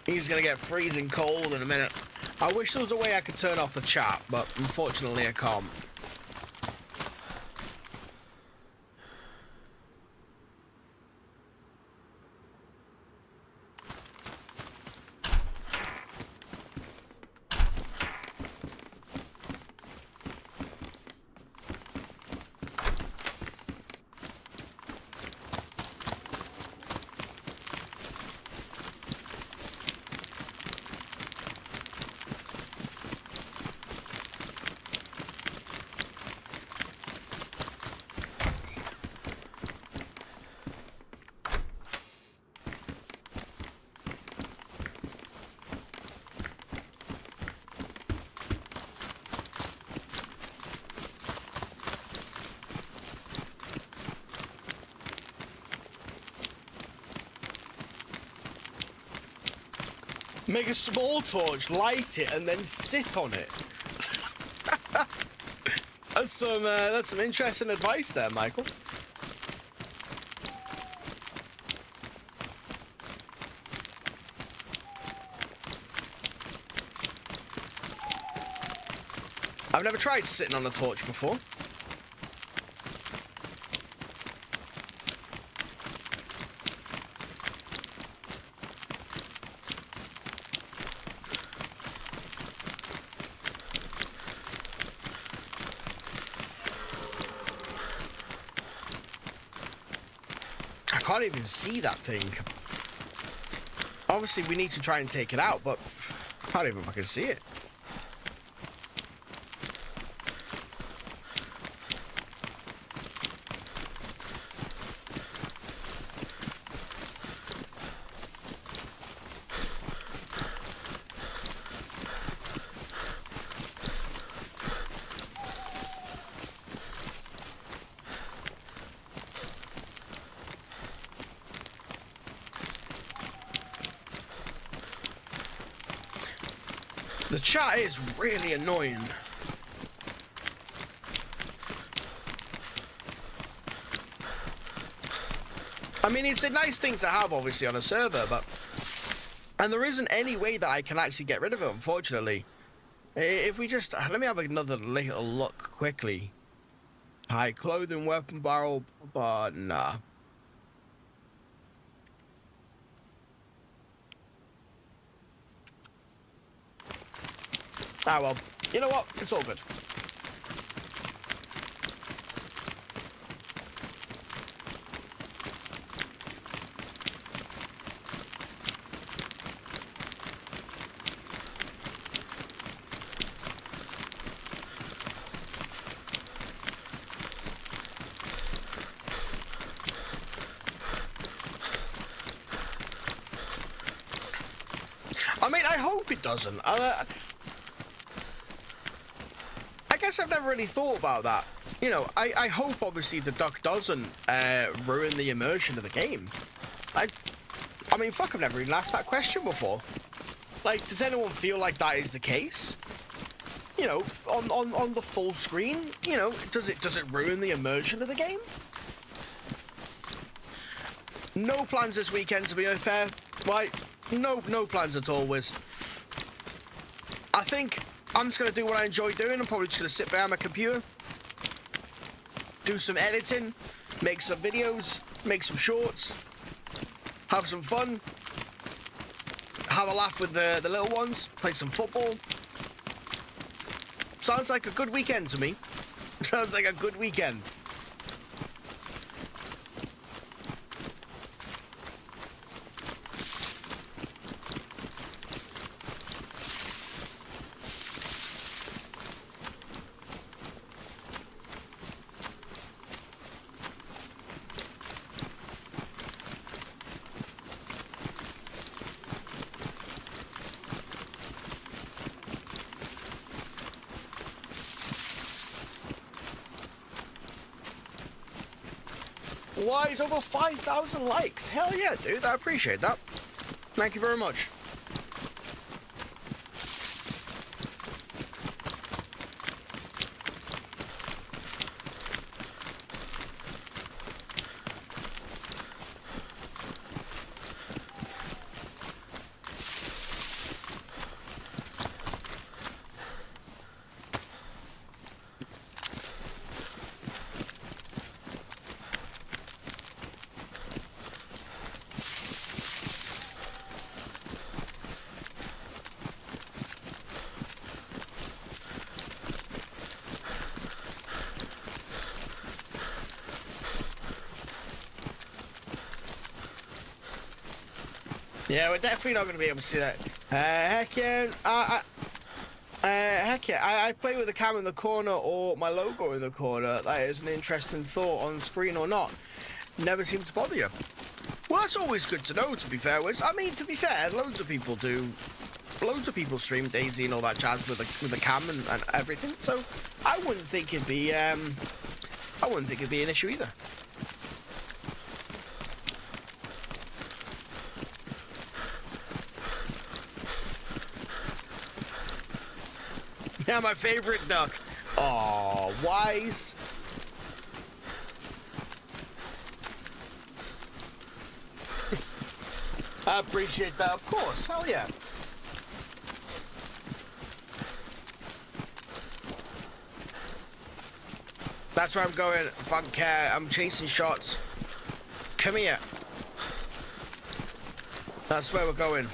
He's gonna get freezing cold in a minute. I wish there was a way I could turn off the chat, but unfortunately I can't. Make a small torch, light it, and then sit on it. That's some interesting advice there, Michael. I've never tried sitting on a torch before. I can't even see that thing. Obviously, we need to try and take it out, but I can't even fucking see it. The chat is really annoying. I mean, it's a nice thing to have, obviously, on a server, but... And there isn't any way that I can actually get rid of it, unfortunately. If we just... Let me have another little look quickly. High clothing, weapon barrel, but nah. Ah, well, you know what? It's all good. I mean, I hope it doesn't. I guess I've never really thought about that. You know, I hope, obviously, the duck doesn't ruin the immersion of the game. I mean, fuck, I've never even asked that question before. Like, does anyone feel like that is the case? You know, on the full screen, you know, does it ruin the immersion of the game? No plans this weekend, to be fair. Right? No plans at all, Wiz. I think I'm just going to do what I enjoy doing. I'm probably just going to sit behind my computer, do some editing, make some videos, make some shorts, have some fun, have a laugh with the little ones, play some football. Sounds like a good weekend to me. Sounds like a good weekend. Why, it's over 5,000 likes. Hell yeah, dude. I appreciate that. Thank you very much. Yeah, we're definitely not going to be able to see that. Heck yeah. Heck yeah. I play with the cam in the corner or my logo in the corner. That is an interesting thought on screen or not. Never seems to bother you. Well, that's always good to know, to be fair, Wiz. I mean, to be fair, loads of people do. Loads of people stream DayZ and all that jazz with the cam and everything. So I wouldn't think it'd be an issue either. Yeah, my favorite duck. Oh, wise. I appreciate that, of course. Hell yeah. That's where I'm going. Fuck care. I'm chasing shots. Come here. That's where we're going.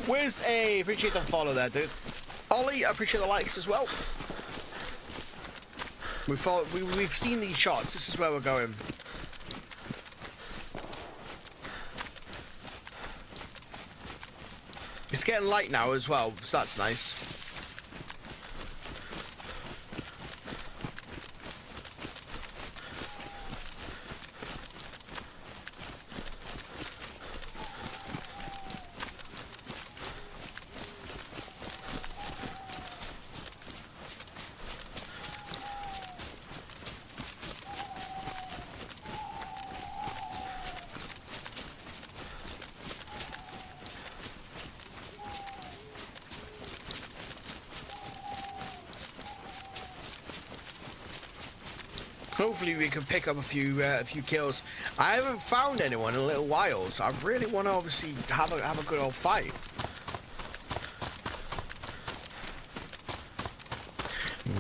Where's a... Appreciate the follow there, dude. Ollie, I appreciate the likes as well. We've seen these shots. This is where we're going. It's getting light now as well, so that's nice. Hopefully we can pick up a few kills. I haven't found anyone in a little while, so I really want to obviously have a good old fight.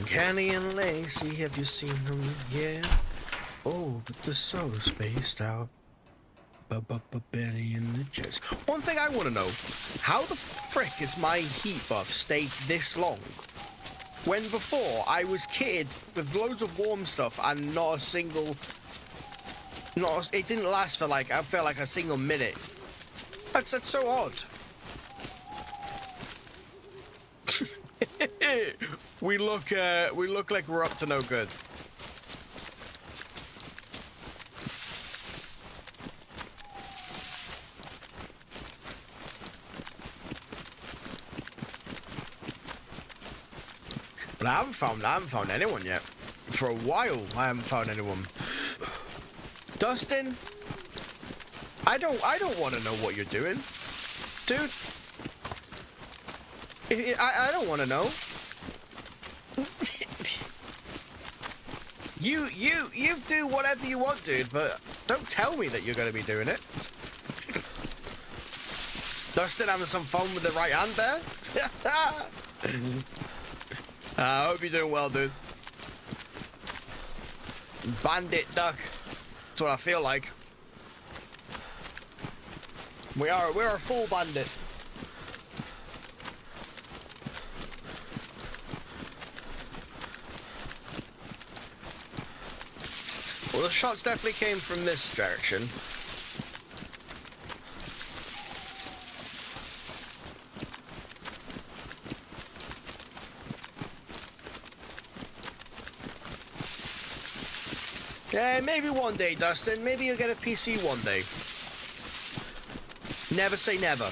Kenny and Lacey, have you seen them? Yeah. Oh, but they're so spaced out. Benny and the Jets. One thing I want to know: how the frick is my heat buff stayed this long? When before I was kitted with loads of warm stuff and not a single, it didn't last for like, I felt like a single minute. That's so odd. we look like we're up to no good. But I haven't found anyone yet. For a while, I haven't found anyone. Dustin, I don't want to know what you're doing, dude. I don't want to know. You do whatever you want, dude. But don't tell me that you're going to be doing it. Dustin having some fun with the right hand there. I hope you're doing well, dude. Bandit duck. That's what I feel like. We're a full bandit. Well, the shots definitely came from this direction. Yeah, maybe one day, Dustin. Maybe you'll get a PC one day. Never say never.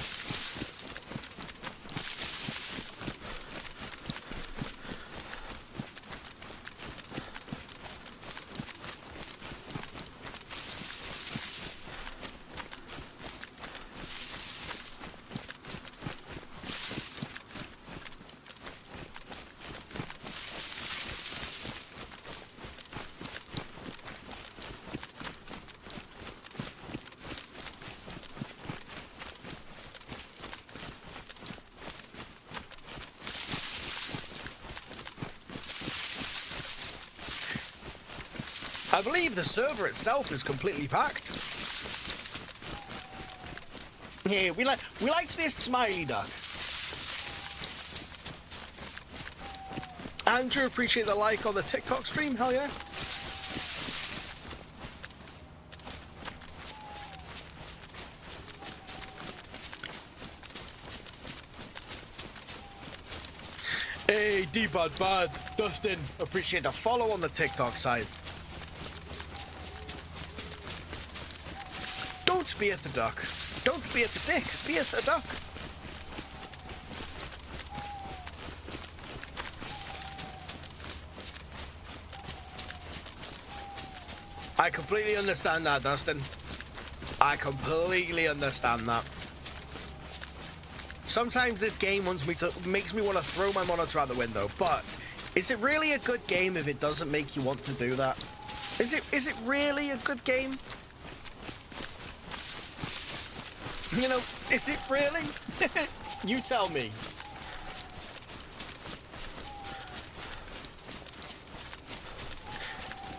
I believe the server itself is completely packed. Yeah, we like to be a smiley duck. Andrew, appreciate the like on the TikTok stream, hell yeah. Hey, D-Bad, Dustin, appreciate the follow on the TikTok side. Don't be at the duck. Don't be at the dick. Be at the duck. I completely understand that, Dustin. I completely understand that. Sometimes this game makes me want to throw my monitor out the window, but is it really a good game if it doesn't make you want to do that? Is it really a good game? You know, is it really? You tell me.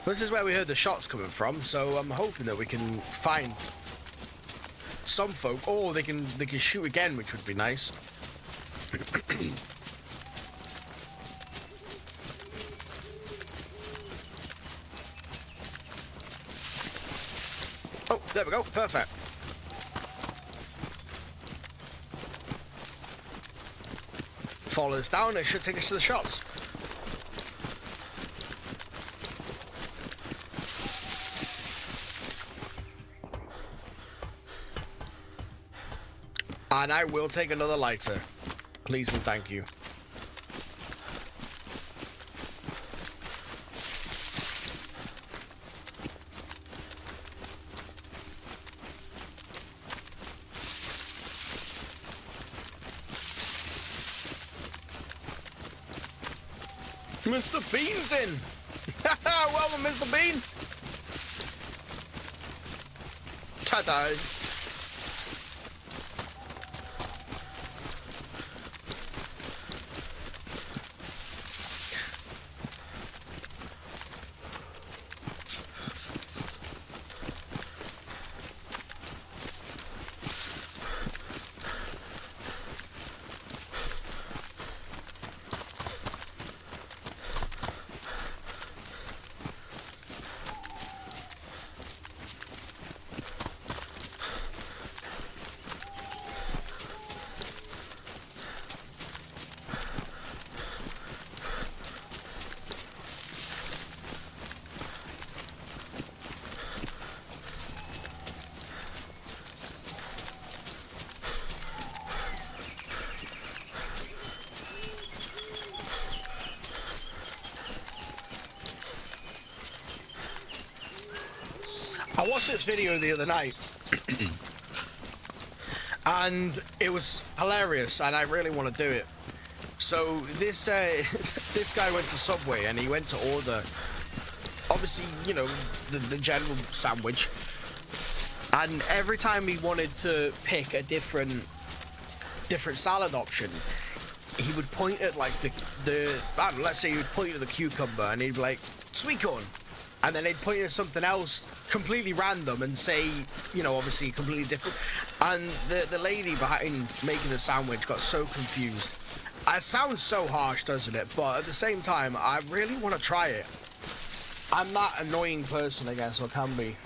This is where we heard the shots coming from, so I'm hoping that we can find some folk. Oh, they can shoot again, which would be nice. Oh, there we go. Perfect. Follow this down. It should take us to the shots. And I will take another lighter. Please and thank you. Mr. Bean's in! Welcome, Mr. Bean! Ta-da! I watched this video the other night and it was hilarious and I really want to do it. So this this guy went to Subway and he went to order, obviously, you know, the general sandwich, and every time he wanted to pick a different salad option, he would point at like the I don't know, let's say he would point at the cucumber and he'd be like, sweet corn. And then they'd point at something else completely random and say, you know, obviously completely different. And the lady behind making the sandwich got so confused. It sounds so harsh, doesn't it? But at the same time, I really want to try it. I'm that annoying person, I guess, or can be.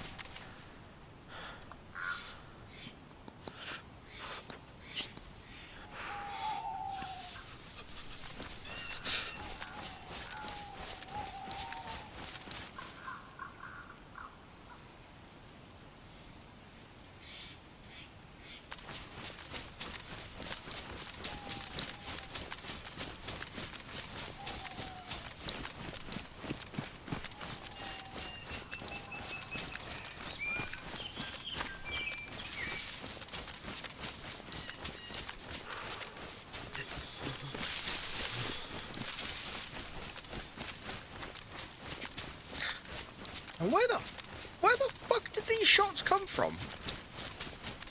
And where the fuck did these shots come from?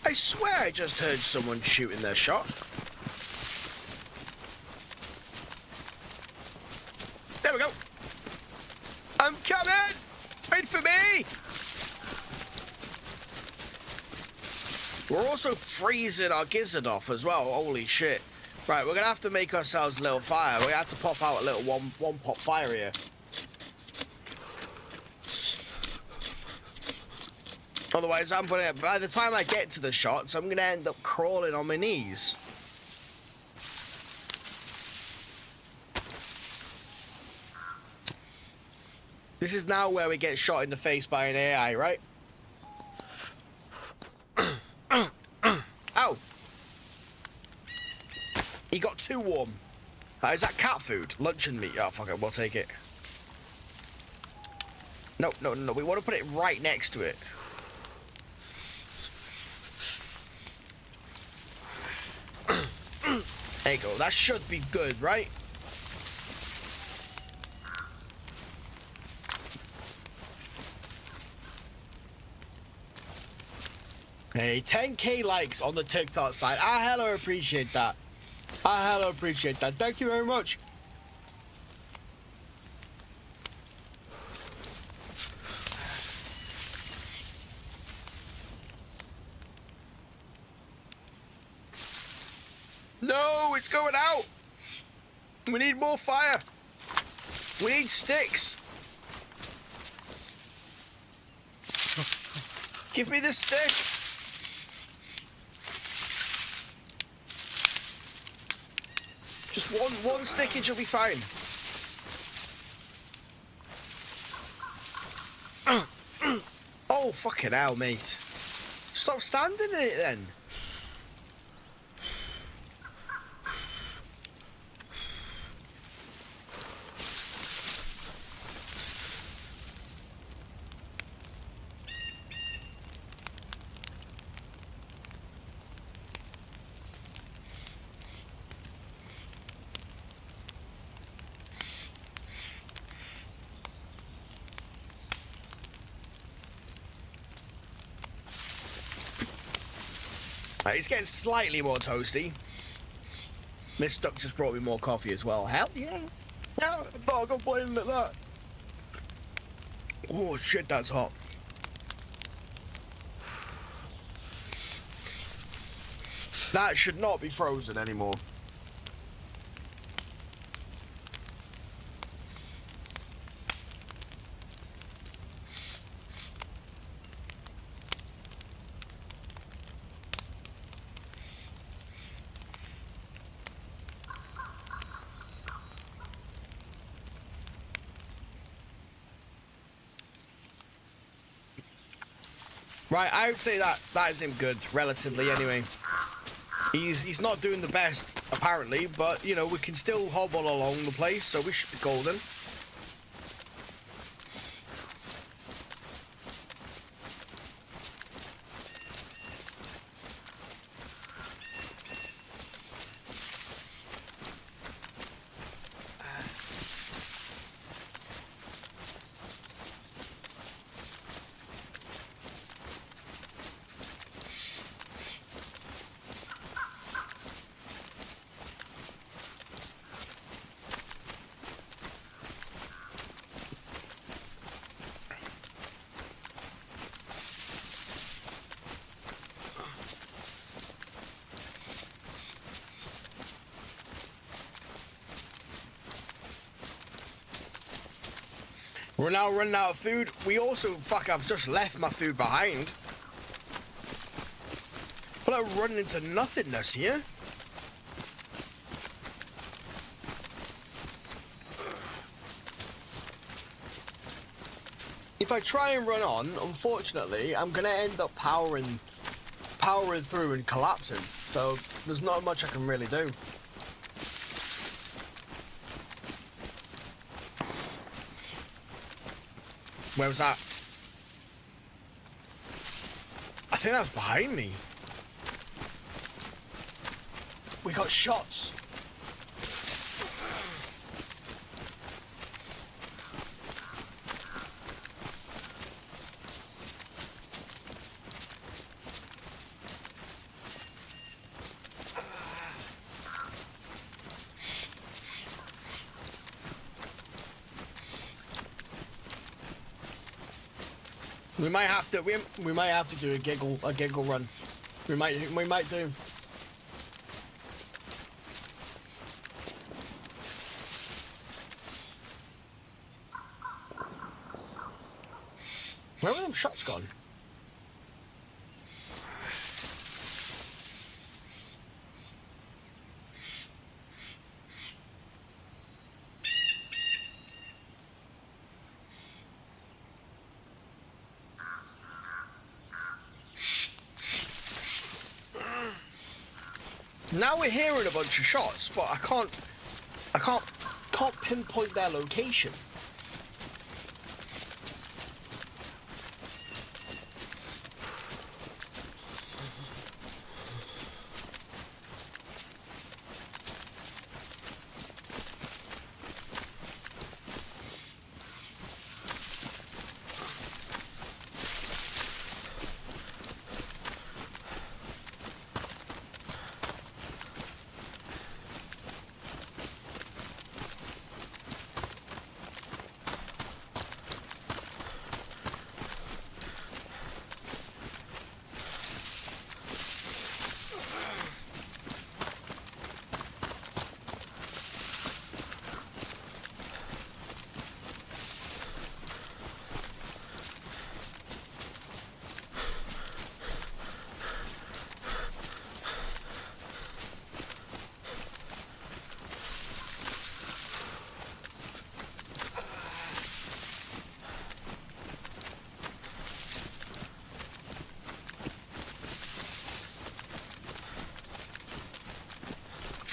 I swear I just heard someone shooting their shot. There we go. I'm coming! Wait for me! We're also freezing our gizzard off as well. Holy shit. Right, we're gonna have to make ourselves a little fire. We have to pop out a little one pot fire here. Otherwise, by the time I get to the shots, I'm going to end up crawling on my knees. This is now where we get shot in the face by an AI, right? Ow! He got too warm. Is that cat food? Luncheon meat. Oh, fuck it, we'll take it. No, we want to put it right next to it. There you go. That should be good, right? Hey, 10K likes on the TikTok side. I hella appreciate that. I hella appreciate that. Thank you very much. No, it's going out. We need more fire. We need sticks. Give me the stick. Just one stickage will be fine. Oh, fucking hell, mate. Stop standing in it then. It's getting slightly more toasty. Miss Duck just brought me more coffee as well. Hell yeah. No, I'm not complaining at that. Oh shit, that's hot. That should not be frozen anymore. Right, I would say that is him good, relatively anyway. He's not doing the best, apparently, but, you know, we can still hobble along the place, so we should be golden. We're now running out of food. We also, fuck, I've just left my food behind. I feel like we're running into nothingness here. If I try and run on, unfortunately, I'm gonna end up powering through and collapsing. So there's not much I can really do. Where was that? I think that was behind me. We got shots. We might have to we might have to do a giggle run. We might do. Where were them shots gone? Now we're hearing a bunch of shots, but I can't pinpoint their location.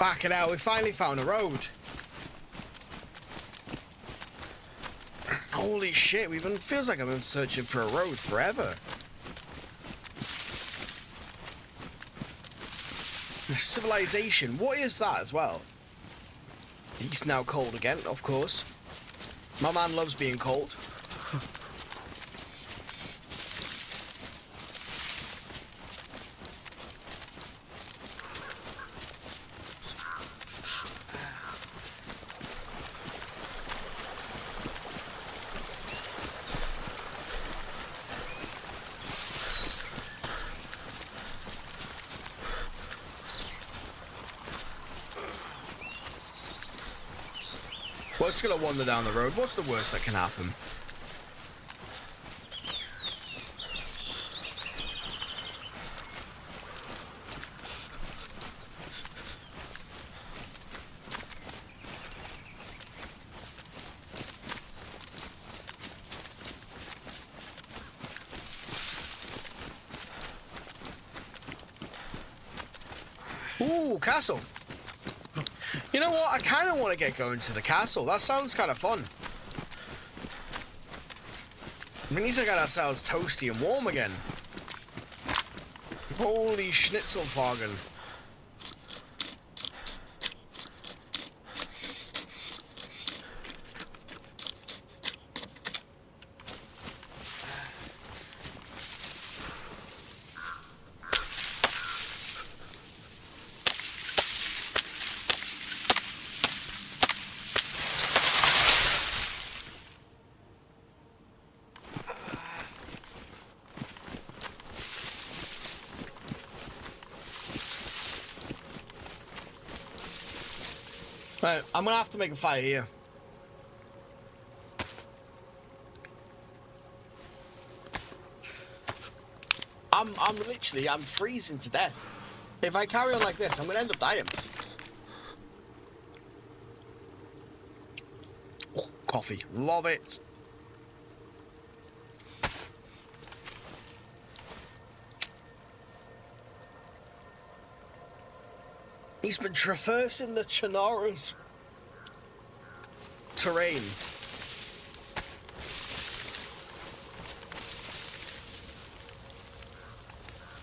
Fucking hell, we finally found a road. Holy shit, feels like I've been searching for a road forever. Civilization, what is that as well? He's now cold again, of course. My man loves being cold. Well, it's gonna wander down the road. What's the worst that can happen? Ooh, castle. You know what? I kind of want to get going to the castle. That sounds kind of fun. We need to get ourselves toasty and warm again. Holy schnitzelfargen. Right, I'm gonna have to make a fire here. I'm freezing to death. If I carry on like this, I'm gonna end up dying. Oh, coffee, love it. He's been traversing the chernarus terrain.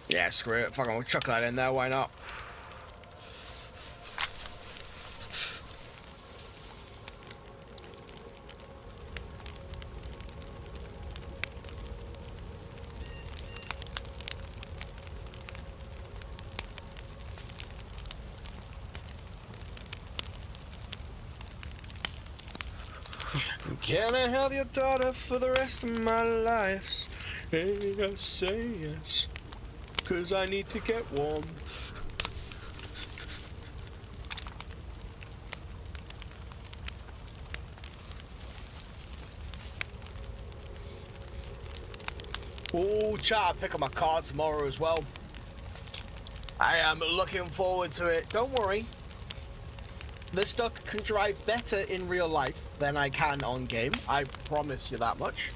Yeah, screw it. Fucking we'll chuck that in there, why not? Can I have your daughter for the rest of my life? Say yes, 'cause I need to get warm. Oh, chat, I'll pick up my car tomorrow as well. I am looking forward to it. Don't worry. This duck can drive better in real life than I can on game. I promise you that much.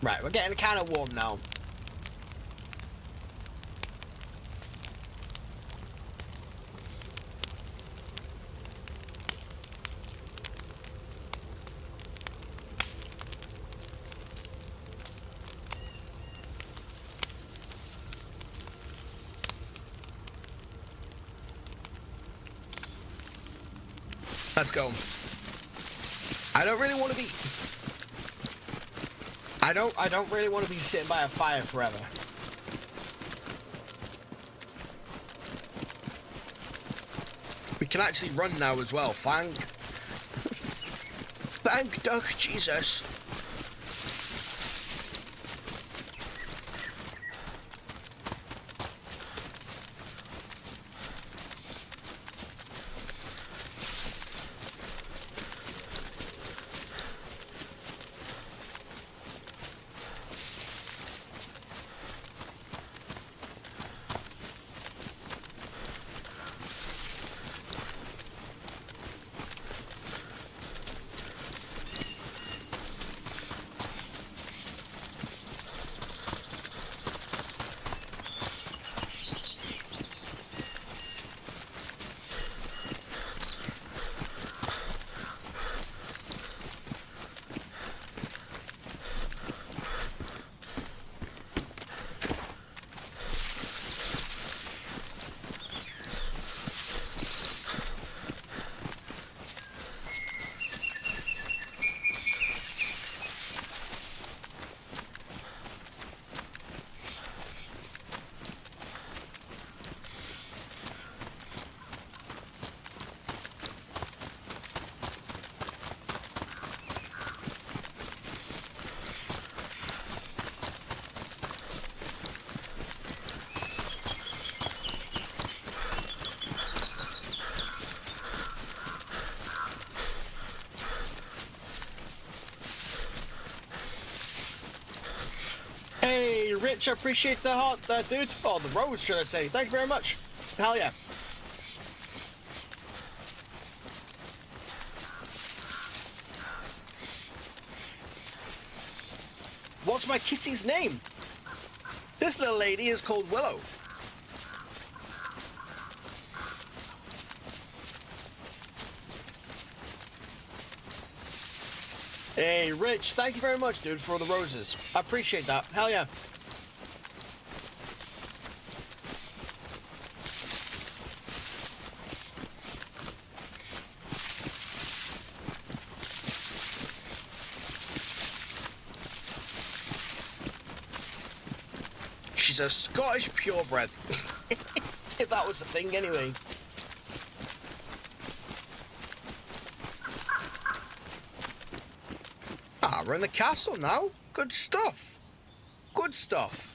Right, we're getting kind of warm now. Let's go. I don't really want to be... I don't really want to be sitting by a fire forever. We can actually run now as well. Thank Duck Jesus. Rich, I appreciate the heart there, dude. Oh, the rose, should I say. Thank you very much. Hell yeah. What's my kitty's name? This little lady is called Willow. Hey, Rich, thank you very much, dude, for all the roses. I appreciate that. Hell yeah. She's a Scottish purebred. If that was a thing, anyway. Ah, we're in the castle now. Good stuff. Good stuff.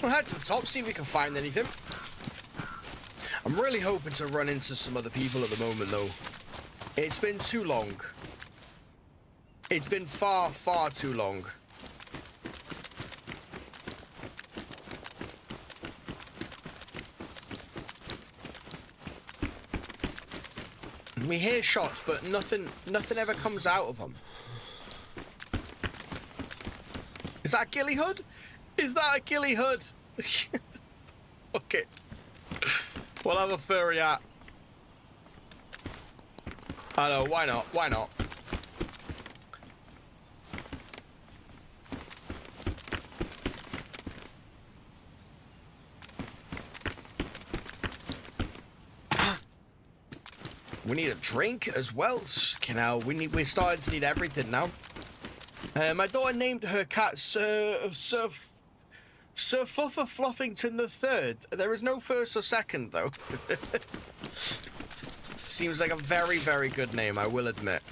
We'll head to the top, see if we can find anything. I'm really hoping to run into some other people at the moment, though. It's been too long. It's been far, far too long. We hear shots, but nothing ever comes out of them. Is that a ghillie hood? Is that a ghillie hood? Okay. We'll have a furry hat. I know, why not? Why not? We need a drink as well. We're starting to need everything now. My daughter named her cat Sir Fuffer Fluffington III. There is no first or second, though. Seems like a very, very good name, I will admit.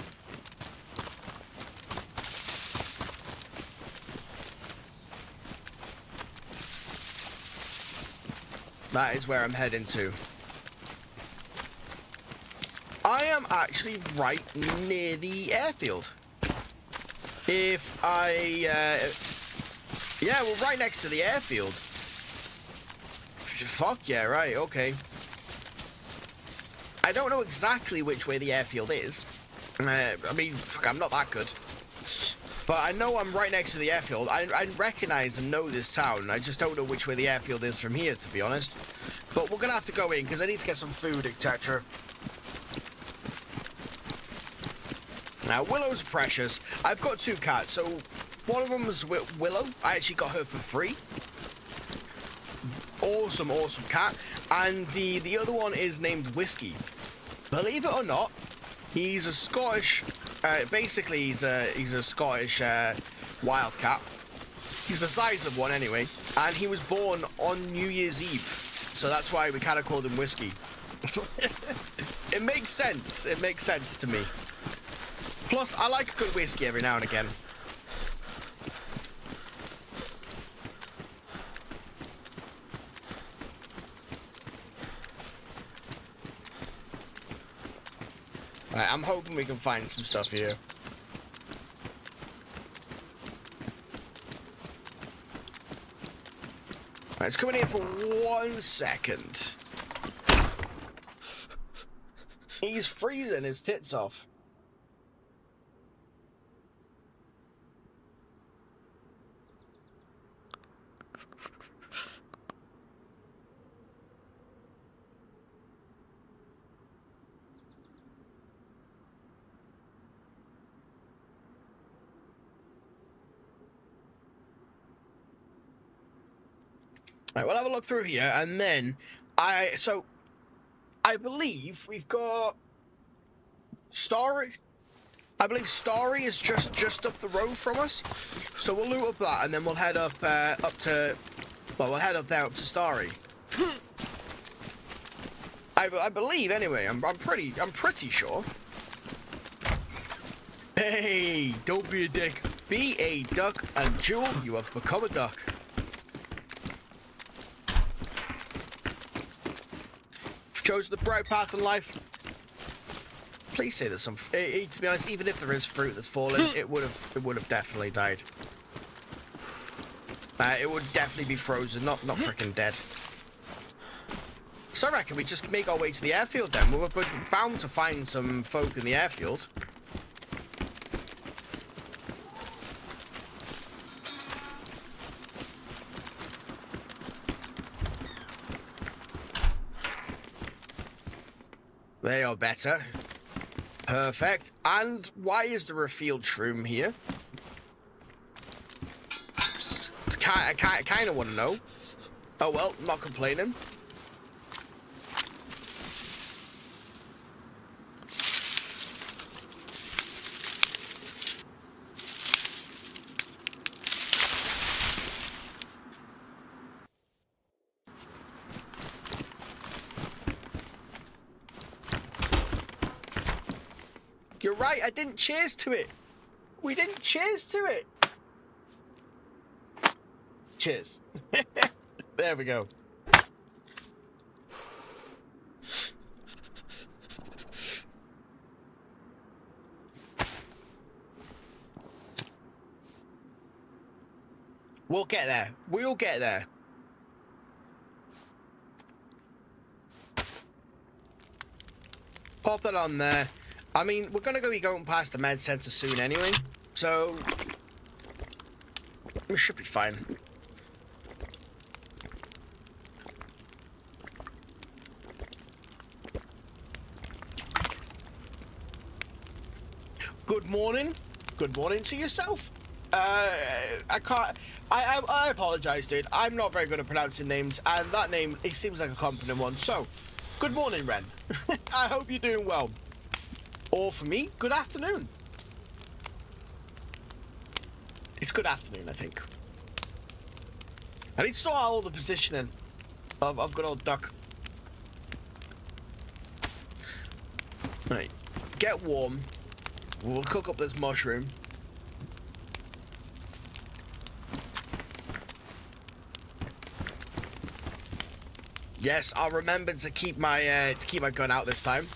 That is where I'm heading to. I am actually right near the airfield. If I, yeah, we're right next to the airfield. Fuck yeah, right, okay. I don't know exactly which way the airfield is. I mean, I'm not that good. But I know I'm right next to the airfield. I recognize and know this town. I just don't know which way the airfield is from here, to be honest. But we're going to have to go in, because I need to get some food, etc. Now, Willow's precious. I've got two cats, so one of them is Willow. I actually got her for free. Awesome, awesome cat. And the other one is named Whiskey. Believe it or not, he's a Scottish, basically he's a Scottish wildcat. He's the size of one anyway, and he was born on New Year's Eve, so that's why we kind of called him Whiskey. It makes sense. It makes sense to me. Plus, I like a good whiskey every now and again. Right, I'm hoping we can find some stuff here. Right, it's coming in for 1 second. He's freezing his tits off. Right, we'll have a look through here, and then I believe we've got Starry. I believe Starry is just up the road from us, so we'll loot up that, and then we'll head up we'll head up there up to Starry. I believe anyway. I'm pretty sure. Hey, don't be a dick. Be a duck, and Jewel, you have become a duck. You've chosen the bright path in life. Please say there's some. To be honest, even if there is fruit that's fallen, it would have definitely died. It would definitely be frozen, not freaking dead. So I reckon we just make our way to the airfield then. We're bound to find some folk in the airfield. They are better. Perfect. And why is there a field shroom here? I kind of want to know. Oh well, not complaining. You're right, I didn't cheers to it. We didn't cheers to it. Cheers. There we go. We'll get there. We'll get there. Pop it on there. I mean, we're gonna be going past the med center soon anyway, so we should be fine. Good morning. Good morning to yourself. I apologize, dude. I'm not very good at pronouncing names, and that name, it seems like a competent one. So, good morning, Ren. I hope you're doing well. Or for me, good afternoon. It's good afternoon, I think. I need to sort out all the positioning of good old duck. Right, get warm. We'll cook up this mushroom. Yes, I'll remember to keep my gun out this time.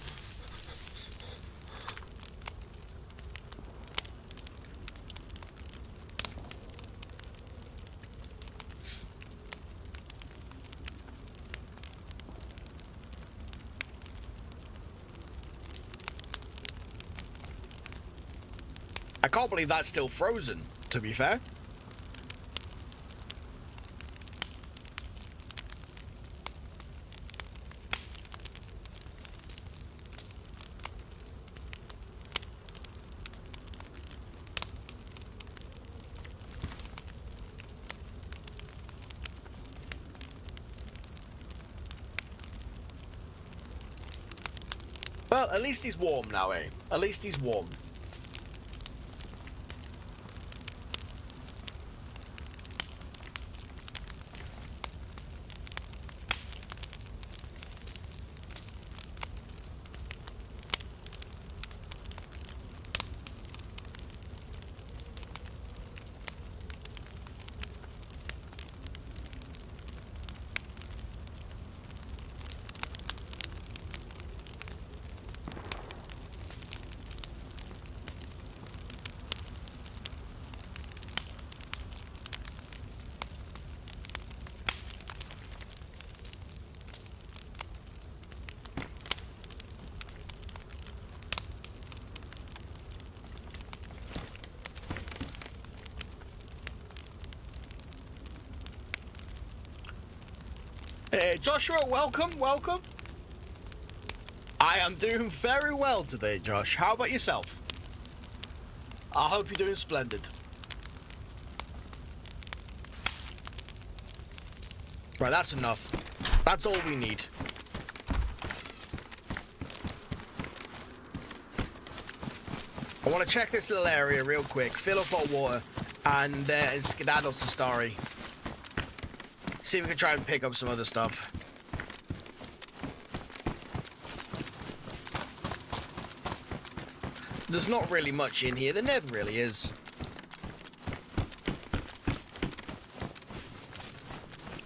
I can't believe that's still frozen, to be fair. Well, at least he's warm now, eh? At least he's warm. Hey, Joshua, welcome, welcome. I am doing very well today, Josh. How about yourself? I hope you're doing splendid. Right, that's enough. That's all we need. I want to check this little area real quick, fill up our water, and skedaddle to Starry. See if we can try and pick up some other stuff. There's not really much in here. There never really is.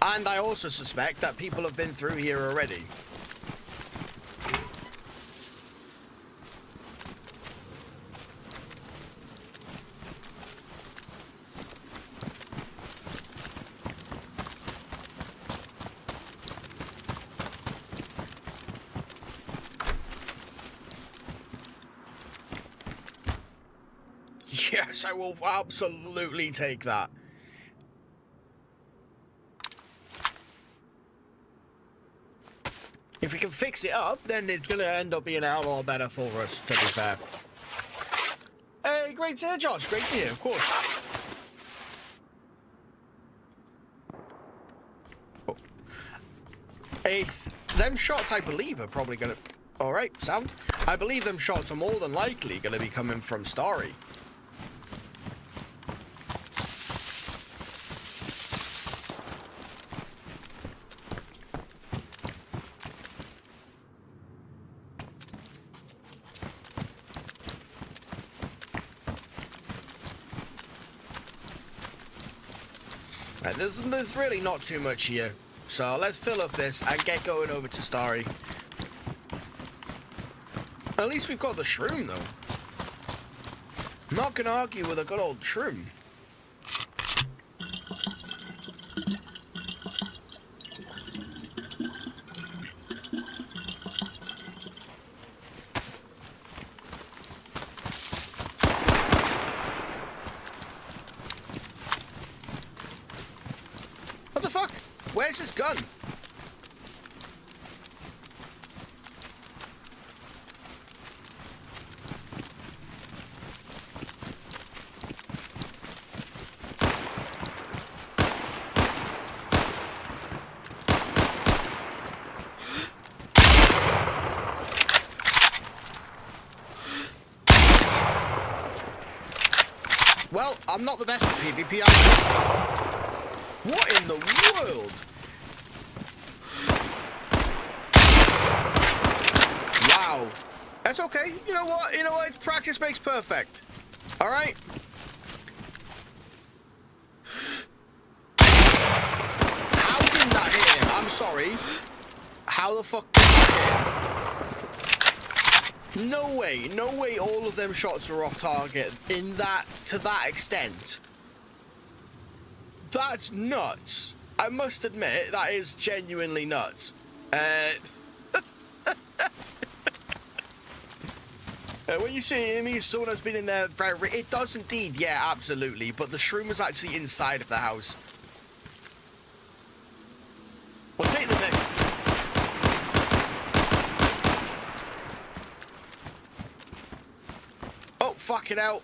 And I also suspect that people have been through here already. Yes, I will absolutely take that. If we can fix it up, then it's going to end up being a hell of a lot better for us, to be fair. Hey, great to hear, Josh. Great to hear, of course. Them shots, I believe, are probably going to... Alright, sound. I believe them shots are more than likely going to be coming from Starry. Right, there's really not too much here. So let's fill up this and get going over to Starry. At least we've got the shroom, though. Not gonna argue with a good old shroom. What the fuck? Where's his gun? Well, I'm not the best at PvP. What in the world? Wow. That's okay. You know what? You know what? Practice makes perfect. All right? How did that hit him? I'm sorry. How the fuck did that hit him? No way. No way all of them shots are off target to that extent. That's nuts. I must admit, that is genuinely nuts. When you see someone has been in there very... It does indeed, yeah, absolutely. But the shroom was actually inside of the house. We'll take the next... Oh, fucking hell.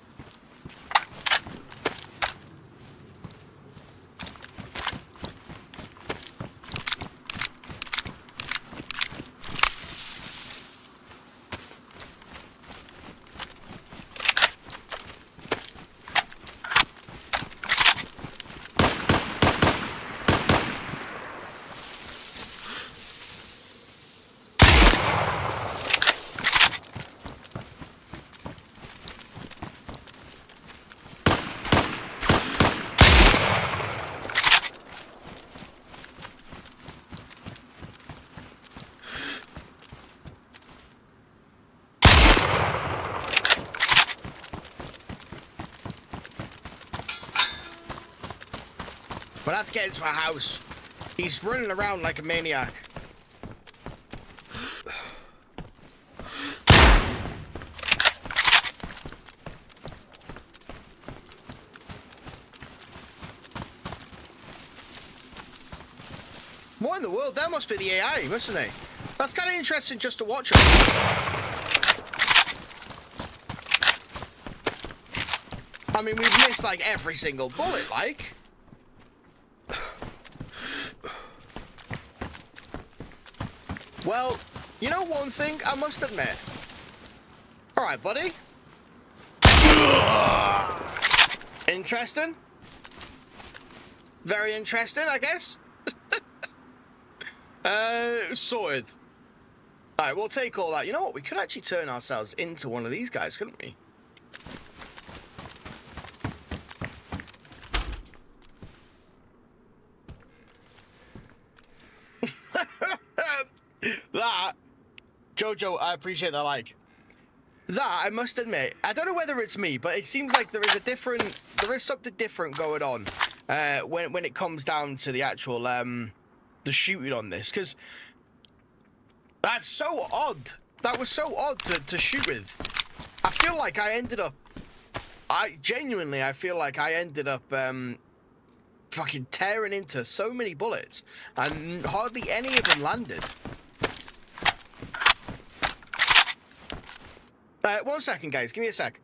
We'll have to get into our house. He's running around like a maniac. What in the world? That must be the AI, mustn't it? That's kind of interesting just to watch. I mean, we've missed like every single bullet, like. Well, you know one thing, I must admit. Alright, buddy. Interesting. Very interesting, I guess. Sorted. Alright, we'll take all that. You know what? We could actually turn ourselves into one of these guys, couldn't we? Jojo, I appreciate that like. That, I must admit, I don't know whether it's me, but it seems like there is something different going on when it comes down to the actual, the shooting on this, because that's so odd. That was so odd to shoot with. I feel like I ended up, I feel like I ended up, fucking tearing into so many bullets, and hardly any of them landed. 1 second, guys. Give me a sec.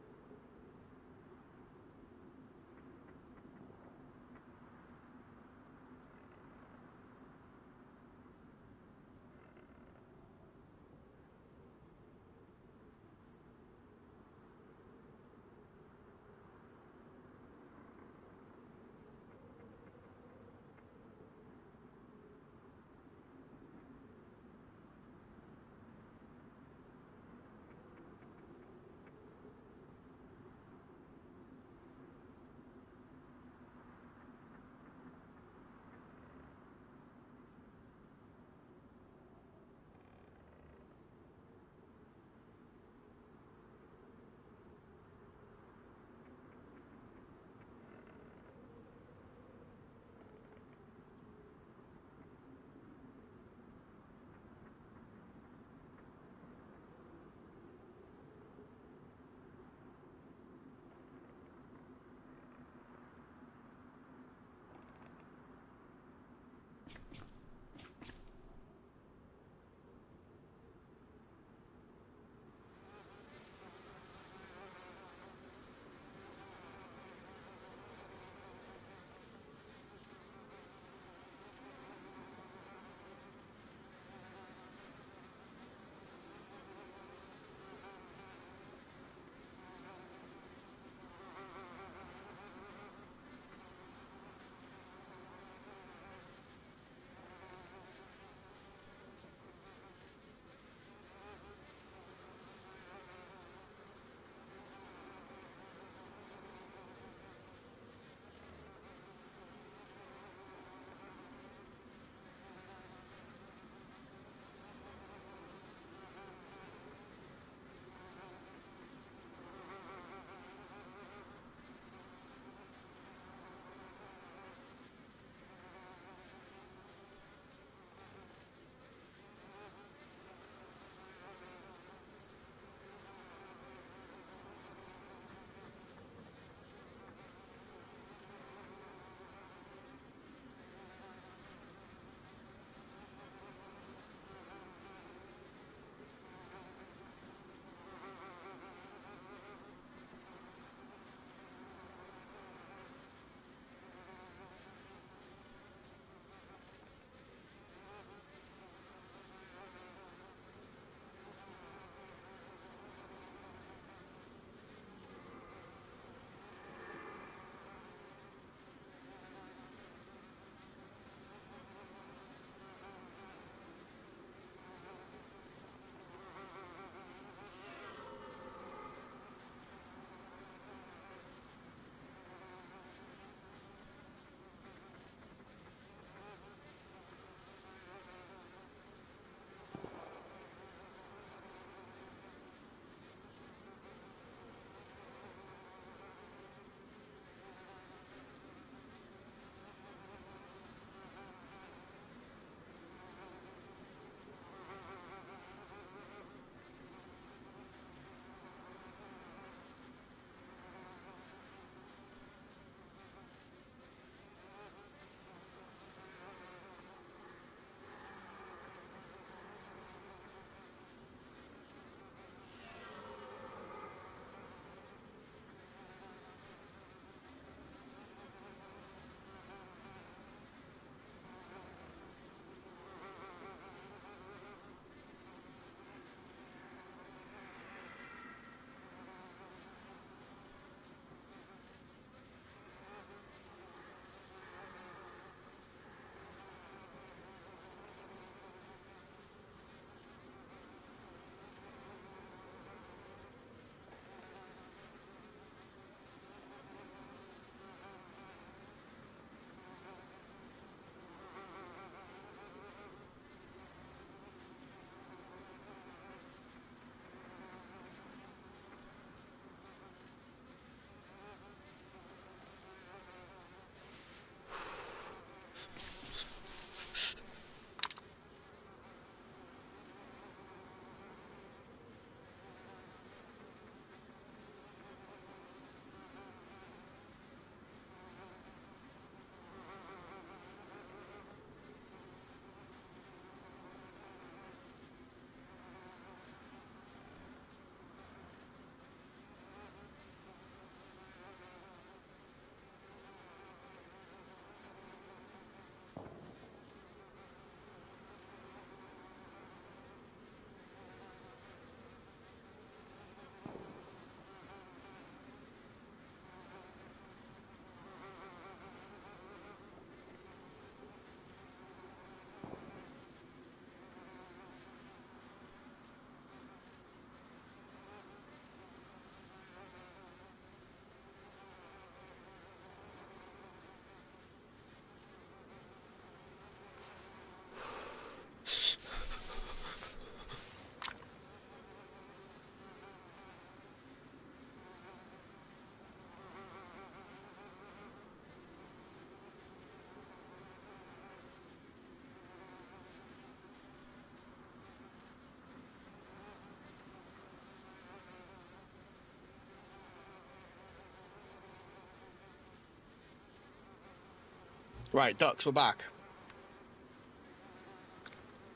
Right, Ducks, we're back.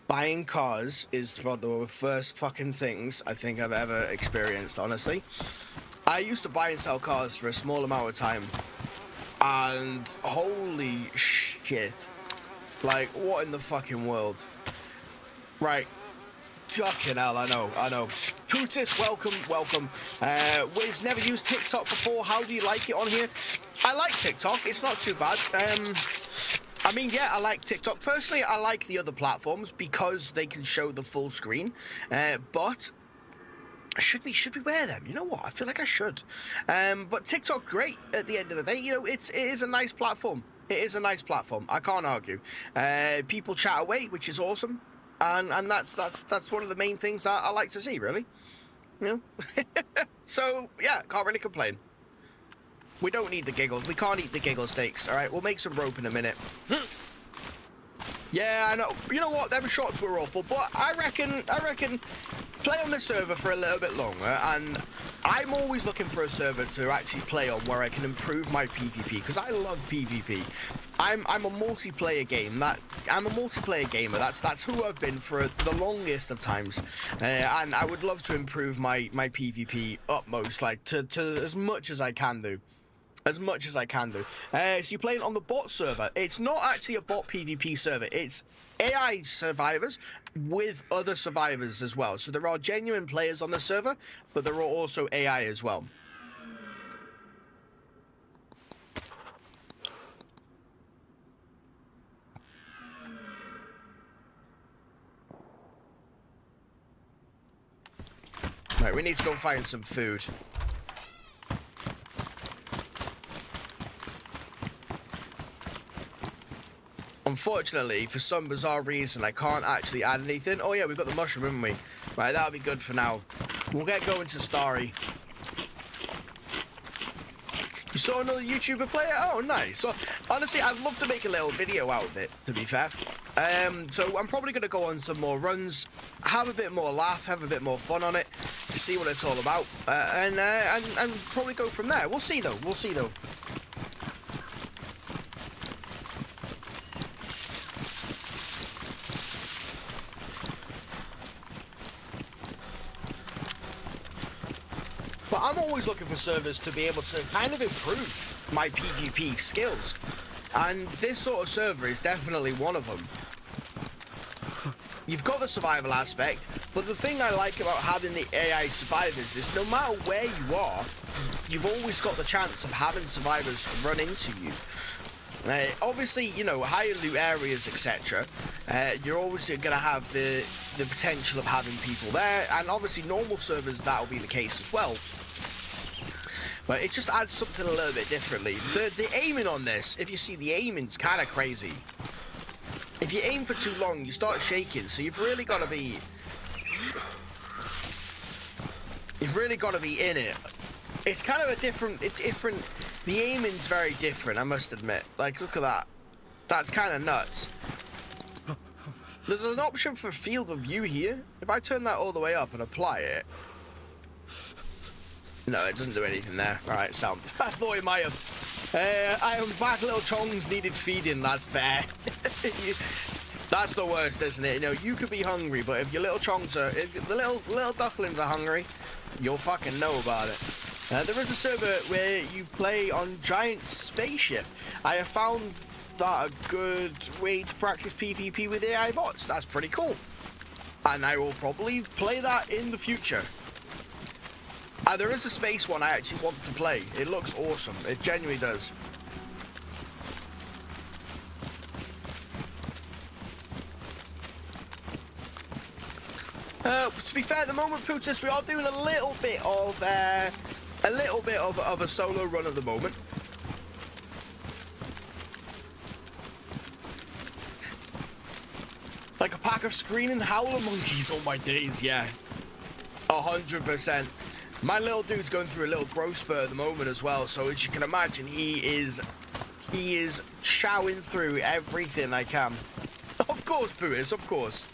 Buying cars is one of the first fucking things I think I've ever experienced, honestly. I used to buy and sell cars for a small amount of time, and holy shit. Like, what in the fucking world? Right. Fucking hell, I know. Putis, welcome. Wiz, never used TikTok before. How do you like it on here? I like TikTok. It's not too bad. I mean, yeah, I like TikTok. Personally, I like the other platforms because they can show the full screen. But should we wear them? You know what? I feel like I should. But TikTok's great at the end of the day. You know, it is a nice platform. It is a nice platform. I can't argue. People chat away, which is awesome. And that's one of the main things that I like to see, really. You know? So, yeah, can't really complain. We don't need the giggles. We can't eat the giggle steaks, all right? We'll make some rope in a minute. Yeah, I know. You know what? Them shots were awful, but I reckon play on this server for a little bit longer, and I'm always looking for a server to actually play on where I can improve my PvP, because I love PvP. I'm a multiplayer gamer. That's who I've been for the longest of times, and I would love to improve my PvP utmost, like to as much as I can do. So you're playing on the bot server. It's not actually a bot PvP server. It's AI survivors with other survivors as well. So there are genuine players on the server, but there are also AI as well. Right, we need to go find some food. Unfortunately, for some bizarre reason, I can't actually add anything. Oh yeah, we've got the mushroom, haven't we? Right, that'll be good for now. We'll get going to Starry. You saw another YouTuber play it? Oh, nice. So, honestly, I'd love to make a little video out of it, to be fair. So I'm probably going to go on some more runs, have a bit more laugh, have a bit more fun on it, see what it's all about, and probably go from there. We'll see, though. But I'm always looking for servers to be able to kind of improve my PvP skills. And this sort of server is definitely one of them. You've got the survival aspect, but the thing I like about having the AI survivors is no matter where you are, you've always got the chance of having survivors run into you. Obviously, you know, higher loot areas, etc. You're always going to have the potential of having people there, and obviously normal servers that'll be the case as well. But it just adds something a little bit differently. The aiming on this, if you see, the aiming's kind of crazy. If you aim for too long, you start shaking, so you've really got to be in it. It's kind of a different, the aiming's very different, I must admit. Like, look at that. That's kind of nuts. There's an option for field of view here. If I turn that all the way up and apply it, no, it doesn't do anything there. Alright, sound. I thought it might have. I am back, little chongs needed feeding, that's fair. That's the worst, isn't it? You know, you could be hungry, but if your little chongs are, if the little ducklings are hungry, you'll fucking know about it. There is a server where you play on giant spaceship. I have found that a good way to practice PvP with AI bots. That's pretty cool. And I will probably play that in the future. There is a space one I actually want to play. It looks awesome. It genuinely does. To be fair, at the moment, Putis, we are doing a little bit of a solo run at the moment. Like a pack of screaming howler monkeys. Oh my days, yeah. 100%. My little dude's going through a little growth spurt at the moment as well, so as you can imagine, he is chowing through everything I can. Of course, Putis, of course.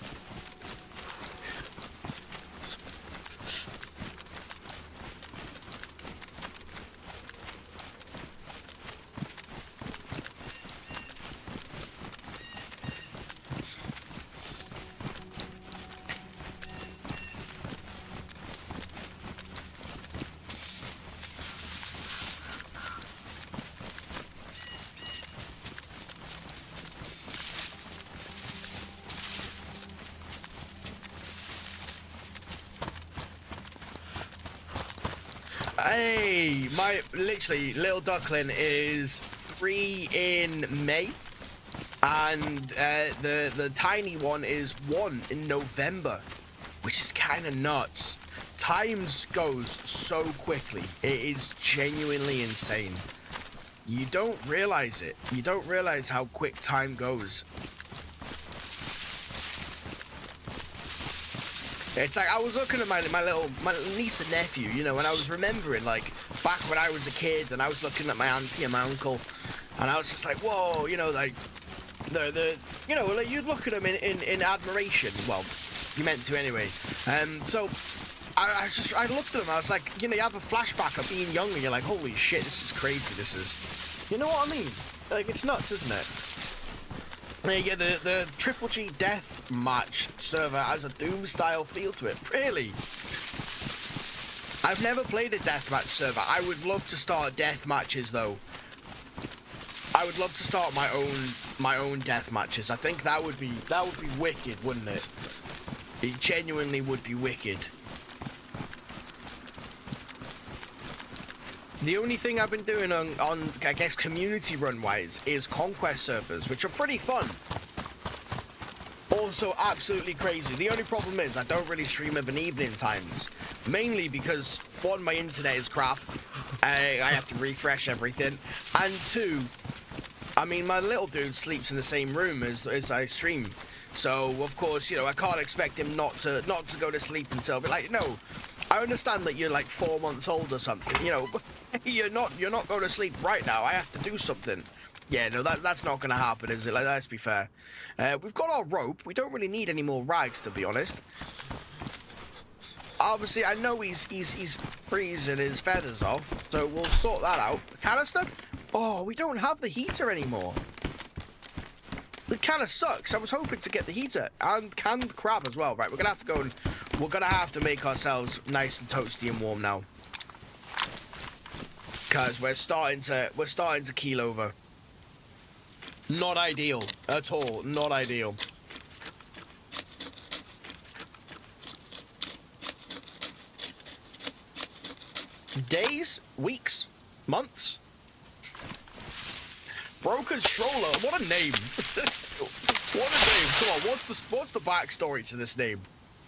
literally little duckling is 3 in May, and the tiny one is 1 in November, which is kind of nuts. Times goes so quickly. It is genuinely insane. You don't realize it. You don't realize how quick time goes. It's like I was looking at my niece and nephew, you know, and I was remembering like back when I was a kid, and I was looking at my auntie and my uncle, and I was just like, whoa, you know, like the you know, like you'd look at them in admiration. Well, you meant to anyway. So I looked at them. I was like, you know, you have a flashback of being young, and you're like, holy shit, this is crazy. This is, you know what I mean? Like, it's nuts, isn't it? Yeah, the Triple G Death Match server has a Doom style feel to it. Really? I've never played a deathmatch server. I would love to start death matches though. I would love to start my own death matches. I think that would be wicked, wouldn't it? It genuinely would be wicked. The only thing I've been doing on I guess community run wise is conquest servers, which are pretty fun. Also absolutely crazy. The only problem is I don't really stream of an evening times, mainly because 1, my internet is crap. I have to refresh everything, and 2, I mean, my little dude sleeps in the same room as I stream, so of course, you know, I can't expect him not to go to sleep until, but like, no, I understand that you're like 4 months old or something, you know. You're not going to sleep right now. I have to do something. Yeah, no, that's not going to happen, is it? Like, let's be fair. We've got our rope. We don't really need any more rags, to be honest. Obviously, I know he's freezing his feathers off, so we'll sort that out. Canister? Oh, we don't have the heater anymore. It kind of sucks. I was hoping to get the heater and canned crab as well. Right, we're gonna have to make ourselves nice and toasty and warm now. Because we're starting to keel over. Not ideal at all. Not ideal. Days, weeks, months. Broken stroller. What a name. What a name. Come on. What's the backstory to this name?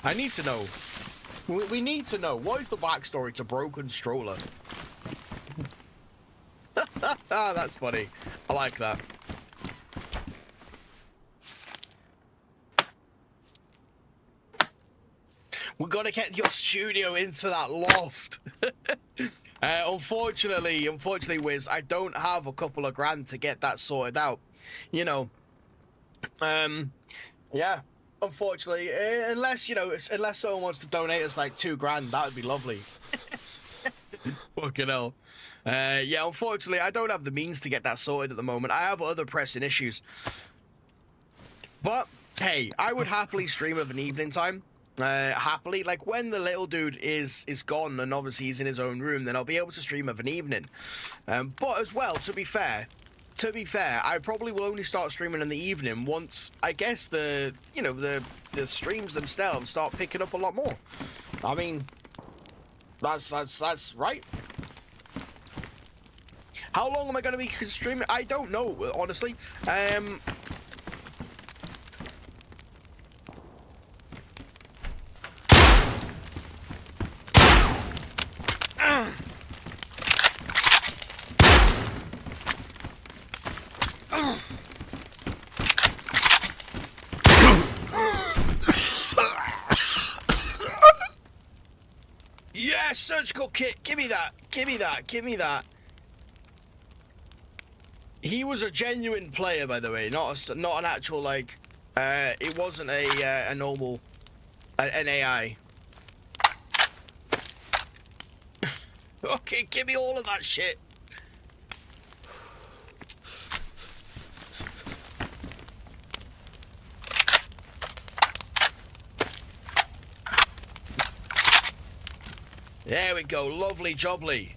I need to know. We need to know. What is the backstory to Broken Stroller? That's funny. I like that. We gotta get your studio into that loft. Unfortunately, Wiz, I don't have a couple of grand to get that sorted out. You know. Yeah. Unfortunately, unless someone wants to donate us like 2 grand, that would be lovely. Fucking hell. Yeah, unfortunately, I don't have the means to get that sorted at the moment. I have other pressing issues. But, hey, I would happily stream of an evening time. Happily, like when the little dude is gone and obviously he's in his own room, then I'll be able to stream of an evening. But as well, to be fair, I probably will only start streaming in the evening once, I guess, the streams themselves start picking up a lot more. I mean, that's right. How long am I going to be streaming? I don't know, honestly. Yeah, surgical kit. Give me that. Give me that. Give me that. He was a genuine player, by the way, not an actual, like, it wasn't a normal, an AI. Okay, give me all of that shit. There we go, lovely jubbly.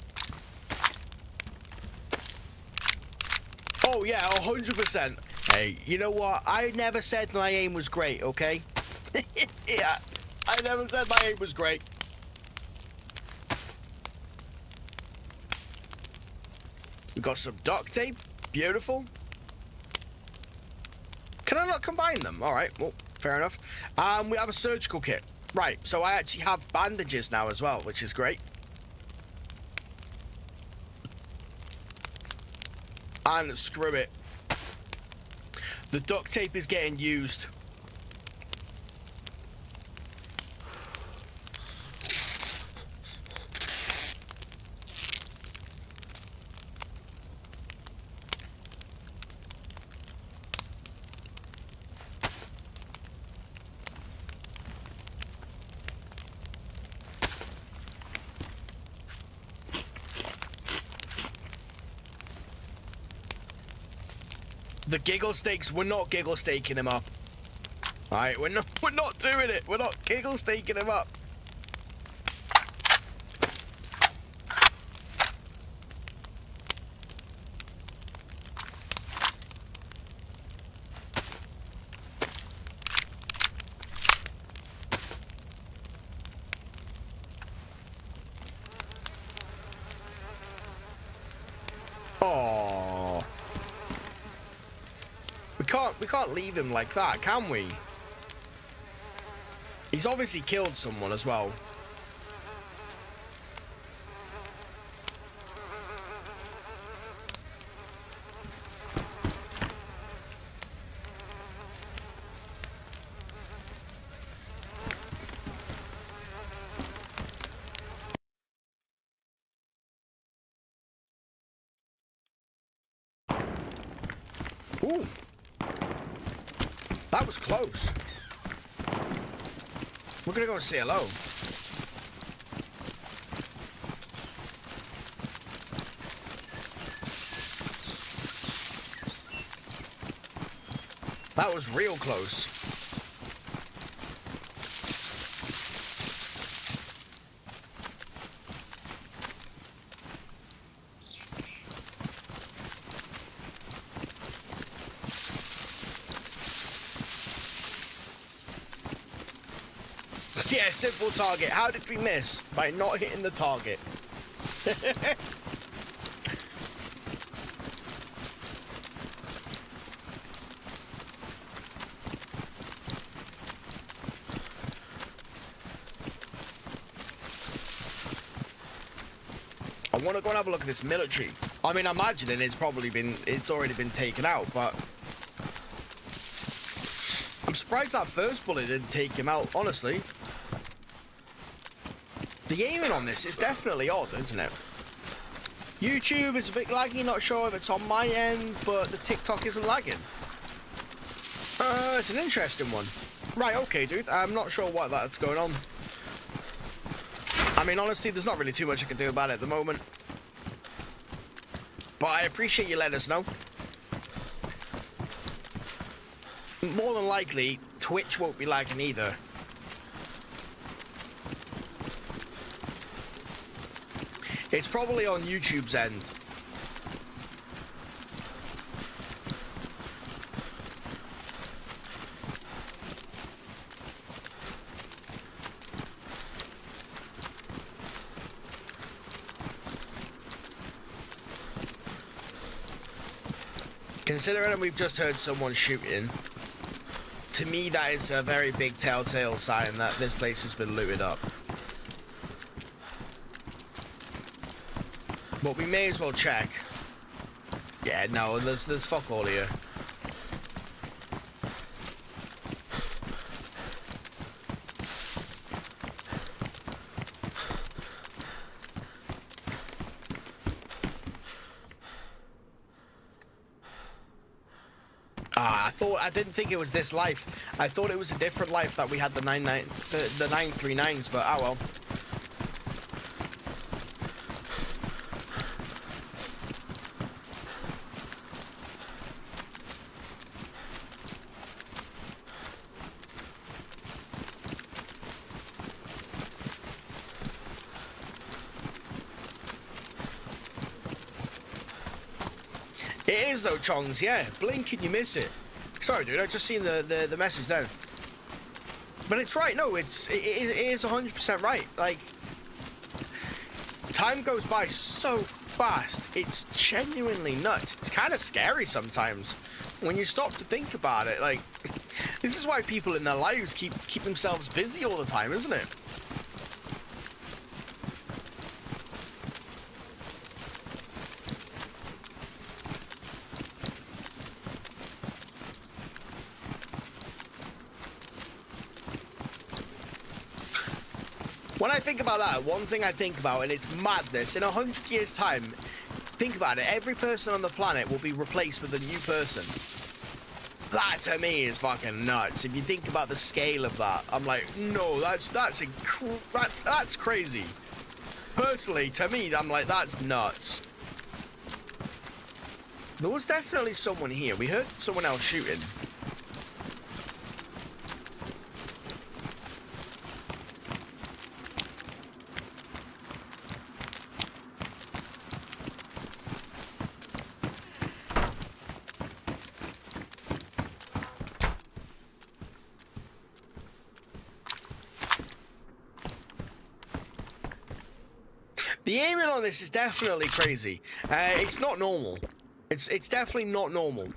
Oh yeah, 100%. Hey, you know what? I never said my aim was great, okay? Yeah, I never said my aim was great. got some duct tape. Beautiful. Can I not combine them? All right, well, fair enough. We have a surgical kit. Right, so I actually have bandages now as well, which is great. And screw it. The duct tape is getting used. The giggle steaks, we're not giggle staking him up. Alright, we're not doing it. We're not giggle staking him up. Oh. We can't leave him like that, can we? He's obviously killed someone as well. Ooh. That was close. We're gonna go and say hello. That was real close. Yeah, simple target. How did we miss? By not hitting the target. I want to go and have a look at this military. I mean, I'm imagining it's already been taken out, but I'm surprised that first bullet didn't take him out, honestly. The aiming on this is definitely odd, isn't it? YouTube is a bit laggy, not sure if it's on my end, but the TikTok isn't lagging. It's an interesting one. Right, okay, dude, I'm not sure what that's going on. I mean, honestly, there's not really too much I can do about it at the moment. But I appreciate you letting us know. More than likely, Twitch won't be lagging either. It's probably on YouTube's end. Considering we've just heard someone shooting, to me that is a very big telltale sign that this place has been looted up. But we may as well check. Yeah, no, there's fuck all here. I didn't think it was this life. I thought it was a different life that we had the 939s, but oh well. It is though, Chongs, yeah. Blink and you miss it. Sorry, dude, I just seen the message then. But it's right, no, it is 100% right. Like, time goes by so fast. It's genuinely nuts. It's kind of scary sometimes when you stop to think about it. Like, this is why people in their lives keep themselves busy all the time, isn't it? When I think about that, one thing I think about, and it's madness, in 100 years' time, think about it, every person on the planet will be replaced with a new person. That, to me, is fucking nuts. If you think about the scale of that, I'm like, no, that's crazy. Personally, to me, I'm like, that's nuts. There was definitely someone here. We heard someone else shooting. The aiming on this is definitely crazy. It's not normal. It's definitely not normal.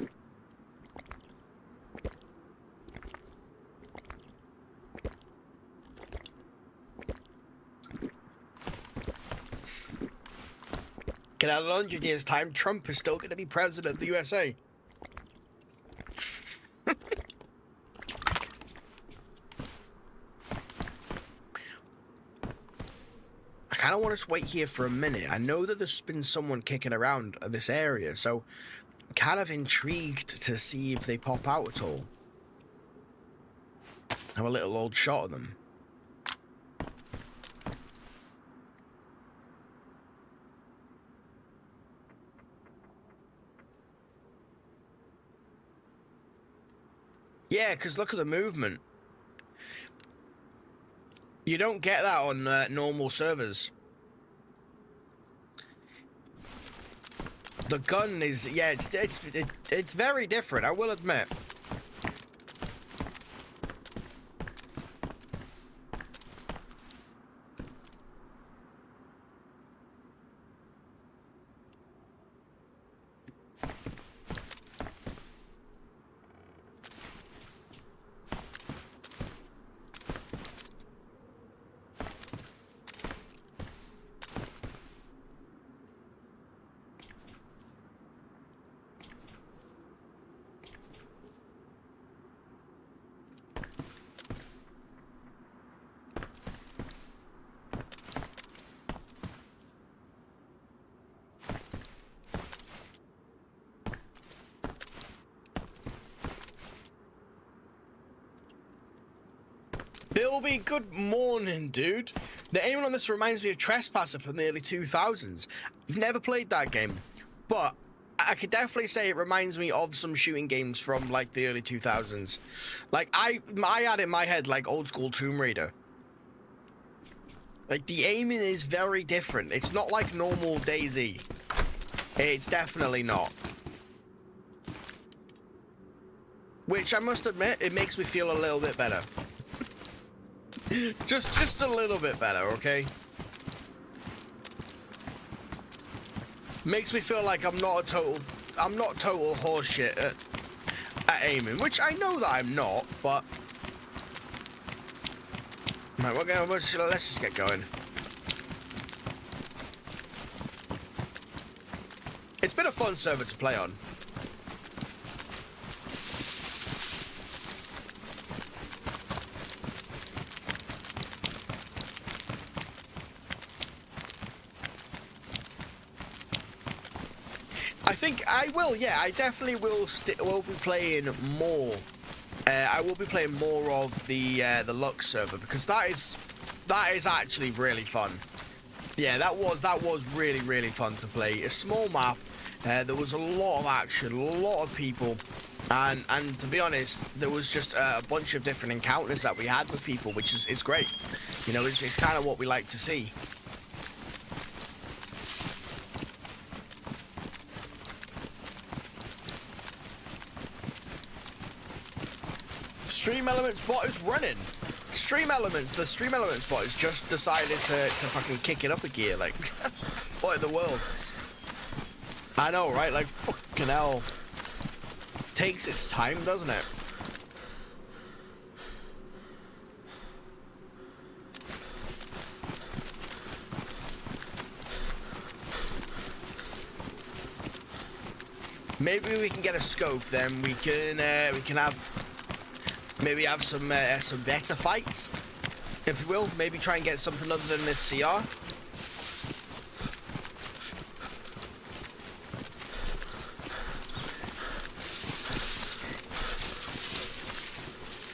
Get out of 100 years' time, Trump is still going to be president of the USA. I kind of want to wait here for a minute. I know that there's been someone kicking around this area, so I'm kind of intrigued to see if they pop out at all. Have a little old shot of them. Yeah, because look at the movement. You don't get that on normal servers. The gun is, yeah, it's very different, I will admit. Bilby, good morning, dude. The aiming on this reminds me of Trespasser from the early 2000s. I've never played that game, but I could definitely say it reminds me of some shooting games from, like, the early 2000s. Like, I had in my head, like, old school Tomb Raider. Like, the aiming is very different. It's not like normal DayZ. It's definitely not. Which, I must admit, it makes me feel a little bit better. just a little bit better, okay? Makes me feel like I'm not total horseshit at aiming, which I know that I'm not, but right, let's just get going. It's been a fun server to play on. I think I will, yeah, I definitely will be playing more. I will be playing more of the Lux server, because that is actually really fun. Yeah, that was really fun to play. A small map, there was a lot of action, a lot of people, and to be honest, there was just a bunch of different encounters that we had with people, which is great. You know, it's kind of what we like to see. Stream Elements bot is running. The Stream Elements bot has just decided to fucking kick it up a gear. Like, what in the world? I know, right? Like, fucking hell. Takes its time, doesn't it? Maybe we can get a scope, then we can have some better fights, if you will. Maybe try and get something other than this CR.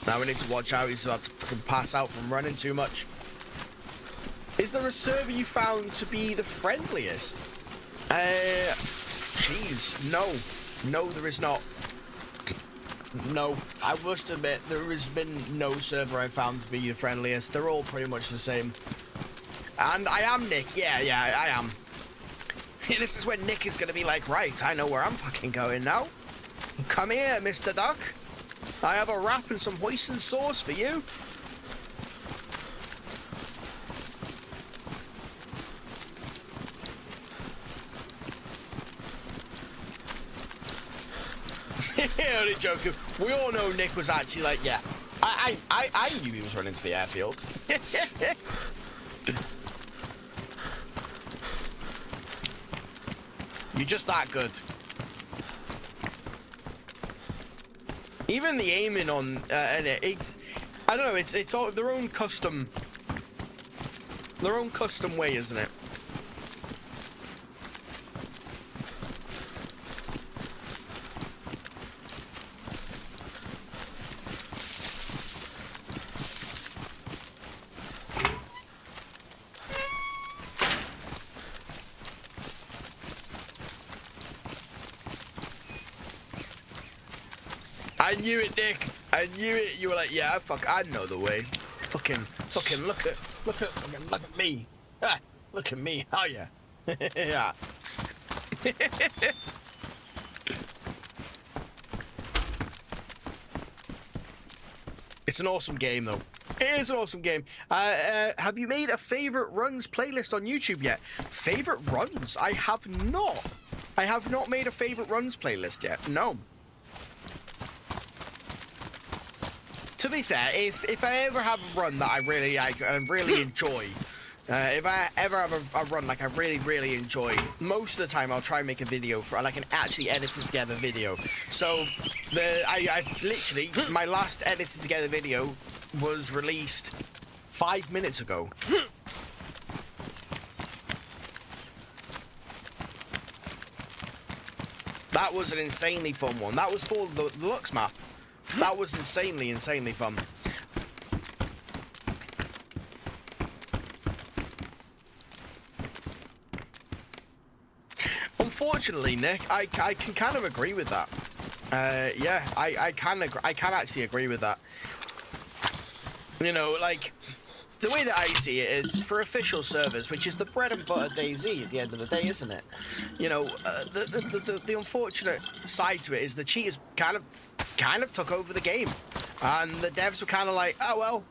Now we need to watch out. He's about to fucking pass out from running too much. Is there a server you found to be the friendliest? Jeez, no, there is not. No, I must admit, there has been no server I found to be the friendliest. They're all pretty much the same. And I am Nick. Yeah, I am. This is when Nick is going to be like, right, I know where I'm fucking going now. Come here, Mr. Duck. I have a wrap and some hoisin sauce for you. Only joking. We all know Nick was actually like, yeah. I knew he was running to the airfield. You're just that good. Even the aiming on, and it's, I don't know. It's all their own custom way, isn't it? I knew it, Nick. I knew it. You were like, yeah, fuck, I know the way. Fucking, look at me. Ah, look at me. Oh yeah. Yeah. It's an awesome game, though. It is an awesome game. Have you made a favorite runs playlist on YouTube yet? Favorite runs? I have not. I have not made a favorite runs playlist yet. No. To be fair, if I ever have a run that I really enjoy, if I ever have a run like I really enjoy, most of the time I'll try and make a video for like an actually edited together video. So I've literally, my last edited together video was released 5 minutes ago. That was an insanely fun one. That was for the Lux map. That was insanely fun. Unfortunately, Nick, I can kind of agree with that. Yeah, I can actually agree with that. You know, like, the way that I see it is for official servers, which is the bread and butter DayZ at the end of the day, isn't it? You know, the unfortunate side to it is the cheaters kind of took over the game, and the devs were kind of like, oh well,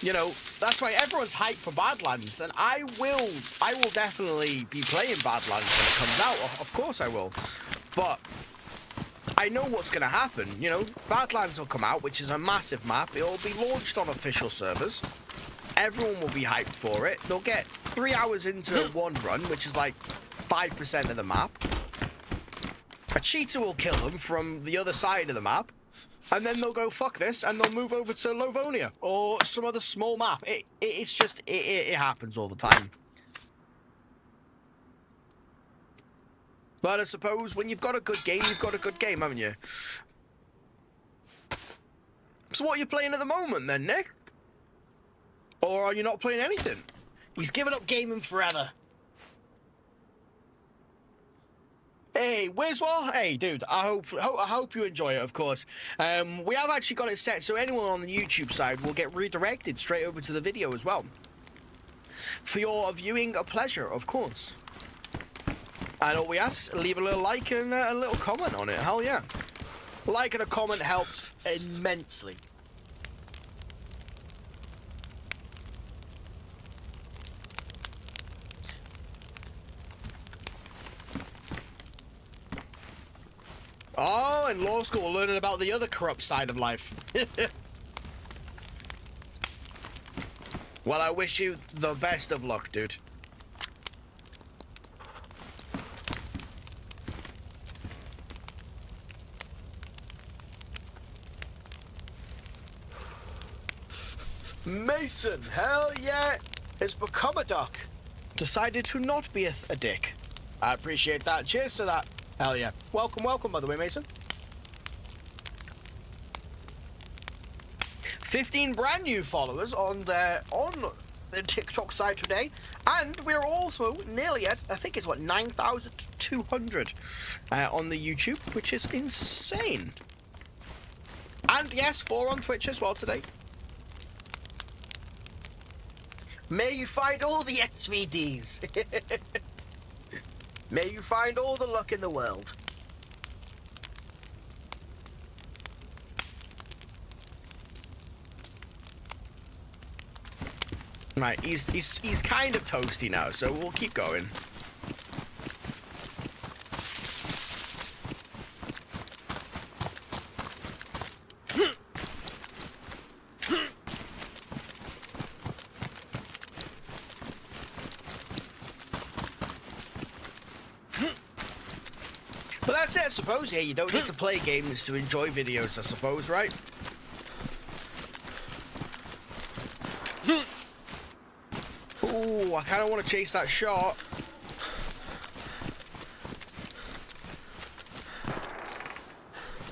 you know, that's why everyone's hyped for Badlands, and I will definitely be playing Badlands when it comes out. Of course I will, but I know what's going to happen. You know, Badlands will come out, which is a massive map. It will be launched on official servers. Everyone will be hyped for it. They'll get 3 hours into one run, which is like 5% of the map. A cheater will kill them from the other side of the map, and then they'll go, fuck this, and they'll move over to Livonia or some other small map. It's just, it happens all the time. But I suppose when you've got a good game, you've got a good game, haven't you? So what are you playing at the moment then, Nick? Or are you not playing anything? He's given up gaming forever. Hey, Wizwar. Hey, dude, I hope you enjoy it, of course. We have actually got it set so anyone on the YouTube side will get redirected straight over to the video as well. For your viewing pleasure, of course. And all we ask, leave a little like and a little comment on it. Hell yeah. Like and a comment helps immensely. Oh, in law school, learning about the other corrupt side of life. Well, I wish you the best of luck, dude. Mason, hell yeah, has become a duck. Decided to not be a dick. I appreciate that. Cheers to that. Hell yeah. Welcome, welcome, by the way, Mason. 15 brand new followers on the TikTok side today, and we're also nearly at, I think it's what, 9,200 on the YouTube, which is insane. And yes, 4 on Twitch as well today. May you find all the XVDs. May you find all the luck in the world. Right, he's kind of toasty now, so we'll keep going. But that's it, I suppose. Yeah, you don't need to play games to enjoy videos, I suppose, right? Ooh, I kind of want to chase that shot.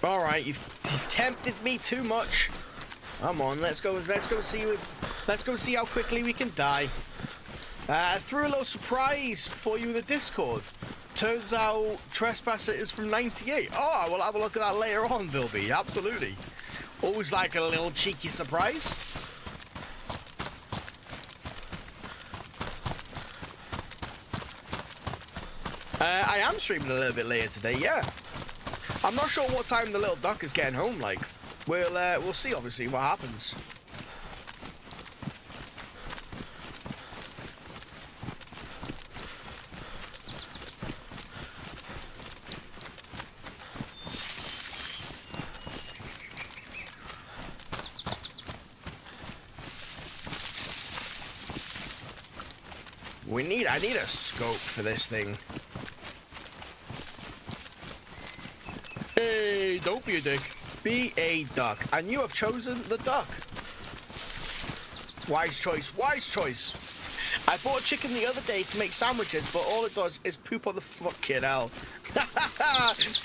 All right, you've tempted me too much. Come on, let's go see how quickly we can die. I threw a little surprise for you in the Discord. Turns out Trespasser is from 98. Oh, we'll have a look at that later on, Vilby. Absolutely. Always like a little cheeky surprise. I am streaming a little bit later today, yeah. I'm not sure what time the little duck is getting home, like. We'll see, obviously, what happens. I need a scope for this thing. Hey, don't be a dick. Be a duck. And you have chosen the duck. Wise choice, wise choice. I bought chicken the other day to make sandwiches, but all it does is poop on the fucking hell.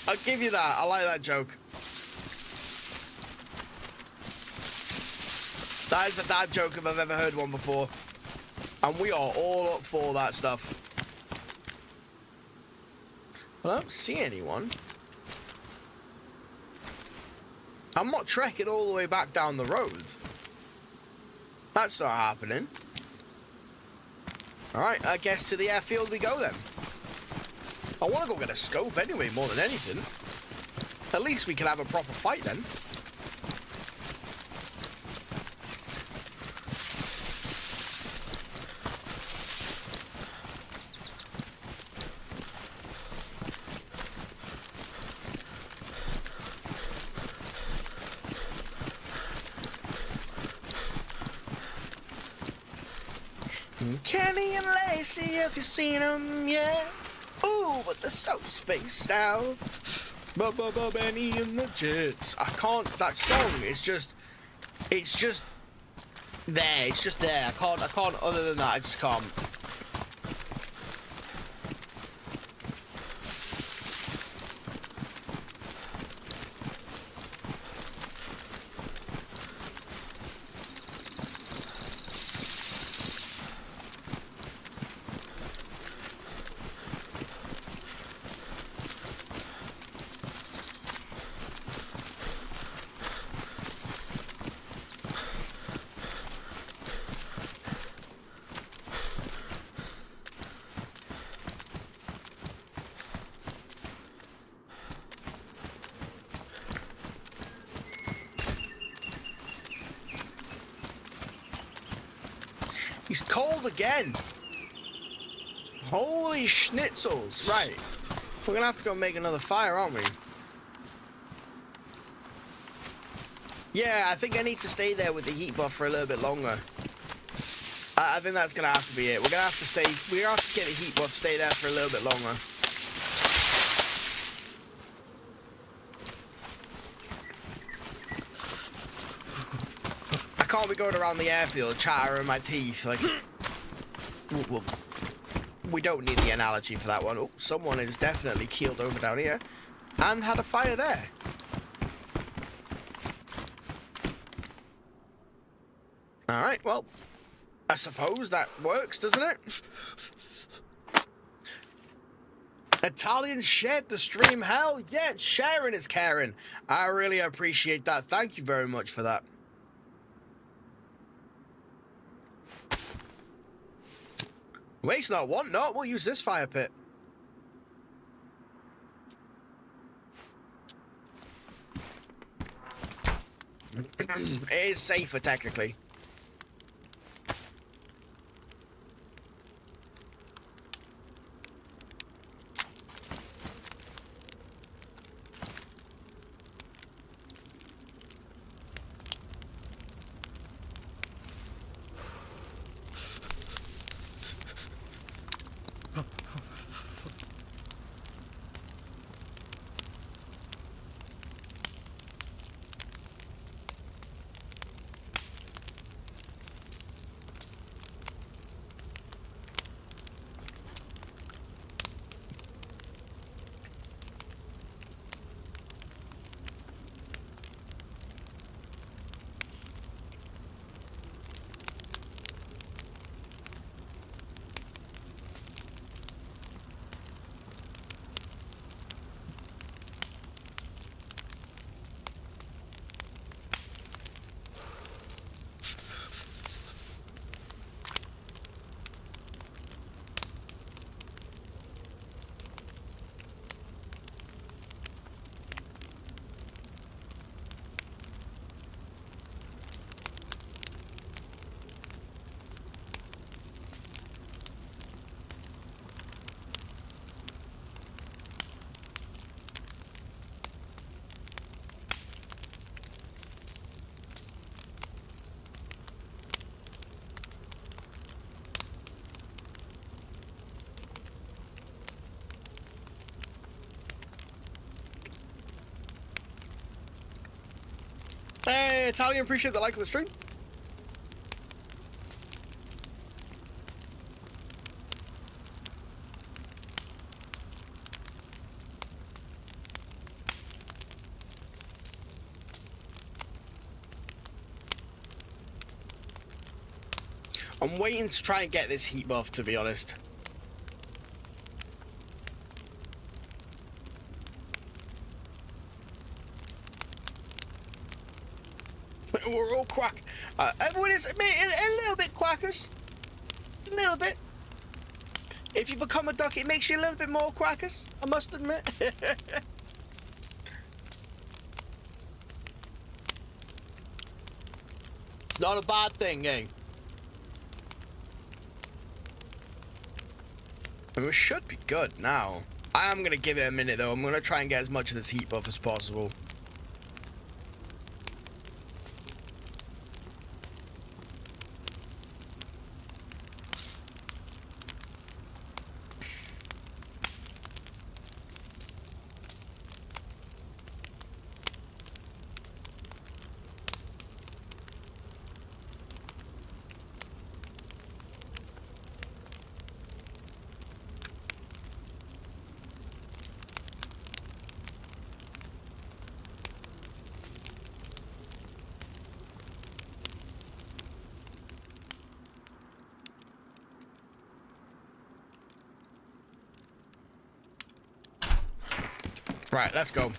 I'll give you that. I like that joke. That is a dad joke if I've ever heard one before. And we are all up for that stuff. Well, I don't see anyone. I'm not trekking all the way back down the road. That's not happening. Alright, I guess to the airfield we go then. I want to go get a scope anyway, more than anything. At least we can have a proper fight then. Kenny and Lacey, have you seen them? Yeah. Ooh, but they're so spaced out. Benny and the Jets. I can't. That song is just. It's just there. It's just there. I can't. Other than that, I just can't. He's cold again. Holy schnitzels. Right. We're gonna have to go make another fire, aren't we? Yeah, I think I need to stay there with the heat buff for a little bit longer. I think that's gonna have to be it. We're gonna have to stay. We're gonna have to get the heat buff, stay there for a little bit longer. I can't be going around the airfield chattering my teeth like. We don't need the analogy for that one. Oh, someone is definitely keeled over down here, and had a fire there. All right. Well, I suppose that works, doesn't it? Italian shared the stream. Hell yeah, sharing is caring. I really appreciate that. Thank you very much for that. Waste not, want not. We'll use this fire pit. It is safer, technically. Hey, Italian, appreciate the like of the stream. I'm waiting to try and get this heat buff, to be honest. We're all quack. Everyone is a little bit quackers. A little bit. If you become a duck, it makes you a little bit more quackers, I must admit. It's not a bad thing, eh? I mean, we should be good now. I am going to give it a minute, though. I'm going to try and get as much of this heat buff as possible. Right, let's go.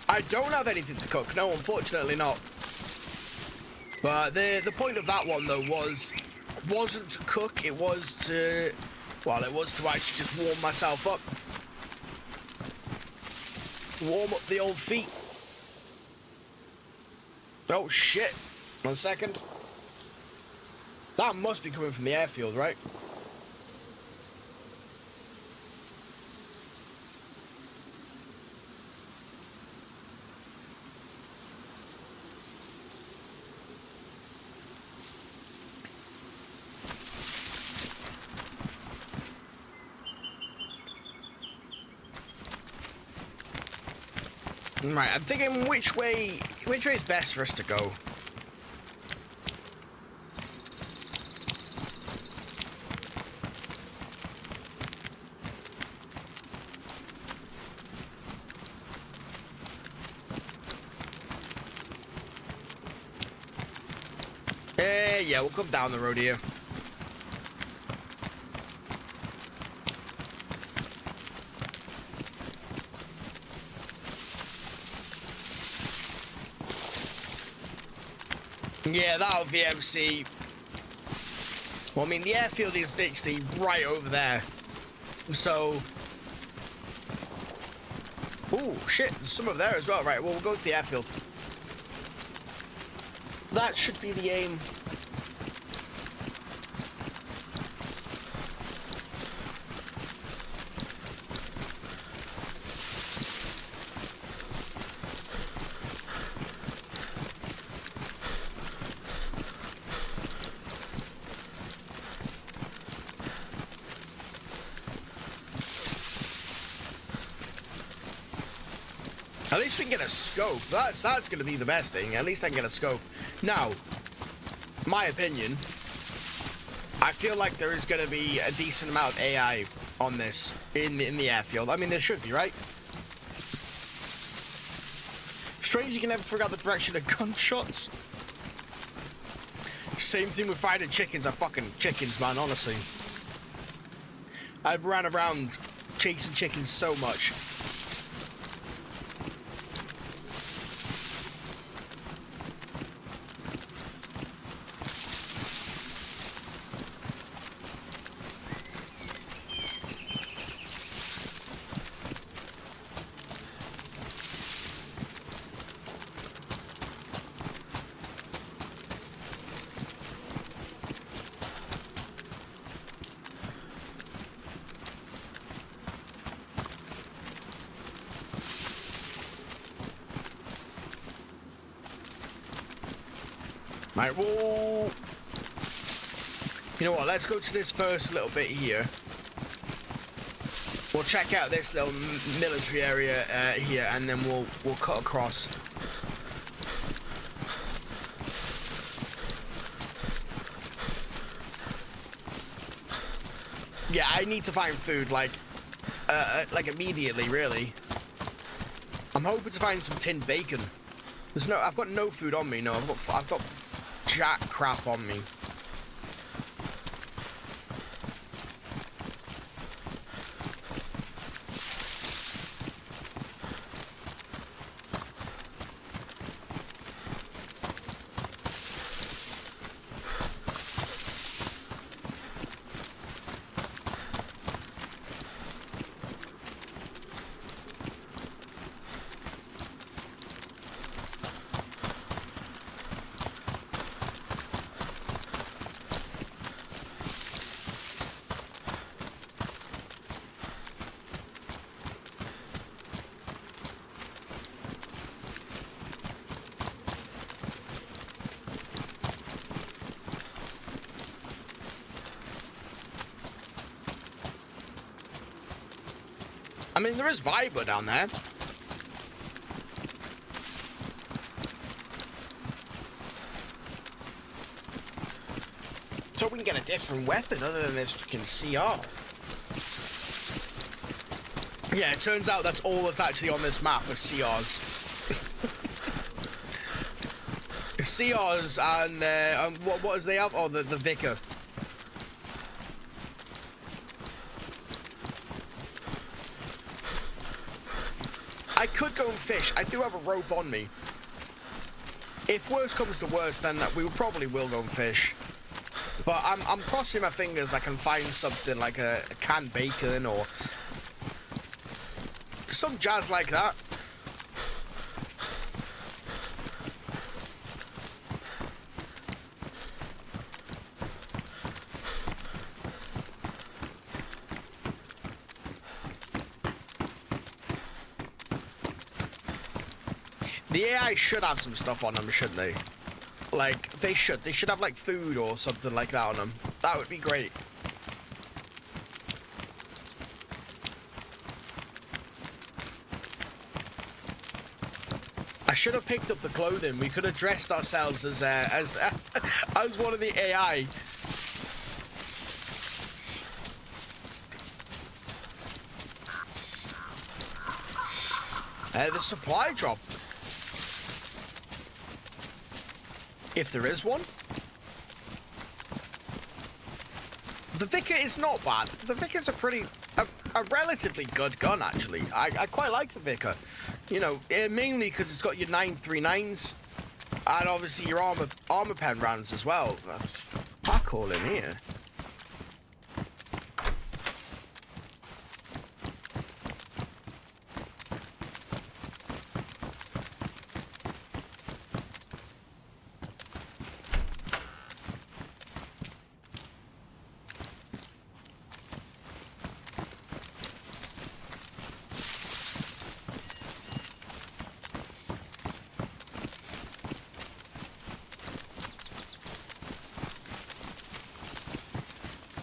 I don't have anything to cook. No, unfortunately not. But the point of that one, though, wasn't to cook. It was to, well, it was to actually just warm myself up. Warm up the old feet. Oh, shit. 1 second. That must be coming from the airfield, right? Right, I'm thinking which way is best for us to go. Yeah, we'll come down the road here. Yeah, that'll VMC. Well, I mean, the airfield is literally right over there. So... Ooh, shit, there's some over there as well. Right, well, we'll go to the airfield. That should be the aim. At least we can get a scope. That's going to be the best thing. At least I can get a scope. Now, my opinion, I feel like there is going to be a decent amount of AI on this in the airfield. I mean, there should be, right? Strange you can never figure out the direction of gunshots. Same thing with finding chickens. I'm fucking chickens, man, honestly. I've ran around chasing chickens so much. Right, well, you know what, let's go to this first little bit here. We'll check out this little military area here, and then we'll cut across. Yeah, I need to find food, like immediately, really. I'm hoping to find some tinned bacon. I've got no food on me, no, I've got jack crap on me. I mean, there is Viber down there. So we can get a different weapon other than this freaking CR. Yeah, it turns out that's all that's actually on this map is CRs. CRs and what is they have? Oh, the Vicar. I could go and fish. I do have a rope on me. If worse comes to worse, then we probably will go and fish. But I'm crossing my fingers I can find something like a canned bacon or some jazz like that. The AI should have some stuff on them, shouldn't they? Like, they should have like food or something like that on them. That would be great. I should have picked up the clothing. We could have dressed ourselves as one of the AI. The supply drop. If there is one. The Vicar is not bad. The Vicar's a relatively good gun, actually. I quite like the Vicar. You know, mainly because it's got your 939s. And obviously your armor pen rounds as well. There's fuck all in here.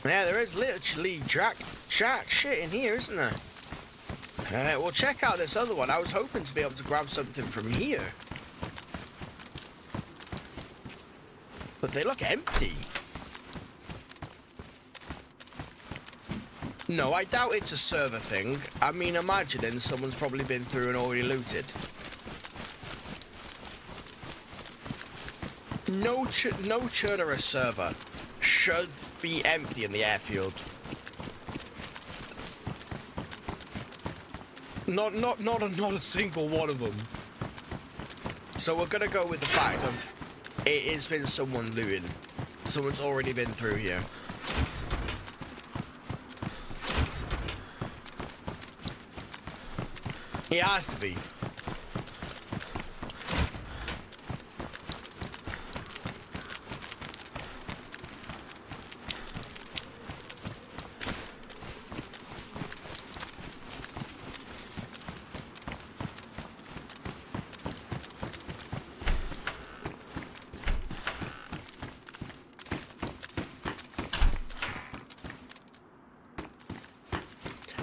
Yeah, there is literally jack shit in here, isn't there? Well, check out this other one. I was hoping to be able to grab something from here. But they look empty. No, I doubt it's a server thing. I mean, imagining someone's probably been through and already looted. No chernarus server should be empty in the airfield. Not a single one of them. So we're gonna go with the fact of it has been someone looting. Someone's already been through here. It has to be.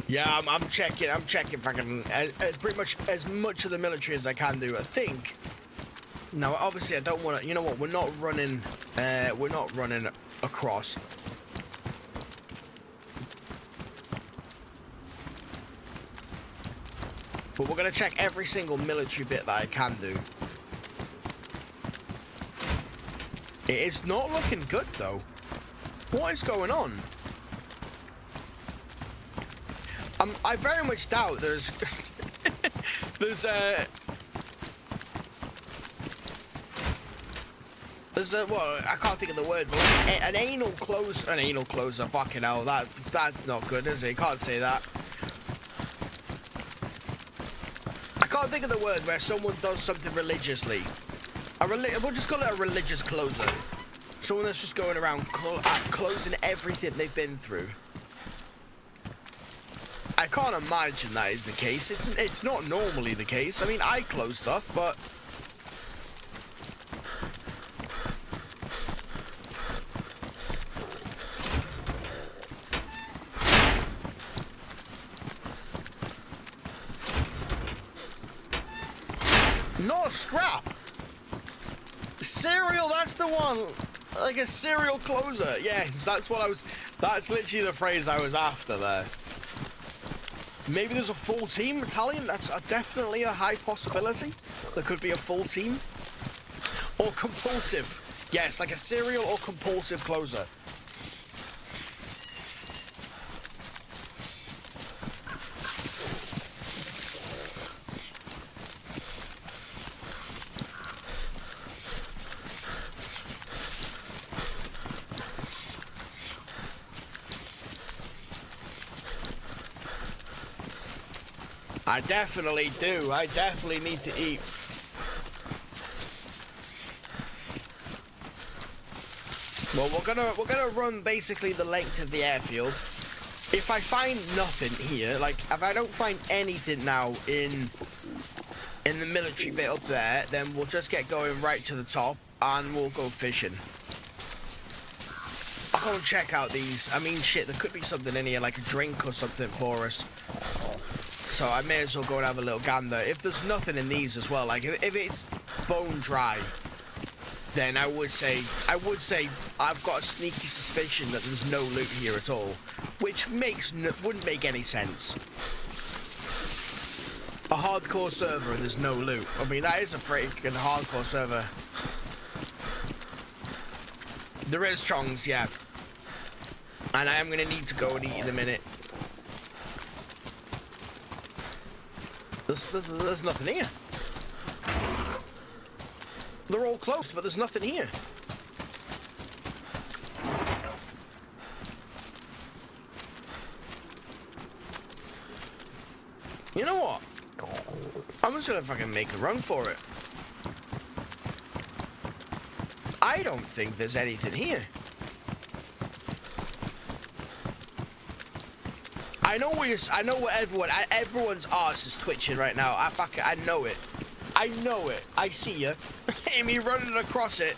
Yeah, I'm checking if I can pretty much as much of the military as I can do. I think. Now, obviously, I don't want to. You know what? We're not running across. But we're gonna check every single military bit that I can do. It is not looking good though. What is going on? I very much doubt there's well, I can't think of the word, but an anal closer, fucking hell, that's not good, is it? You can't say that. I can't think of the word where someone does something religiously. We'll just call it a religious closer. Someone that's just going around closing everything they've been through. I can't imagine that is the case. It's not normally the case. I mean, I close stuff, but not a scrap. Serial, that's the one. Like a serial closer. Yes, that's literally the phrase I was after there. Maybe there's a full team battalion. That's definitely a high possibility. There could be a full team. Or compulsive. Yes, like a serial or compulsive closer. I definitely do. I definitely need to eat. Well, we're gonna run basically the length of the airfield. If I find nothing here, like if I don't find anything now in in the military bit up there, then we'll just get going right to the top and we'll go fishing. I'll go and check out these. I mean, shit, there could be something in here, like a drink or something for us. So I may as well go and have a little gander. If there's nothing in these as well, like if it's bone dry, then I would say I've got a sneaky suspicion that there's no loot here at all, which wouldn't make any sense. A hardcore server and there's no loot. I mean, that is a freaking hardcore server. There is strongs, yeah. And I am going to need to go and eat in a minute. There's nothing here. They're all closed, but there's nothing here. You know what? I'm just gonna fucking make a run for it. I don't think there's anything here. I know what everyone's arse is twitching right now. I know it. I know it. I see you. Me running across it.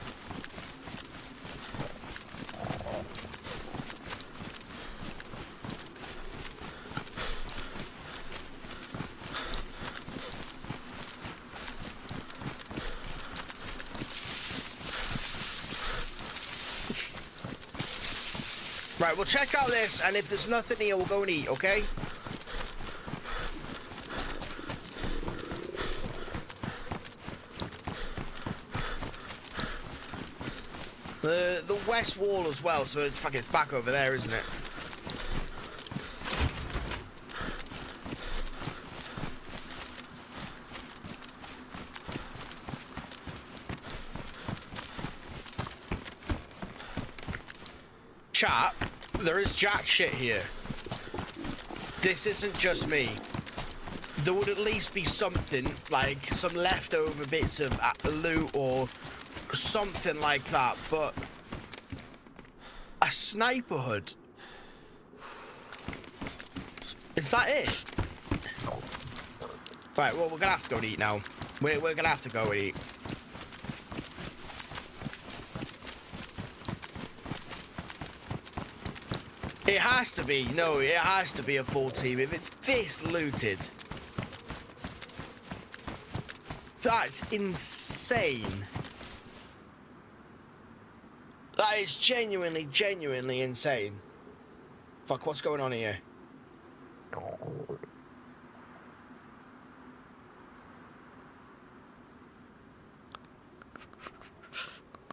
Right, we'll check out this, and if there's nothing here, we'll go and eat, okay? The west wall as well, so it's back over there, isn't it? Chat, there is jack shit here. This isn't just me. There would at least be something, like some leftover bits of loot or something like that, but a sniper hood. Is that it? Right, well, we're gonna have to go and eat now. We're gonna have to go and eat. It has to be. No, it has to be a full team. If it's this looted, that's insane. That is genuinely insane. Fuck, what's going on here?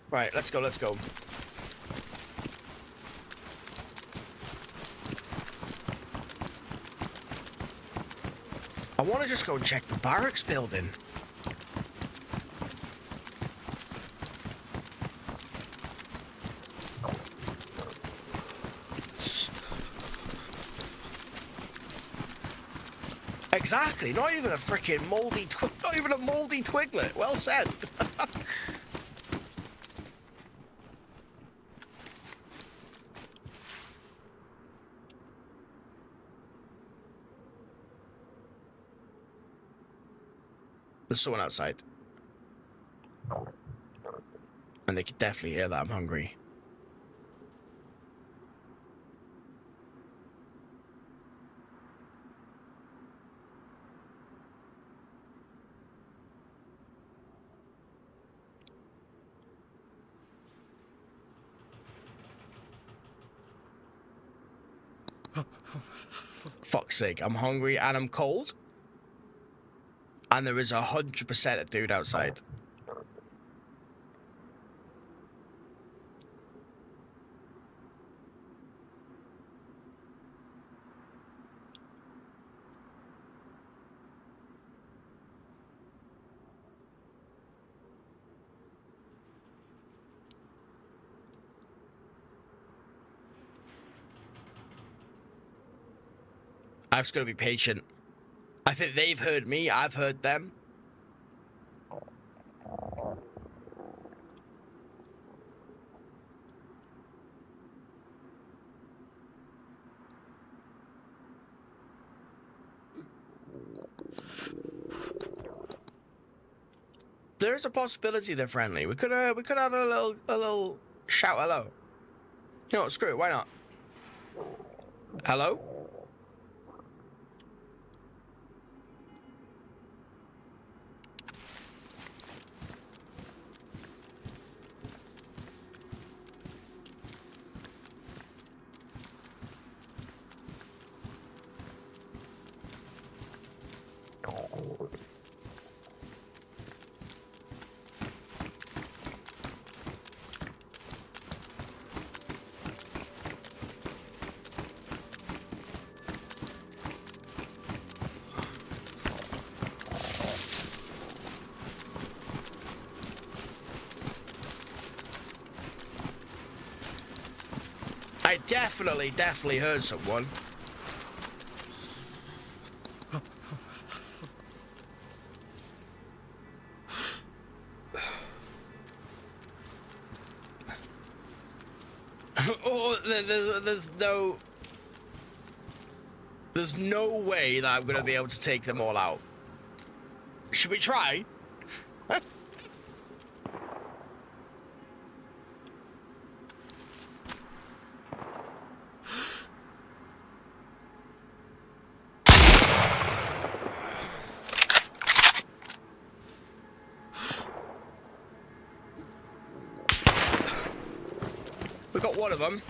Right, let's go, let's go. I want to just go and check the barracks building. Exactly, not even a freaking moldy, not even a moldy twiglet. Well said. There's someone outside. And they could definitely hear that I'm hungry. Fuck's sake, I'm hungry and I'm cold. And there is 100% a dude outside. I'm just gonna be patient. I think they've heard me, I've heard them. There's a possibility they're friendly. We could have a little shout hello. You know what? Screw it. Why not? Hello? I definitely heard someone. Oh, there's no way that I'm gonna be able to take them all out. Should we try? We got one of them.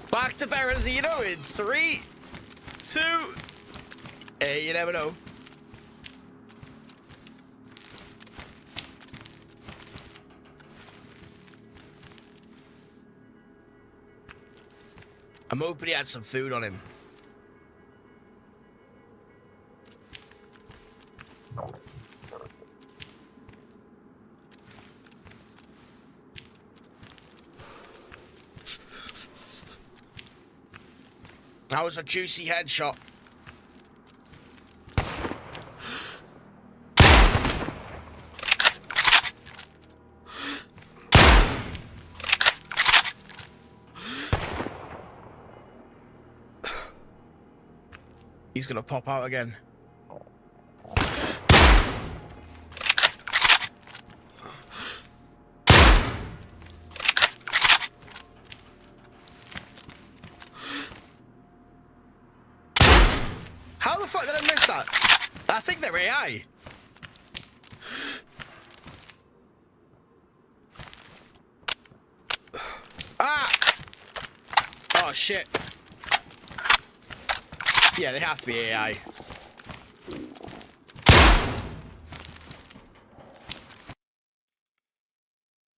Back to Berez, you know, in 3, 2. Hey, you never know. I'm hoping he had some food on him. That was a juicy headshot. He's gonna pop out again. How the fuck did I miss that? I think they're AI. Ah! Oh shit. Yeah, they have to be AI.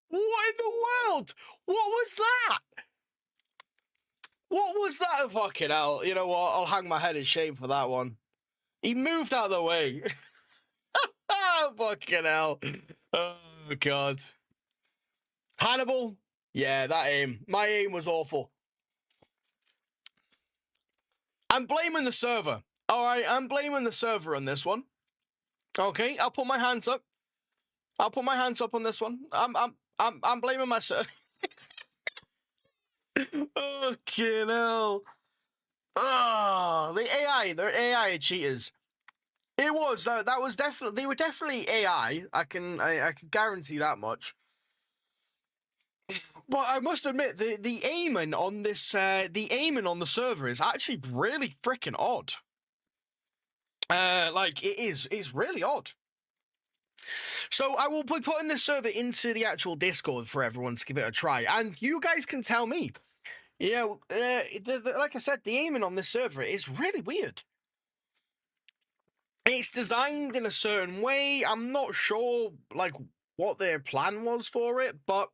What in the world? What was that? What was that? Fucking hell. You know what? I'll hang my head in shame for that one. He moved out of the way. Oh, fucking hell. Oh, God. Hannibal? Yeah, that aim. My aim was awful. I'm blaming the server. Alright, I'm blaming the server on this one. Okay, I'll put my hands up. I'll put my hands up on this one. I'm blaming myself. Fucking hell. Oh, the AI, they're AI cheaters. It was that was definitely, they were definitely AI. I can guarantee that much. But I must admit, the aiming on this the aiming on the server is actually really freaking odd. Like it's really odd. So I will be putting this server into the actual Discord for everyone to give it a try, and you guys can tell me. Yeah, like I said, the aiming on this server is really weird. It's designed in a certain way. I'm not sure, like, what their plan was for it, but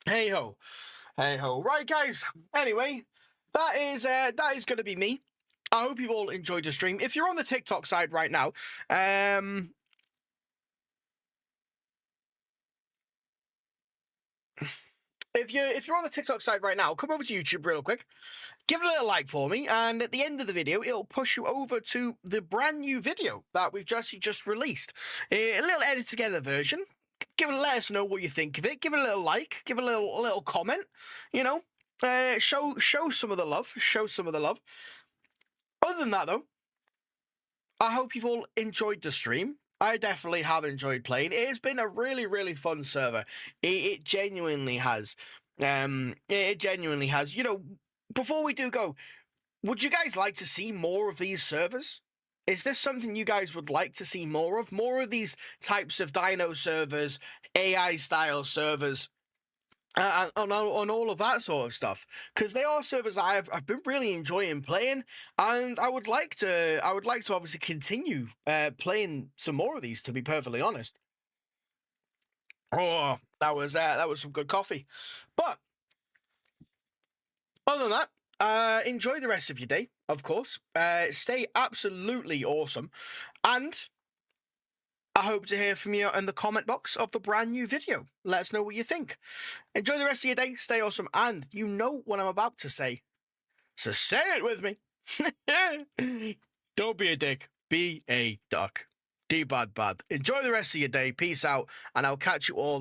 hey-ho. Hey-ho. Right, guys. Anyway, that is going to be me. I hope you've all enjoyed the stream. If you're on the TikTok side right now, if you're on the TikTok side right now, come over to YouTube real quick. Give it a little like for me, and at the end of the video, it'll push you over to the brand new video that we've just released. A little edit together version. Let us know what you think of it. Give it a little like. Give it a little comment. You know, show some of the love. Show some of the love. Other than that, though, I hope you've all enjoyed the stream. I definitely have enjoyed playing. It has been a really, really fun server. It genuinely has. It genuinely has. You know, before we do go, would you guys like to see more of these servers? Is this something you guys would like to see more of? More of these types of dino servers, AI-style servers, on all of that sort of stuff, because they are servers I've been really enjoying playing, and I would like to obviously continue playing some more of these, to be perfectly honest. Oh, that was some good coffee. But other than that, enjoy the rest of your day, of course. Stay absolutely awesome, and I hope to hear from you in the comment box of the brand new video. Let us know what you think. Enjoy the rest of your day, stay awesome, and you know what I'm about to say. So say it with me. Don't be a dick, be a duck. D bad bad. Enjoy the rest of your day, peace out, and I'll catch you all